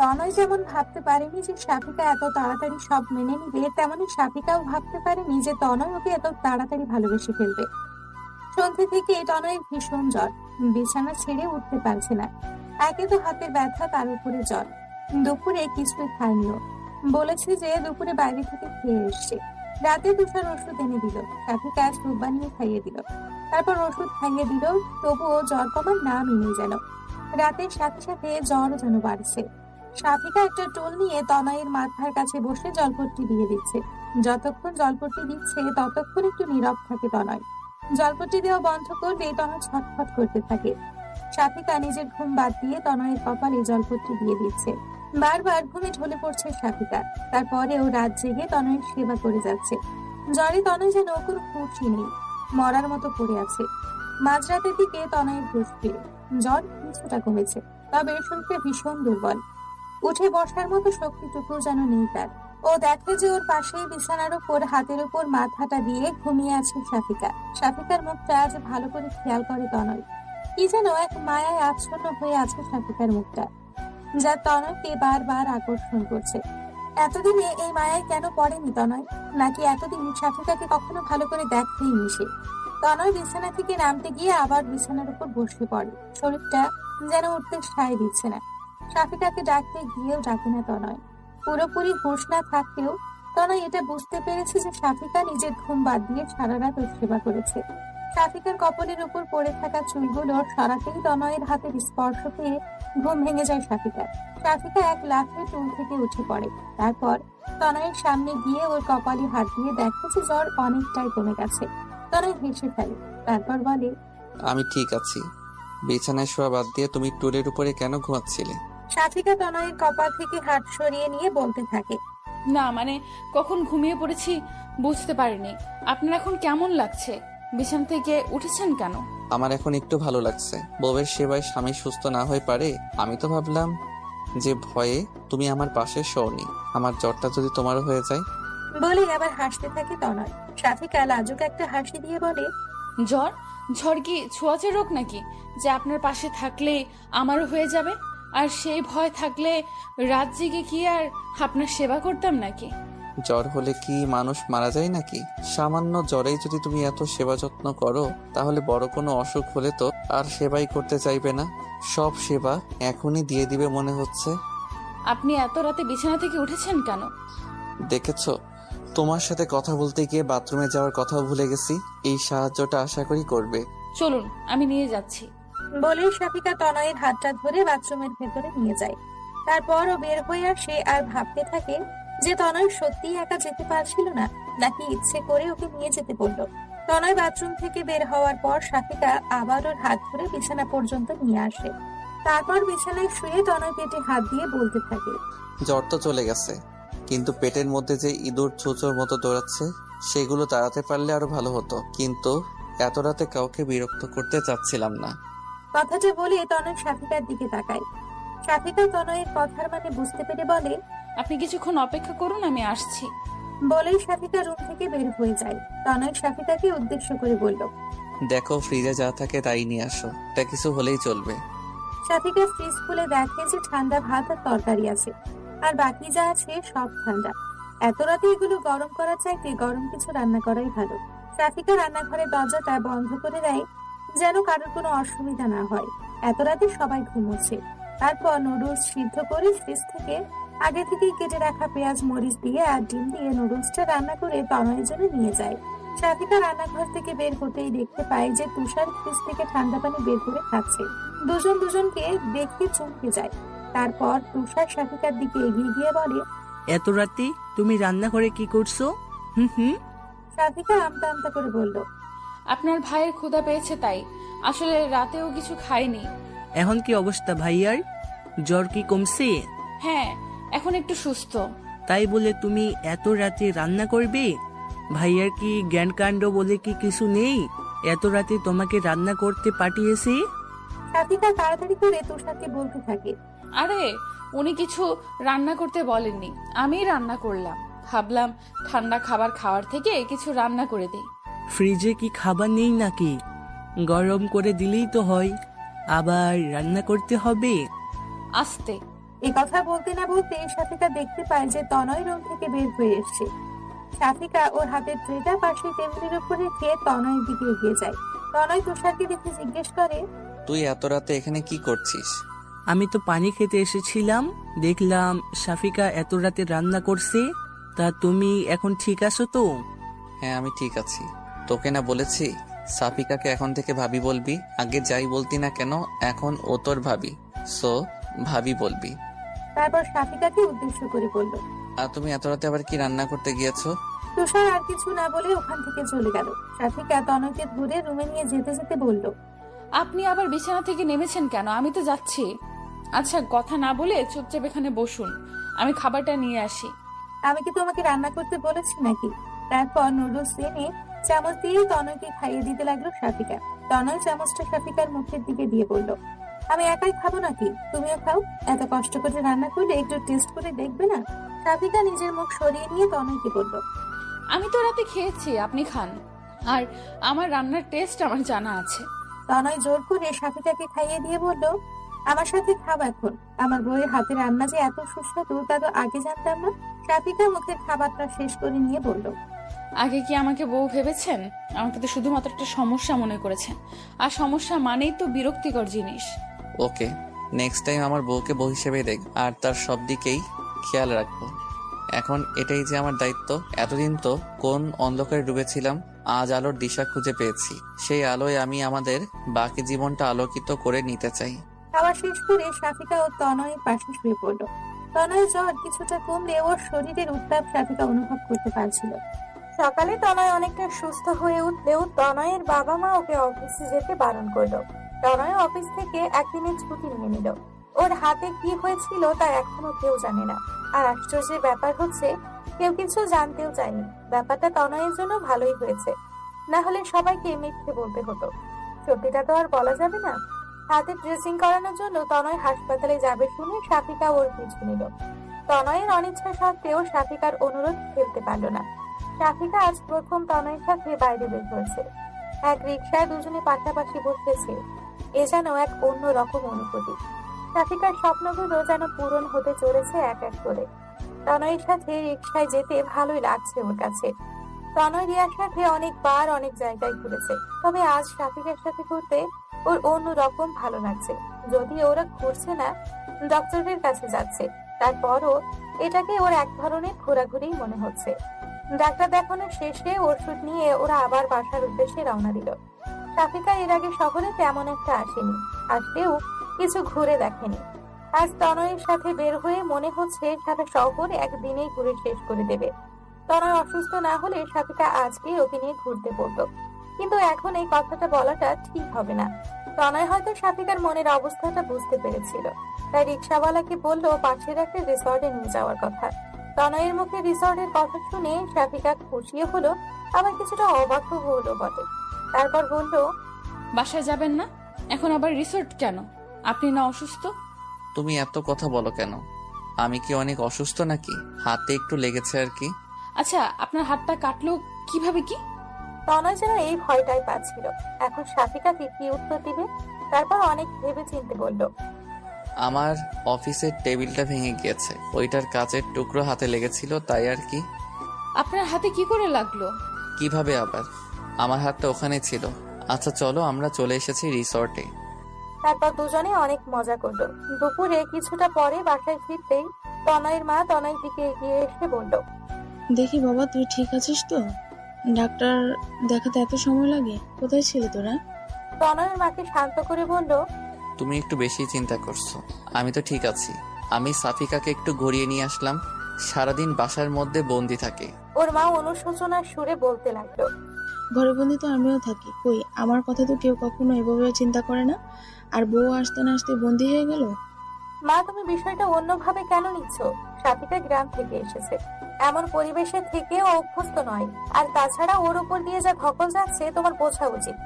তনয় যেমন ভাবতে পারেনি যে সাথিকা এত তাড়াতাড়ি সব মেনে নিবে, তেমনি সাথিকাও ভাবতে পারেনি যে তনয় ওকে এত তাড়াতাড়ি ভালোবেসে ফেলবে। সন্ধ্যে থেকে তনয়ের ভীষণ জ্বর, বিছানা ছেড়ে উঠতে পারছে না। একে তো হাতের ব্যথা, তার উপরে জ্বর। দুপুরে কিছুই খায়নিও, বলেছে যে দুপুরে বাইরে থেকে খেয়ে এসছে। রাতে তুষার ওষুধ এনে দিল, সাথিকা স্যুপ বানিয়ে খাইয়ে দিল, তারপর ওষুধ খাইয়ে দিল, তবুও জ্বর কমার নামই নেই যেন। রাতের সাথে সাথে জ্বর যেন বাড়ছে। সাথিকা একটা টোল নিয়ে তনয়ের মাথার কাছে বসে জলপট্টি দিয়ে দিচ্ছে। যতক্ষণ জলপট্টি দিচ্ছে ততক্ষণ একটু নীরব থাকে তনয়। জলপট্টি দেওয়া বন্ধ করলে তনয় ছটফট করতে থাকে। সাথিকা নিজের ঘুম বাদ দিয়ে তনয়ের কপালে জলপট্টি দিয়ে দিচ্ছে। বারবার ঘুমে ঢলে পড়ছে সাথিকা, তারপরেও রাত জেগে তনয়ের সেবা করে যাচ্ছে। জ্বরে তনয় যেন কোনো হুঁশই নেই, মরার মতো পড়ে আছে। মাঝরাতের দিকে তনয়ের হুঁশ ফিরে। জ্বর কিছুটা কমেছে, তবে শরীরটা ভীষণ দুর্বল। উঠে বসার মতো শক্তিটুকু যেন নেই তার। ও দেখে যে ওর পাশেই বিছানার উপর হাতের উপর মাথাটা দিয়ে ঘুমিয়ে আছে সাথিকা। সাথিকার মুখটা আজ ভালো করে খেয়াল করে তনয়। কি যেন এক মায়ায় আচ্ছন্ন হয়ে আছে সাথিকার মুখটা, যা তনয়কে বারবার আকর্ষণ করছে। এতদিনে এই মায়ায় কেন পড়েনি তনয়? নাকি এতদিন সাথিকাকে কখনো ভালো করে দেখতেই মিশে? তনয় বিছানা থেকে নামতে গিয়ে আবার বিছানার উপর বসে পড়ে। শরীরটা যেন উঠতে সায় দিচ্ছে না। সাথিকাকে ডাকতে গিয়েও ডাকে না তনয়। পুরোপুরি হুঁশ না থাকলেও তনয় এটা বুঝতে পেরেছে যে সাথিকা নিজের ঘুম বাদ দিয়ে সারা রাত ওর সেবা করেছে। সাথিকার কপালের উপর পড়ে থাকা চুলগুলো সরাতেই তনয়ের হাতের স্পর্শ পেয়ে ঘুম ভেঙে যায় সাথিকার। সাথিকা এক লাফে টুল থেকে উঠে পড়ে। তারপর তনয়ের সামনে গিয়ে ওর কপালে হাত দিয়ে দেখে যে জ্বর অনেকটাই কমে গেছে। তনয় হেসে ফেলে, তারপর বলে, আমি ঠিক আছি। বিছানায় শোয়া বাদ দিয়ে তুমি টুলের উপরে কেন ঘুমাচ্ছিলে? সাথিকা তনয়ের কপাল থেকে হাত সরিয়ে নিয়ে বলতে থাকে, না মানে কখন ঘুমিয়ে পড়েছি বুঝতে পারিনি। আপনার এখন কেমন লাগছে? বিছানা থেকে উঠেছেন কেন? আমার এখন একটু ভালো লাগছে। বউয়ের সেবায় স্বামী সুস্থ না হয়ে পারে, আমি তো ভাবলাম যে ভয়ে তুমি আমার পাশে শোনি, আমার জ্বরটা যদি তোমারও হয়ে যায়। বলে আবার হাসতে থাকে তনয়। সাথিকা লাজুক একটা হাসি দিয়ে বলে, জ্বর? ঝড় কি ছোঁয়াচে রোগ নাকি যে আপনার পাশে থাকলে আমারও হয়ে যাবে? আর সেই ভয় থাকলে রাত জেগে কি আর আপনার সেবা করতাম নাকি? জ্বর হলে কি মানুষ মারা যায় নাকি? সামান্য জ্বরেই যদি তুমি এত সেবা যত্ন করো, তাহলে বড় কোনো অসুখ হলে তো আর সেবাই করতে চাইবে না। সব সেবা এখনই দিয়ে দিবে মনে হচ্ছে। আপনি এত রাতে বিছানা থেকে উঠেছেন কেন? দেখেছো, তোমার সাথে কথা বলতে গিয়ে বাথরুমে যাওয়ার কথাও ভুলে গেছি। এই সাহায্যটা আশা করি করবে। চলুন, আমি নিয়ে যাচ্ছি। বলে সাথিকা তনয়ের হাতটা ধরে বাথরুমের ভেতরে নিয়ে যায়। তারপর ও বের হয়ে আসে আর ভাবতে থাকে যে তনয় সত্যিই একা যেতে পারছিল না, নাকি ইচ্ছে করে ওকে নিয়ে যেতে বলল। তনয় বাথরুম থেকে বের হওয়ার পর শাফিকা আবার ওর হাত ধরে বিছানা পর্যন্ত নিয়ে আসে। তারপর বিছানায় শুয়ে তনয় পেটে হাত দিয়ে বলতে থাকে, জ্বর তো চলে গেছে, কিন্তু পেটের মধ্যে যে ইঁদুর ছুঁচোর মতো দৌড়াচ্ছে সেগুলো তাড়াতে পারলে আরো ভালো হতো, কিন্তু এত রাতে কাউকে বিরক্ত করতে চাচ্ছিলাম না। কথাটা বলে তনয় শাফিকার দিকে তাকায়। শাফিকা তনয়ের কথার মানে বুঝতে পেরে বলে, আপনি কিছুক্ষণ অপেক্ষা করুন, আমি আসছি। বলেই শাফিকা রুম থেকে বের হয়ে যায়। তনয় শাফিকাকে উদ্দেশ্য করে বলল, দেখো ফ্রিজে যা থাকে তাই নিয়ে আসো, এটা কিছু হলেই চলবে। শাফিকা ফ্রিজ খুলে দেখে যে ঠান্ডা ভাত আর তরকারি আছে, আর বাকি যা আছে সব ঠান্ডা। এত রাতে এগুলো গরম করার চাইতে গরম কিছু রান্না করাই ভালো। শাফিকা রান্নাঘরের দরজাটা বন্ধ করে দেয় যেন কারোর কোনো অসুবিধা না হয়। এত রাতে সবাই ঘুমোচ্ছে। তারপর নুডলস সিদ্ধ করে ফ্রিজ থেকে আগে থেকেই কেটে রাখা পেঁয়াজ মরিচ দিয়ে আর ডিম দিয়ে নুডলসটা রান্না করে তনয়ের জন্য নিয়ে যায়। শাফিকা রান্নাঘর থেকে বের হতেই দেখতে পায় যে তুষার ফ্রিজ থেকে ঠান্ডা পানি বের করে খাচ্ছে। দুজনকে দেখে চমকে যায়। তারপর তুষার শাফিকার দিকে এগিয়ে গিয়ে বলে, এত রাতে তুমি রান্না করে কি করছো? হুম। শাফিকা আমতা আমতা করে বলল, আপনার ভাইয়ের ক্ষুধা পেয়েছে তাই, আসলে রাতেও কিছু খাইনি। এখন কি অবস্থা ভাইয়ার? জ্বর কি কমছে? হ্যাঁ, এখন একটু সুস্থ। তাই বলে তুমি এত রাতে রান্না করবে? ভাইয়ার কি জ্ঞান কাণ্ড বলে কি কিছু নেই? এত রাতে তোমাকে রান্না করতে পাঠিয়েছে? শাফিকা তাড়াতাড়ি করে তুষারকে বলতে থাকে, আরে উনি কিছু রান্না করতে বলেননি, আমি রান্না করলাম। ভাবলাম ঠান্ডা খাবার খাওয়ার থেকে কিছু রান্না করে দেই। ফ্রিজে কি খাবার নেই নাকি? গরম করে দিলেই তো হয়, আবার রান্না করতে হবে? আস্তে। এই কথা বলতে না বলতে শাফিকা দেখতে পায় যে তনয় রুম থেকে বের হয়ে এসছে। শাফিকা ওর হাতের ট্রেটা পাশে টেবিলের উপরে রেখে তনয়ের দিকে এগিয়ে যায়। তনয় তুষারকে দেখে জিজ্ঞেস করে, তুই এত রাতে এখানে কি করছিস? আমি তো পানি খেতে এসেছিলাম, দেখলাম শাফিকা এত রাতে রান্না করছে। তা তুমি এখন ঠিক আছো তো? হ্যাঁ আমি ঠিক আছি। তোকে না বলেছি সাফিকাকে এখন থেকে ভাবি বলবি? আগে যাই বলতি না কেন, এখন ও তোর ভাবি, সো ভাবি বলবি। তারপর শাফিকাকে উদ্দেশ্য করে বলল, আর তুমি এত রাতে আবার কি রান্না করতে গিয়েছো? তুষার আর কিছু না বলে ওখান থেকে চলে গেল। শাফিকা তনয়কে ধরে রুমে নিয়ে যেতে যেতে বলল, আপনি আবার বিছানা থেকে নেমেছেন কেন? আমি তো যাচ্ছি। আচ্ছা, কথা না বলে চুপচাপ এখানে বসুন, আমি খাবারটা নিয়ে আসি। আমি কি তোমাকে রান্না করতে বলেছি নাকি? তারপর নুডলস এনে চামচ দিয়ে তনয়কে খাইয়ে দিতে লাগলো শাফিকা। তনয় চামচটা শাফিকার মুখের দিকে দিয়ে বলল, আমি একাই খাবো নাকি? তুমিও খাও। এত কষ্ট করে রান্না করলে একটু টেস্ট করে দেখবে না? শাফিকা নিজের মুখ সরিয়ে নিয়ে তনয়কে বলল, আমি তো রাতে খেয়েছি, আপনি খান। আর আমার রান্নার টেস্ট আমার জানা আছে। তনয় জোর করে শাফিকাকে খাইয়ে দিয়ে বলল, আমার সাথে খাও এখন। আমার বউয়ের হাতে রান্না যে এত সুস্বাদু তা তো আগে জানতাম না। শাফিকা মুখের খাবারটা শেষ করে নিয়ে বলল, আগে কি আমাকে বউ ভেবেছেন? আমাকে তো শুধুমাত্র একটা সমস্যা মনে করেছেন, আর সমস্যা মানেই তো বিরক্তিকর জিনিস। ওকে, নেক্সট টাইম আমার বউকে বউ হিসেবে দেখ, আর তার সব দিকেই খেয়াল রাখবো। এখন এটাই যে আমার দায়িত্ব। এতদিন তো কোন অন্ধকারে ডুবেছিলাম, আজ আলোর দিশা খুঁজে পেয়েছি। সেই আলোয় আমি আমাদের বাকি জীবনটা আলোকিত করে নিতে চাই। খাওয়া শেষ করে শাফিকা ও তনয়ের পাশে শুয়ে পড়ল। তনয়ের জ্বর কিছুটা কমলে ওর শরীরের উত্তাপ শাফিকা অনুভব করতে পারছিল। সকালে তনয় অনেকটা সুস্থ হয়ে উঠলেও তনয়ের বাবা মা ওকে অফিসে যেতে বারণ করলো। তনয় অফিস থেকে একদিনের ছুটি নিয়ে নিল। ওর হাতে কি হয়েছিল তা এখনো কেউ জানে না। আর আশ্চর্যের ব্যাপার হচ্ছে কেউ কিছু জানতেও চায়নি। ব্যাপারটা তনয়ের জন্য ভালোই হয়েছে, না হলে সবাইকে মিথ্যে বলতে হতো। সত্যিটা তো আর বলা যাবে না। হাতে ড্রেসিং করানোর জন্য তনয় হাসপাতালে যাবে শুনে শাফিকা ওর পিছু নিল। তনয়ের অনিচ্ছা সত্ত্বেও শাফিকার অনুরোধ ফেলতে পারল না। শাফিকা আজ প্রথম তনয়ের সাথে বাইরে বের হয়েছে। এক রিকশায় দুজনে পাশাপাশি বসেছে। এ যেন এক অন্য রকম অনুভূতি। শাফিকার স্বপ্নগুলো যেন পূরণ হতে চলেছে এক এক করে। তনয়ের সাথে রিকশায় যেতে ভালোই লাগছে ওর কাছে। তনয় রিয়ার সাথে অনেকবার অনেক জায়গায় ঘুরেছে, তবে আজ শাফিকার সাথে ঘুরতে ওর অন্য রকম ভালো লাগছে। যদি ওরা ঘুরছে না, ডক্টরের কাছে যাচ্ছে, তারপরও এটাকে ওর এক ধরনের ঘোরাঘুরি মনে হচ্ছে। ডাক্তার দেখানো শেষে ওষুধ নিয়ে ওরা আবার বাসার উদ্দেশ্যে রওনা দিল। শাফিকা এর আগে শহরে তেমন একটা আসেনি, আসলেও কিছু ঘুরে দেখেনি। আজ তনয়ের সাথে বের হয়ে মনে হচ্ছে সারা শহর একদিনেই ঘুরে শেষ করে দেবে। তনয় অসুস্থ না হলে শাফিকা আজকে ওকে নিয়ে ঘুরতে পড়তো। কিন্তু এখন এই কথাটা বলাটা ঠিক হবে না। তনয় হয়তো শাফিকার মনের অবস্থাটা বুঝতে পেরেছিল, তাই রিক্সাওয়ালাকে বললো পাশের একটা রিসর্টে নিয়ে যাওয়ার কথা। তনয়ের মুখে রিসর্টের কথা শুনে শাফিকা খুশিও হলো, আবার কিছুটা অবাকও হলো বটে। তারপর বলল, বাসায় যাবেন না? এখন আবার রিসোর্ট কেন? আপনি না অসুস্থ? তুমি এত কথা বলো কেন? আমি কি অনেক অসুস্থ নাকি? হাতে একটু লেগেছে আর কি। আচ্ছা, আপনার হাতটা কাটলো কিভাবে কি? তনয় যেন এই ভয়টাই পাচ্ছিল এখন শাফিকাকে কি উত্তর দিবে। তারপর অনেক ভেবে চিন্তে বলল, আমার অফিসের টেবিলটা ভেঙে গিয়েছে, ওইটার কাচের টুকরো হাতে লেগেছিল, তাই আর কি। আপনার হাতে কি করে লাগলো? কিভাবে আবার? আমার হাতটা ওখানে ছিল। আচ্ছা চলো, আমরা চলে এসেছি রিসর্টে। তারপর দুজনে অনেক মজা করলো। দুপুরে কিছুটা পরে বাসায় ফিরতেই তনয়ের মা তনয়ের দিকে এগিয়ে এসে বলল, দেখি বাবা, তুই ঠিক আছিস তো? ডাক্তার দেখাতে এত সময় লাগে? কোথায় ছিলে তোরা? তনয়ের মাকে শান্ত করে বলল, তুমি একটু বেশি চিন্তা করছো, আমি তো ঠিক আছি। আমি সাফিকাকে একটু ঘুরিয়ে নিয়ে আসলাম, সারাদিন বাসার মধ্যে বন্দি থাকে। ওর মা অনুশোচনার সুরে বলতে লাগলো, ঘরে বন্দি তো আমিও থাকি, কই আমার কথা তো কেউ কখনো এভাবে চিন্তা করে না। আর বউ আসতে না আসতে বন্দি হয়ে গেল। মা তুমি বিষয়টা অন্যভাবে কেন নিচ্ছ? শাফিকা গ্রাম থেকে এসেছে, এমন পরিবেশে থেকেও অভ্যস্ত নয়। আর তাছাড়া ওর উপর দিয়ে যা ধকল যাচ্ছে তোমার বোঝা উচিত।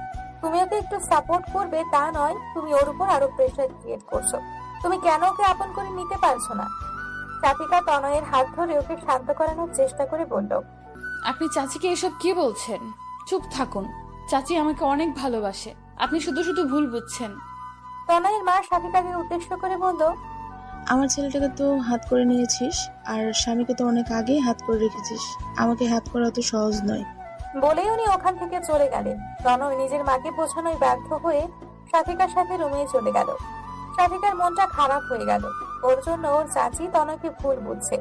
তুমি ওকে একটু সাপোর্ট করবে তা নয়, তুমি ওর উপর আরো প্রেশার ক্রিয়েট করছো। তুমি কেন ওকে আপন করে নিতে পারছো না? শাফিকা তনয়ের হাত ধরে ওকে শান্ত করানোর চেষ্টা করে বলল, আপনি চাচিকে এসব কি বলছেন? চুপ থাকুন, চাচি আমাকে অনেক ভালোবাসে, আপনি শুধু শুধু ভুল বুঝছেন। তনয়ের মা শাফিকাকে উদ্দেশ্য করে বলল, আমার ছেলেটাকে তো হাত করে নিয়েছিস, আর স্বামীকে তো অনেক আগেই হাত করে রেখেছিস। আমাকে হাত করা তো সহজ নয়। বলেই উনি ওখান থেকে চলে গেলেন। তনয় নিজের মাকে বোঝানোয় ব্যর্থ হয়ে শাফিকার সাথে রুমে চলে গেল। শাফিকার মনটা খারাপ হয়ে গেল, ওর জন্য ওর চাচি তনয়কে ভুল বুঝছে,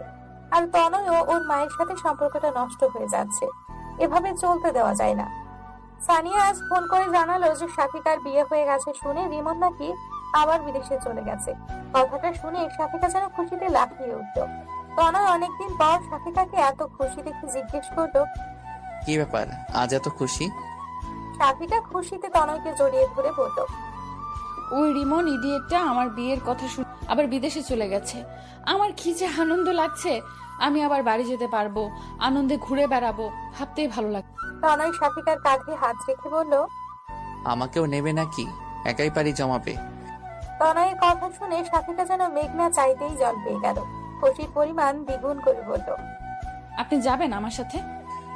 আর তনয়ও ওর মায়ের সাথে সম্পর্কটা নষ্ট হয়ে যাচ্ছে। এভাবে চলতে দেওয়া যায় না। সানিয়া আজ ফোন করে জানালো যে শাফিকার বিয়ে হয়ে গেছে শুনে রিমন নাকি আবার বিদেশে চলে গেছে। কথাটা শুনে শাফিকা যেন খুশিতে লাফিয়ে উঠল। তনয় অনেকদিন পর শাফিকাকে এত খুশি দেখে জিজ্ঞেস করলো, কি ব্যাপার, আজ এত খুশি? শাফিকা খুশিতে তনয়কে জড়িয়ে ধরে বলল, ওই রিমন ইডিয়েটটা আমার বিয়ের কথা শুনে আবার বিদেশে চলে গেছে। আমার কি যে আনন্দ লাগছে, আমি আবার বাড়ি যেতে পারবো, আনন্দে ঘুরে বেড়াবো, ভাবতেই ভালো লাগে। তনয় শাফিকার কাঁধে হাত রেখে বলল, আমাকেও নেবে নাকি? একাই পারি জমাবে। তনয়ের কথা শুনে শাফিকা যেন মেঘনা চাইতেই জল পেয়ে গেল। খুশির পরিমাণ দ্বিগুণ করে বলল, আপনি যাবেন আমার সাথে?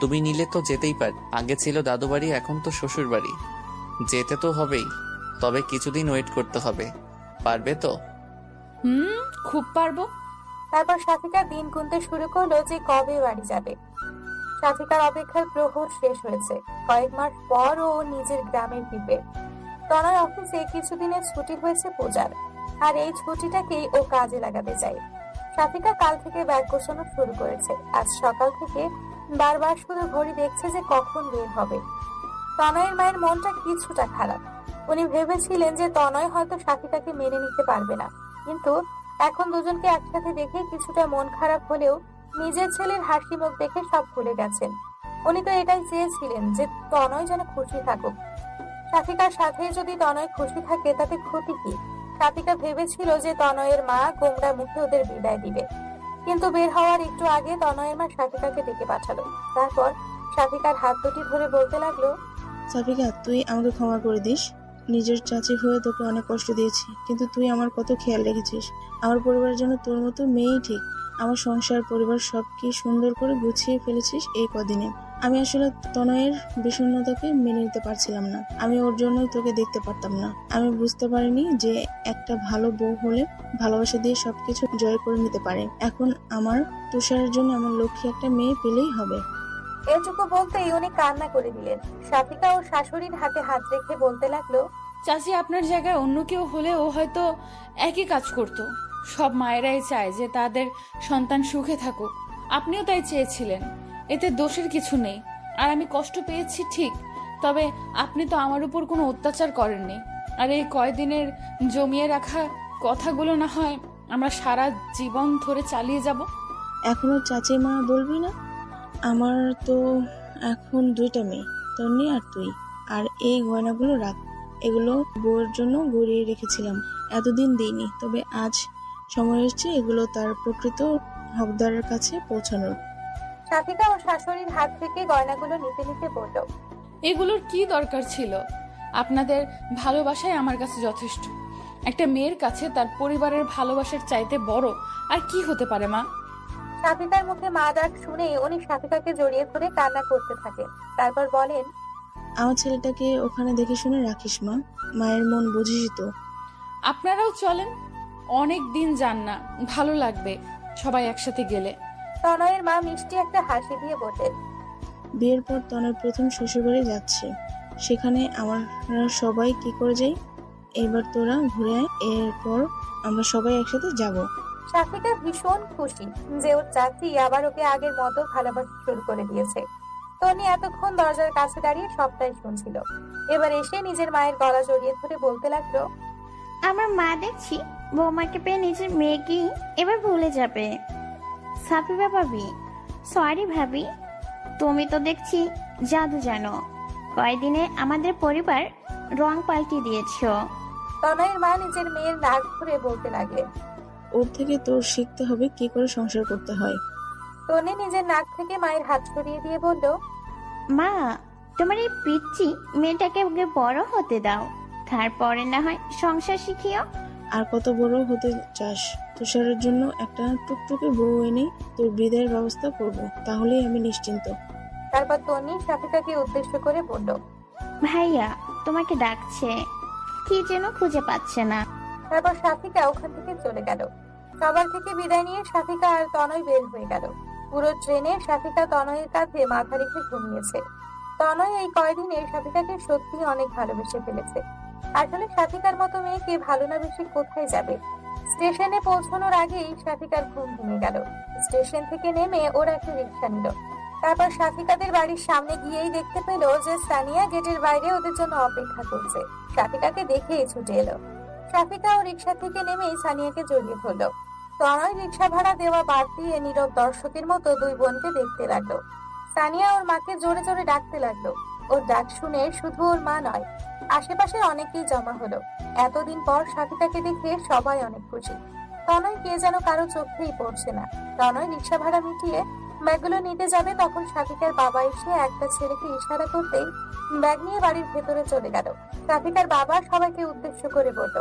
তুমি নিলে তো যেতেই পারি। আগে ছিল দাদু বাড়ি, এখন তো শ্বশুর বাড়ি, যেতে তো হবেই। তবে কিছুদিন ওয়েট করতে হবে, পারবে তো? খুব পারবো। তারপর শাফিকা দিন গুনতে শুরু করলো যে কবে বাড়ি যাবে। শাফিকার অপেক্ষার প্রহর শেষ হয়েছে। কয়েক মাস পর ও নিজের গ্রামের ফিরবে। তনয় অফিসে কিছুদিনের ছুটি হয়েছে পূজার, আর এই ছুটিটাকেই ও কাজে লাগাতে চায়। শাফিকা কাল থেকে ব্যাগ গোছানো শুরু করেছে। আজ সকাল থেকে বারবার শুধু ঘড়ি দেখছে যে কখন বের হবে। তনয়ের মায়ের মনটা কিছুটা খারাপ। উনি ভেবেছিলেন যে তনয় হয়তো শাফিকাকে মেনে নিতে পারবে না, কিন্তু এখন দুজনকে একসাথে দেখে কিছুটা মন খারাপ হলেও নিজের ছেলের হাসি মুখ দেখে সব ভুলে গেছেন। উনি তো এটাই চেয়েছিলেন যে তনয় যেন খুশি থাকুক। শাফিকার সাথে যদি তনয় খুশি থাকে তাতে ক্ষতি কি? শাফিকা ভেবেছিল যে তনয়ের মা গোমড়া মুখে ওদের বিদায় দিবে, কিন্তু বের হওয়ার একটু আগে তনয়ের মা শাফিকাকে ডেকে পাঠালো। তারপর শাফিকার হাত দুটি ধরে বলতে লাগলো, সাফিকা, তুই আমাকে ক্ষমা করে দিস। নিজের চাচি হয়ে তোকে অনেক কষ্ট দিয়েছি, কিন্তু তুই আমার কত খেয়াল রেখেছিস। আমার পরিবারের জন্য তোর মতো মেয়েই ঠিক। আমার সংসার পরিবার সব কি সুন্দর করে গুছিয়ে ফেলেছিস এই কদিনে। আমি আসলে তনয়ের বিষণ্ণতাকে মেনে নিতে পারছিলাম না। আমি ওর জন্যই তোকে দেখতে পারতাম না। আমি বুঝতে পারিনি যে একটা ভালো বউ হলে ভালোবাসা দিয়ে সবকিছু জয় করে নিতে পারে। এখন আমার তুষারের জন্য আমার লক্ষ্মী একটা মেয়ে পেলেই হবে। এটুকু বলতেই উনি কান্না করে দিলেন। শাফিকা ও শাশুড়ির হাতে হাত রেখে বলতে লাগলো, চাচি, আপনার জায়গায় অন্য কেউ হলে ও হয়তো একই কাজ করত। সব মায়েরাই চায় যে তাদের সন্তান সুখে থাকুক, আপনিও তাই চেয়েছিলেন, এতে দোষের কিছু নেই। আর আমি কষ্ট পেয়েছি ঠিক, তবে আপনি তো আমার উপর কোনো অত্যাচার করেননি। আর এই কয়দিনের জমিয়ে রাখা কথাগুলো না হয় আমরা সারা জীবন ধরে চালিয়ে যাব। এখনো চাচি মা বলবি না? আমার তো এখন দুইটা মেয়ে, তন্নি আর তুই। আর এই গয়নাগুলো রাখ, এগুলো বউয়ের জন্য গড়িয়ে রেখেছিলাম, এতদিন দিইনি, তবে আজ সময় এসেছে এগুলো তার প্রকৃত হকদারের কাছে পৌঁছানোর। সাফিকা ও শাশুড়ির হাত থেকে গয়নাগুলো নিতে নিতে বলল, এগুলোর কি দরকার ছিল? আপনাদের ভালোবাসাই আমার কাছে যথেষ্ট। একটা মেয়ের কাছে তার পরিবারের ভালোবাসার চাইতে বড় আর কি হতে পারে মা? সাফিকার মুখে মা ডাক শুনে উনি সাফিকাকে জড়িয়ে ধরে কান্না করতে থাকেন। তারপর বলেন, আমার ছেলেটাকে ওখানে দেখে শুনে রাখিস মা, মায়ের মন বুঝিস তো। আপনারাও চলেন, অনেক দিন যান না, ভালো লাগবে সবাই একসাথে গেলে। তনয়ের মা মিষ্টি একটা হাসি দিয়ে বললেন, বিয়ের পর তনয় প্রথম শ্বশুরবাড়ি যাচ্ছে, সেখানে আমরা সবাই কি করে যাই, এবার তোরা ঘুরে আয়, এরপর আমরা সবাই একসাথে যাব। সাফিকা ভীষণ খুশি যে ওর চাচি আবার ওকে আগের মতো ভালোবাসা শুরু করে দিয়েছে। তনি এতক্ষণ দরজার কাছে দাঁড়িয়ে সবটাই শুনছিল। এবার এসে নিজের মায়ের গলা জড়িয়ে ধরে বলতে লাগলো, আমার মা দেখছি বৌমাকে পেয়ে নিজের মেয়েকেই এবার ভুলে যাবে। সাফিবা ভাবি, সরি ভাবি, তুমি তো দেখছি জাদু জানো, কয়দিনে আমাদের পরিবার রং পাল্টে দিয়েছো। তনয়ের মা নিজের মেয়ের নাক ধরে বলতে লাগলেন, ওর থেকে তোর শিখতে হবে কি করে সংসার করতে হয়। তনি নিজের নাক থেকে মায়ের হাত সরিয়ে দিয়ে বলল, মা, তোমার এই পিচ্চি মেয়েটাকে আগে বড় হতে দাও, তারপরে না হয় সংসার শিখিও। আর কত বড় হতে চাস? তুষারের জন্য একটা টুকটুকে বউ এনে তোর বিদায়ের ব্যবস্থা করব, তাহলেই আমি নিশ্চিন্ত। তারপর তনি সাফিকাকে উদ্দেশ্য করে বলল, ভাইয়া তোমাকে ডাকছে, কি যেন খুঁজে পাচ্ছে না। তারপর সাফিকা ওখান থেকে চলে গেল। সবার থেকে বিদায় নিয়ে সাফিকা আর তনয় বের হয়ে গেল। পুরো ট্রেনে সাফিকা তনয়ের কাঁধে মাথা রেখে ঘুমিয়েছে। তনয় এই কয়দিনে সাফিকাকে সত্যি অনেক ভালোবেসে ফেলেছে। আসলে সাফিকার মতো মেয়েকে ভালো না বেশি কোথায় যাবে। স্টেশনে পৌঁছানোর আগেই সাফিকার ঘুম ভেঙে গেল। স্টেশন থেকে নেমে ওরা একটা রিক্সা নিল। তারপর সাফিকাদের বাড়ির সামনে গিয়েই দেখতে পেল যে সানিয়া গেটের বাইরে ওদের জন্য অপেক্ষা করছে। সাফিকাকে দেখেই ছুটে এলো। সাফিকা ও রিক্সা থেকে নেমেই সানিয়াকে জড়িয়ে ধরলো। তনয় রিক্সা ভাড়া দেওয়া বাদ দিয়ে নীরব দর্শকের মতো দুই বোনকে দেখতে লাগলো। সানিয়া ওর মাকে জোরে জোরে ডাকতে লাগলো। ওর ডাক শুনে শুধু ওর মা নয়, আশেপাশের অনেকেই জমা হলো। এতদিন পর সাফিকাকে দেখে সবাই অনেক খুশি। তনয় কে যেন কারো চোখেই পড়ছে না। তনয় রিক্সা ভাড়া মিটিয়ে ব্যাগগুলো নিতে যাবে, তখন সাফিকার বাবা এসে একটা ছেলেকে ইশারা করতেই ব্যাগ নিয়ে বাড়ির ভেতরে চলে গেল। সাফিকার বাবা সবাইকে উদ্দেশ্য করে বলল,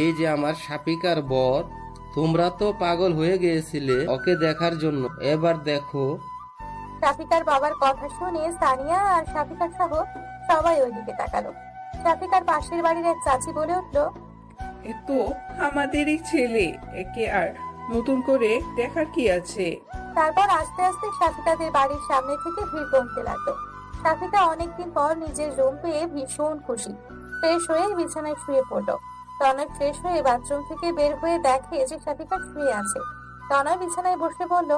এই যে আমার সাফিকার বর, তোমরা তো পাগল হয়ে গিয়েছিলে ওকে দেখার জন্য, এবার দেখো। সাফিকার বাবার কথা শুনে সানিয়া আর সাফিকা সহ সবাই ওইদিকে তাকালো। সাফিকার পাশের বাড়ির এক চাচি বলে উঠলো, এ তো আমাদেরই ছেলে, একে আর নতুন করে দেখার কি আছে। তারপর আস্তে আস্তে সাফিকাদের বাড়ির সামনে থেকে ভিড় কমতে লাগলো। সাফিকা অনেকদিন পর নিজের রুম পেয়ে ভীষণ খুশি। ফ্রেশ হয়ে বিছানায় শুয়ে পড়লো। তনয় ফ্রেশ হয়ে বাথরুম থেকে বের হয়ে দেখে যে সাফিকা শুয়ে আছে। তনয় বিছানায় বসে বলল,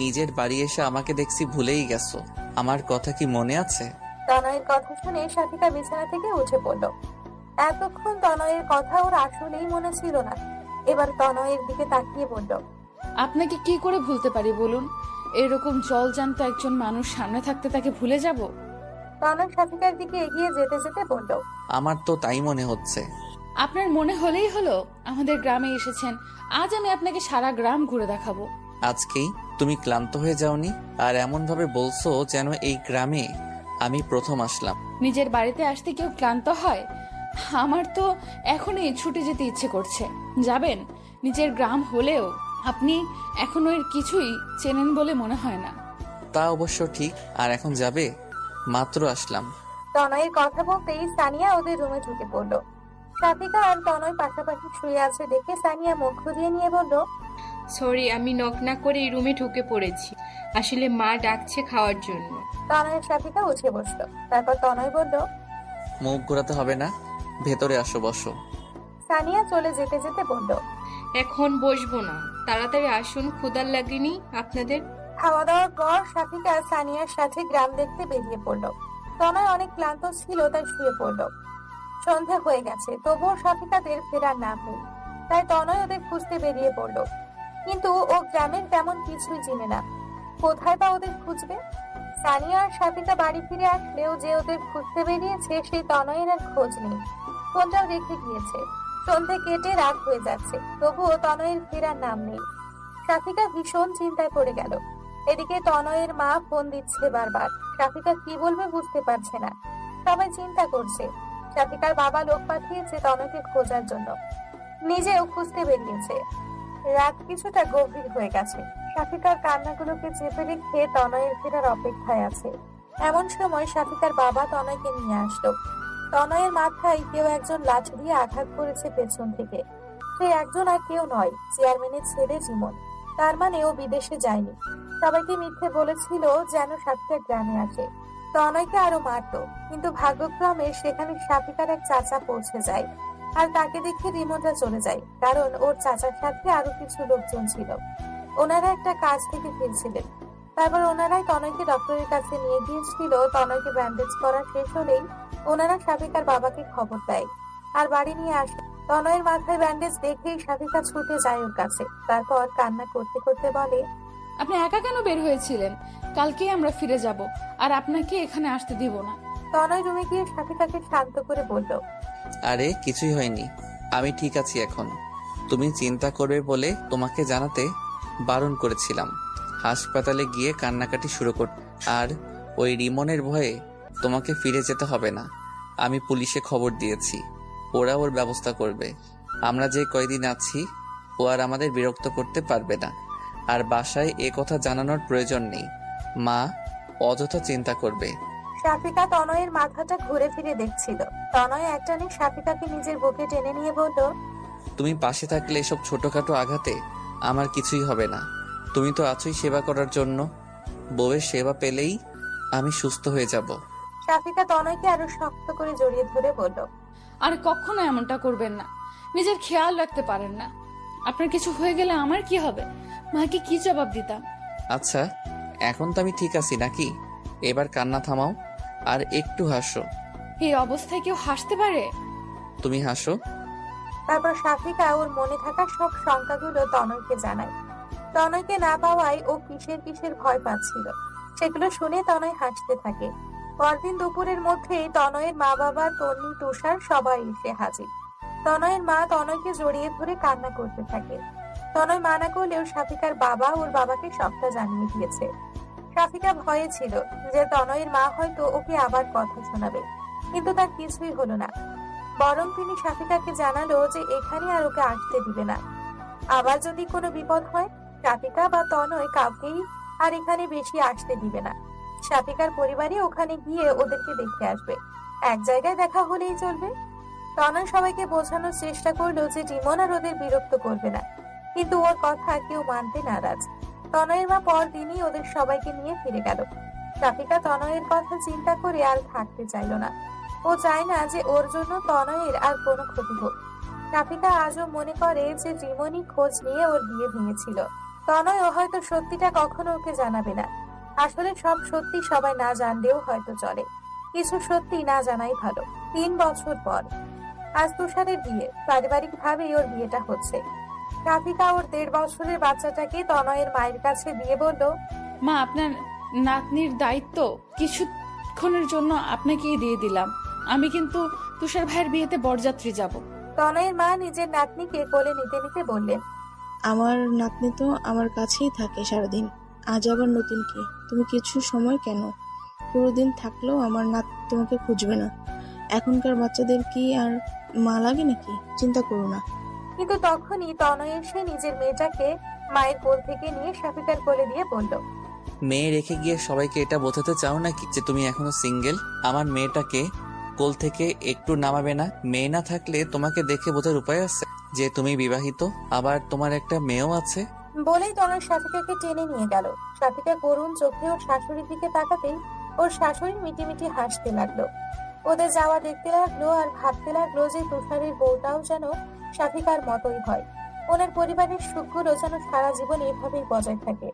নিজের বাড়ি এসে আমাকে দেখছি ভুলেই গেছো, আমার কথা কি মনে আছে? তনয়ের কথা শুনে সাফিকা বিছানা থেকে উঠে পড়ল। এতক্ষণ তনয়ের কথা ওর আসলেই মনে ছিল না। এবার তনয়ের দিকে তাকিয়ে বলল, আপনাকে কি করে ভুলতে পারি বলুন? এরকম জলজান্ত একজন মানুষ সামনে থাকতে তাকে ভুলে যাব? তনয় সাফিকার দিকে এগিয়ে যেতে যেতে বলল, আমার তো তাই মনে হচ্ছে। আপনার মনে হলেই হলো, আমাদের গ্রামে এসেছেন, আজ আমি আপনাকে সারা গ্রাম ঘুরে দেখাবো। আজকেই তুমি ক্লান্ত হয়ে যাওনি? আর এমন ভাবে বলছো যেন এই গ্রামে আমি প্রথম আসলাম। নিজের বাড়িতে আসতে কেউ ক্লান্ত হয়? আমার তো এখনই ছুটে যেতে ইচ্ছে করছে। যাবেন? নিজের গ্রাম হলেও আপনি এখনো এর কিছুই চেনেন বলে মনে হয় না। তা অবশ্য ঠিক। আর এখন যাবে? মাত্র আসলাম। তনয়ের কথা বলতেই সানিয়া ওদের রুমে ঢুকে পড়ল। সাফিকা আর তনয় পাশাপাশি শুয়ে আছে দেখে সানিয়া মুখ ঘুরিয়ে নিয়ে বলল, সরি, আমি নক না করে এই রুমে ঢুকে পড়েছি। আসলে মা ডাকছে খাওয়ার জন্য। তনয়ের সাফিকা উঠে বসলো। তারপর তনয় বলল, মুখ ঘোরাতে হবে না, ভেতরে আসো, বসো। সানিয়া চলে যেতে যেতে বলল, এখন বসবো না, তাড়াতাড়ি আসুন, ক্ষুধার লাগেনি আপনাদের? খাওয়া দাওয়ার পর সাফিকা সানিয়ার সাথে গ্রাম দেখতে বেরিয়ে পড়ল। তনয় অনেক ক্লান্ত ছিল, তাই শুয়ে পড়ল। সন্ধে হয়ে গেছে, তবুও সাফিকাদের ফেরার নাম নেই। তাই তনয় ওদের খুঁজতে বেরিয়ে পড়ল। কিন্তু ও গ্রামের তেমন কিছুই চিনে না, কোথায় বা ওদের খুঁজবে। সানিয়া আর সাফিকা বাড়ি ফিরে আসলেও যে ওদের খুঁজতে বেরিয়েছে সেই তনয়ের আর খোঁজ নেই। ফোনটাও রেখে গিয়েছে। সন্ধে কেটে রাত হয়ে যাচ্ছে, তবুও তনয়ের ফেরার নাম নেই। সাফিকা ভীষণ চিন্তায় পড়ে গেল। এদিকে তনয়ের মা ফোন দিচ্ছে বারবার। সাফিকা কি বলবে বুঝতে পারছে না। সবাই চিন্তা করছে। সাফিকার বাবা লোক পাঠিয়েছে তনয়কে খোঁজার জন্য, নিজেও খুঁজতে বেরিয়েছে। রাত কিছুটা গভীর হয়ে গেছে। সাফিকার কান্নাগুলোকে চেপে রেখে তনয়ের ফেরার অপেক্ষায় আছে। এমন সময় সাফিকার বাবা তনয়কে নিয়ে আসলো। তনয়ের মাথায় কেউ একজন লাঠি দিয়ে আঘাত করেছে পেছন থেকে। সে একজন আর কেউ নয়, চেয়ারম্যানের ছেলে জীবন। তার মানে ও বিদেশে যায়নি। সবাইকে মিথ্যে বলেছিল যেন সাফিকা গ্রামে আসে। তনয়কে আরো মারতো, কিন্তু ভাগ্যক্রমে সেখানে সাফিকার এক চাচা পৌঁছে যায়। আর তাকে দেখে রিমনরা চলে যায়, কারণ ওর চাচার সাথে আরো কিছু লোকজন ছিল। ওনারা একটা কাজ থেকে ফিরছিলেন। তারপর ওনারাই তনয়কে ডক্টরের কাছে নিয়ে গিয়েছিল। তনয়কে ব্যান্ডেজ করা শেষ হলেই ওনারা সাফিকার বাবাকে খবর দেয় আর বাড়ি নিয়ে আসে। তনয়ের মাথায় ব্যান্ডেজ দেখেই সাফিকা ছুটে যায় ওর কাছে। তারপর কান্না করতে করতে বলে, আপনি একা কেন বের হয়েছিলেন? কালকেই আমরা ফিরে যাব, আর আপনাকে এখানে আসতে দিব না। তনয় রুমে গিয়ে সাফিকাকে শান্ত করে বলল, আরে কিছুই হয়নি, আমি ঠিক আছি এখন। তুমি চিন্তা করবে বলে তোমাকে জানাতে বারণ করেছিলাম। হাসপাতালে গিয়ে কান্নাকাটি শুরু কর। আর ওই রিমনের ভয়ে তোমাকে ফিরে যেতে হবে না। আমি পুলিশে খবর দিয়েছি, ওরা ওর ব্যবস্থা করবে। আমরা যে কয়দিন আছি ও আর আমাদের বিরক্ত করতে পারবে না। আর বাসায় এ কথা জানানোর প্রয়োজন নেই। মা অযথা চিন্তা করবে। সাফিকা তনয়ের মাথাটা ঘুরে ফিরে দেখছিল। তনয় একটানে সাফিকাকে নিজের বুকে টেনে নিয়ে বলল, তুমি পাশে থাকলে এসব ছোটখাটো আঘাতে আমার কিছুই হবে না। তুমি তো আছোই সেবা করার জন্য। বউয়ের সেবা পেলেই আমি সুস্থ হয়ে যাব। সাফিকা তনয়কে আরো শক্ত করে জড়িয়ে ধরে বলল, আর কখনো এমনটা করবেন না। নিজের খেয়াল রাখতে পারেন না। আপনার কিছু হয়ে গেলে আমার কি হবে? মাকে কি জবাব দিতাম? আচ্ছা, এখন তো আমি ঠিক আছি নাকি? এবার কান্না থামাও আর একটু হাসো। এই অবস্থায় কেউ হাসতে পারে? তুমি হাসো। তারপর সাফিকা ওর মনে থাকা সব শঙ্কাগুলো তনয়কে জানায়। তনয়কে না পাওয়ায় ও কিসের কিসের ভয় পাচ্ছিল, সেগুলো শুনে তনয় হাসতে থাকে। পরদিন দুপুরের মধ্যেই তনয়ের মা বাবা, তন্নি, তুষার সবাই এসে হাজির। তনয়ের মা তনয়কে জড়িয়ে ধরে কান্না করতে থাকে। তনয় মানা করলেও সাফিকার বাবা ওর বাবাকে সবটা জানিয়ে দিয়েছে। সাফিকা ভয়ে ছিল যে তনয়ের মা হয়তো ওকে আবার কথা শোনাবে, কিন্তু তার কিছুই হলো না। বরং তিনি সাফিকাকে জানালো যে এখানে আর ওকে আসতে দিবে না। আবার যদি কোনো বিপদ হয়, সাফিকা বা তনয় কাউকেই আর এখানে বেশি আসতে দিবে না। সাফিকার পরিবারই ওখানে গিয়ে ওদেরকে দেখে আসবে। এক জায়গায় দেখা হলেই চলবে। তনয় সবাইকে বোঝানোর চেষ্টা করলো যে রিমন আর ওদের বিরক্ত করবে না, কিন্তু ওর কথা কেউ মানতে নারাজ। তনয়ের মা পরদিনই ওদের সবাইকে নিয়ে ফিরে গেল। সাফিকা তনয়ের কথা চিন্তা করে আর থাকতে চাইল না। ও চায় না যে ওর জন্য তনয়ের আর কোনো ক্ষতি হোক। সাফিকা আজও মনে করে যে রিমনই খোঁজ নিয়ে ওর বিয়ে ভেঙেছিল। তনয় ও হয়তো সত্যিটা কখনো ওকে জানাবে না। আসলে সব সত্যি সবাই না জানলেও হয়তো চলে, কিছু সত্যি না জানাই ভালো। 3 বছর পর আজ তুষারের বিয়ে। পারিবারিক ভাবেই ওর বিয়েটা হচ্ছে। সাফিকা ওর 1.5 বছরের বাচ্চাটাকে তনয়ের মায়ের কাছে দিয়ে বলল, মা, আপনার নাতনির দায়িত্ব কিছুক্ষণের জন্য আপনাকেই দিয়ে দিলাম। আমি কিন্তু তুষার ভাইয়ের বিয়েতে বরযাত্রী যাব। তনয়ের মা নিজের নাতনিকে কোলে নিতে নিতে বললেন, আমার নাতনি তো আমার কাছেই থাকে সারাদিন, আজ আবার নতুন কি? তুমি কিছু সময় কেন? পুরো দিন থাকলেও আমার নাত তোমাকে খুঁজবে না। এখনকার বাচ্চাদের কি আর মা লাগে নাকি? চিন্তা করো না। কিন্তু তখনই তনয় এসে নিজের মেয়েটাকে মায়ের কোল থেকে নিয়ে সাফিকার কোলে দিয়ে বলল, মেয়ে রেখে গিয়ে সবাইকে এটা বোঝাতে চাও নাকি যে তুমি এখনো সিঙ্গেল? আমার মেয়েটাকে কোল থেকে একটু নামাবে না? মেয়ে না থাকলে তোমাকে দেখে বোঝার উপায় আছে যে তুমি বিবাহিত, আবার তোমার একটা মেয়েও আছে। বলেই তনয় সাফিকাকে টেনে নিয়ে গেল। সাফিকা করুণ চোখে ওর শাশুড়ির দিকে তাকাতেই ওর শাশুড়ি মিটিমিটি হাসতে লাগলো। ওদের যাওয়া দেখতে লাগলো আর ভাবতে লাগলো যে তুষারের বউটাও যেন সাফিকার মতোই হয়। ওনার পরিবারের সুখগুলো যেন সারা জীবন এভাবেই বজায় থাকে।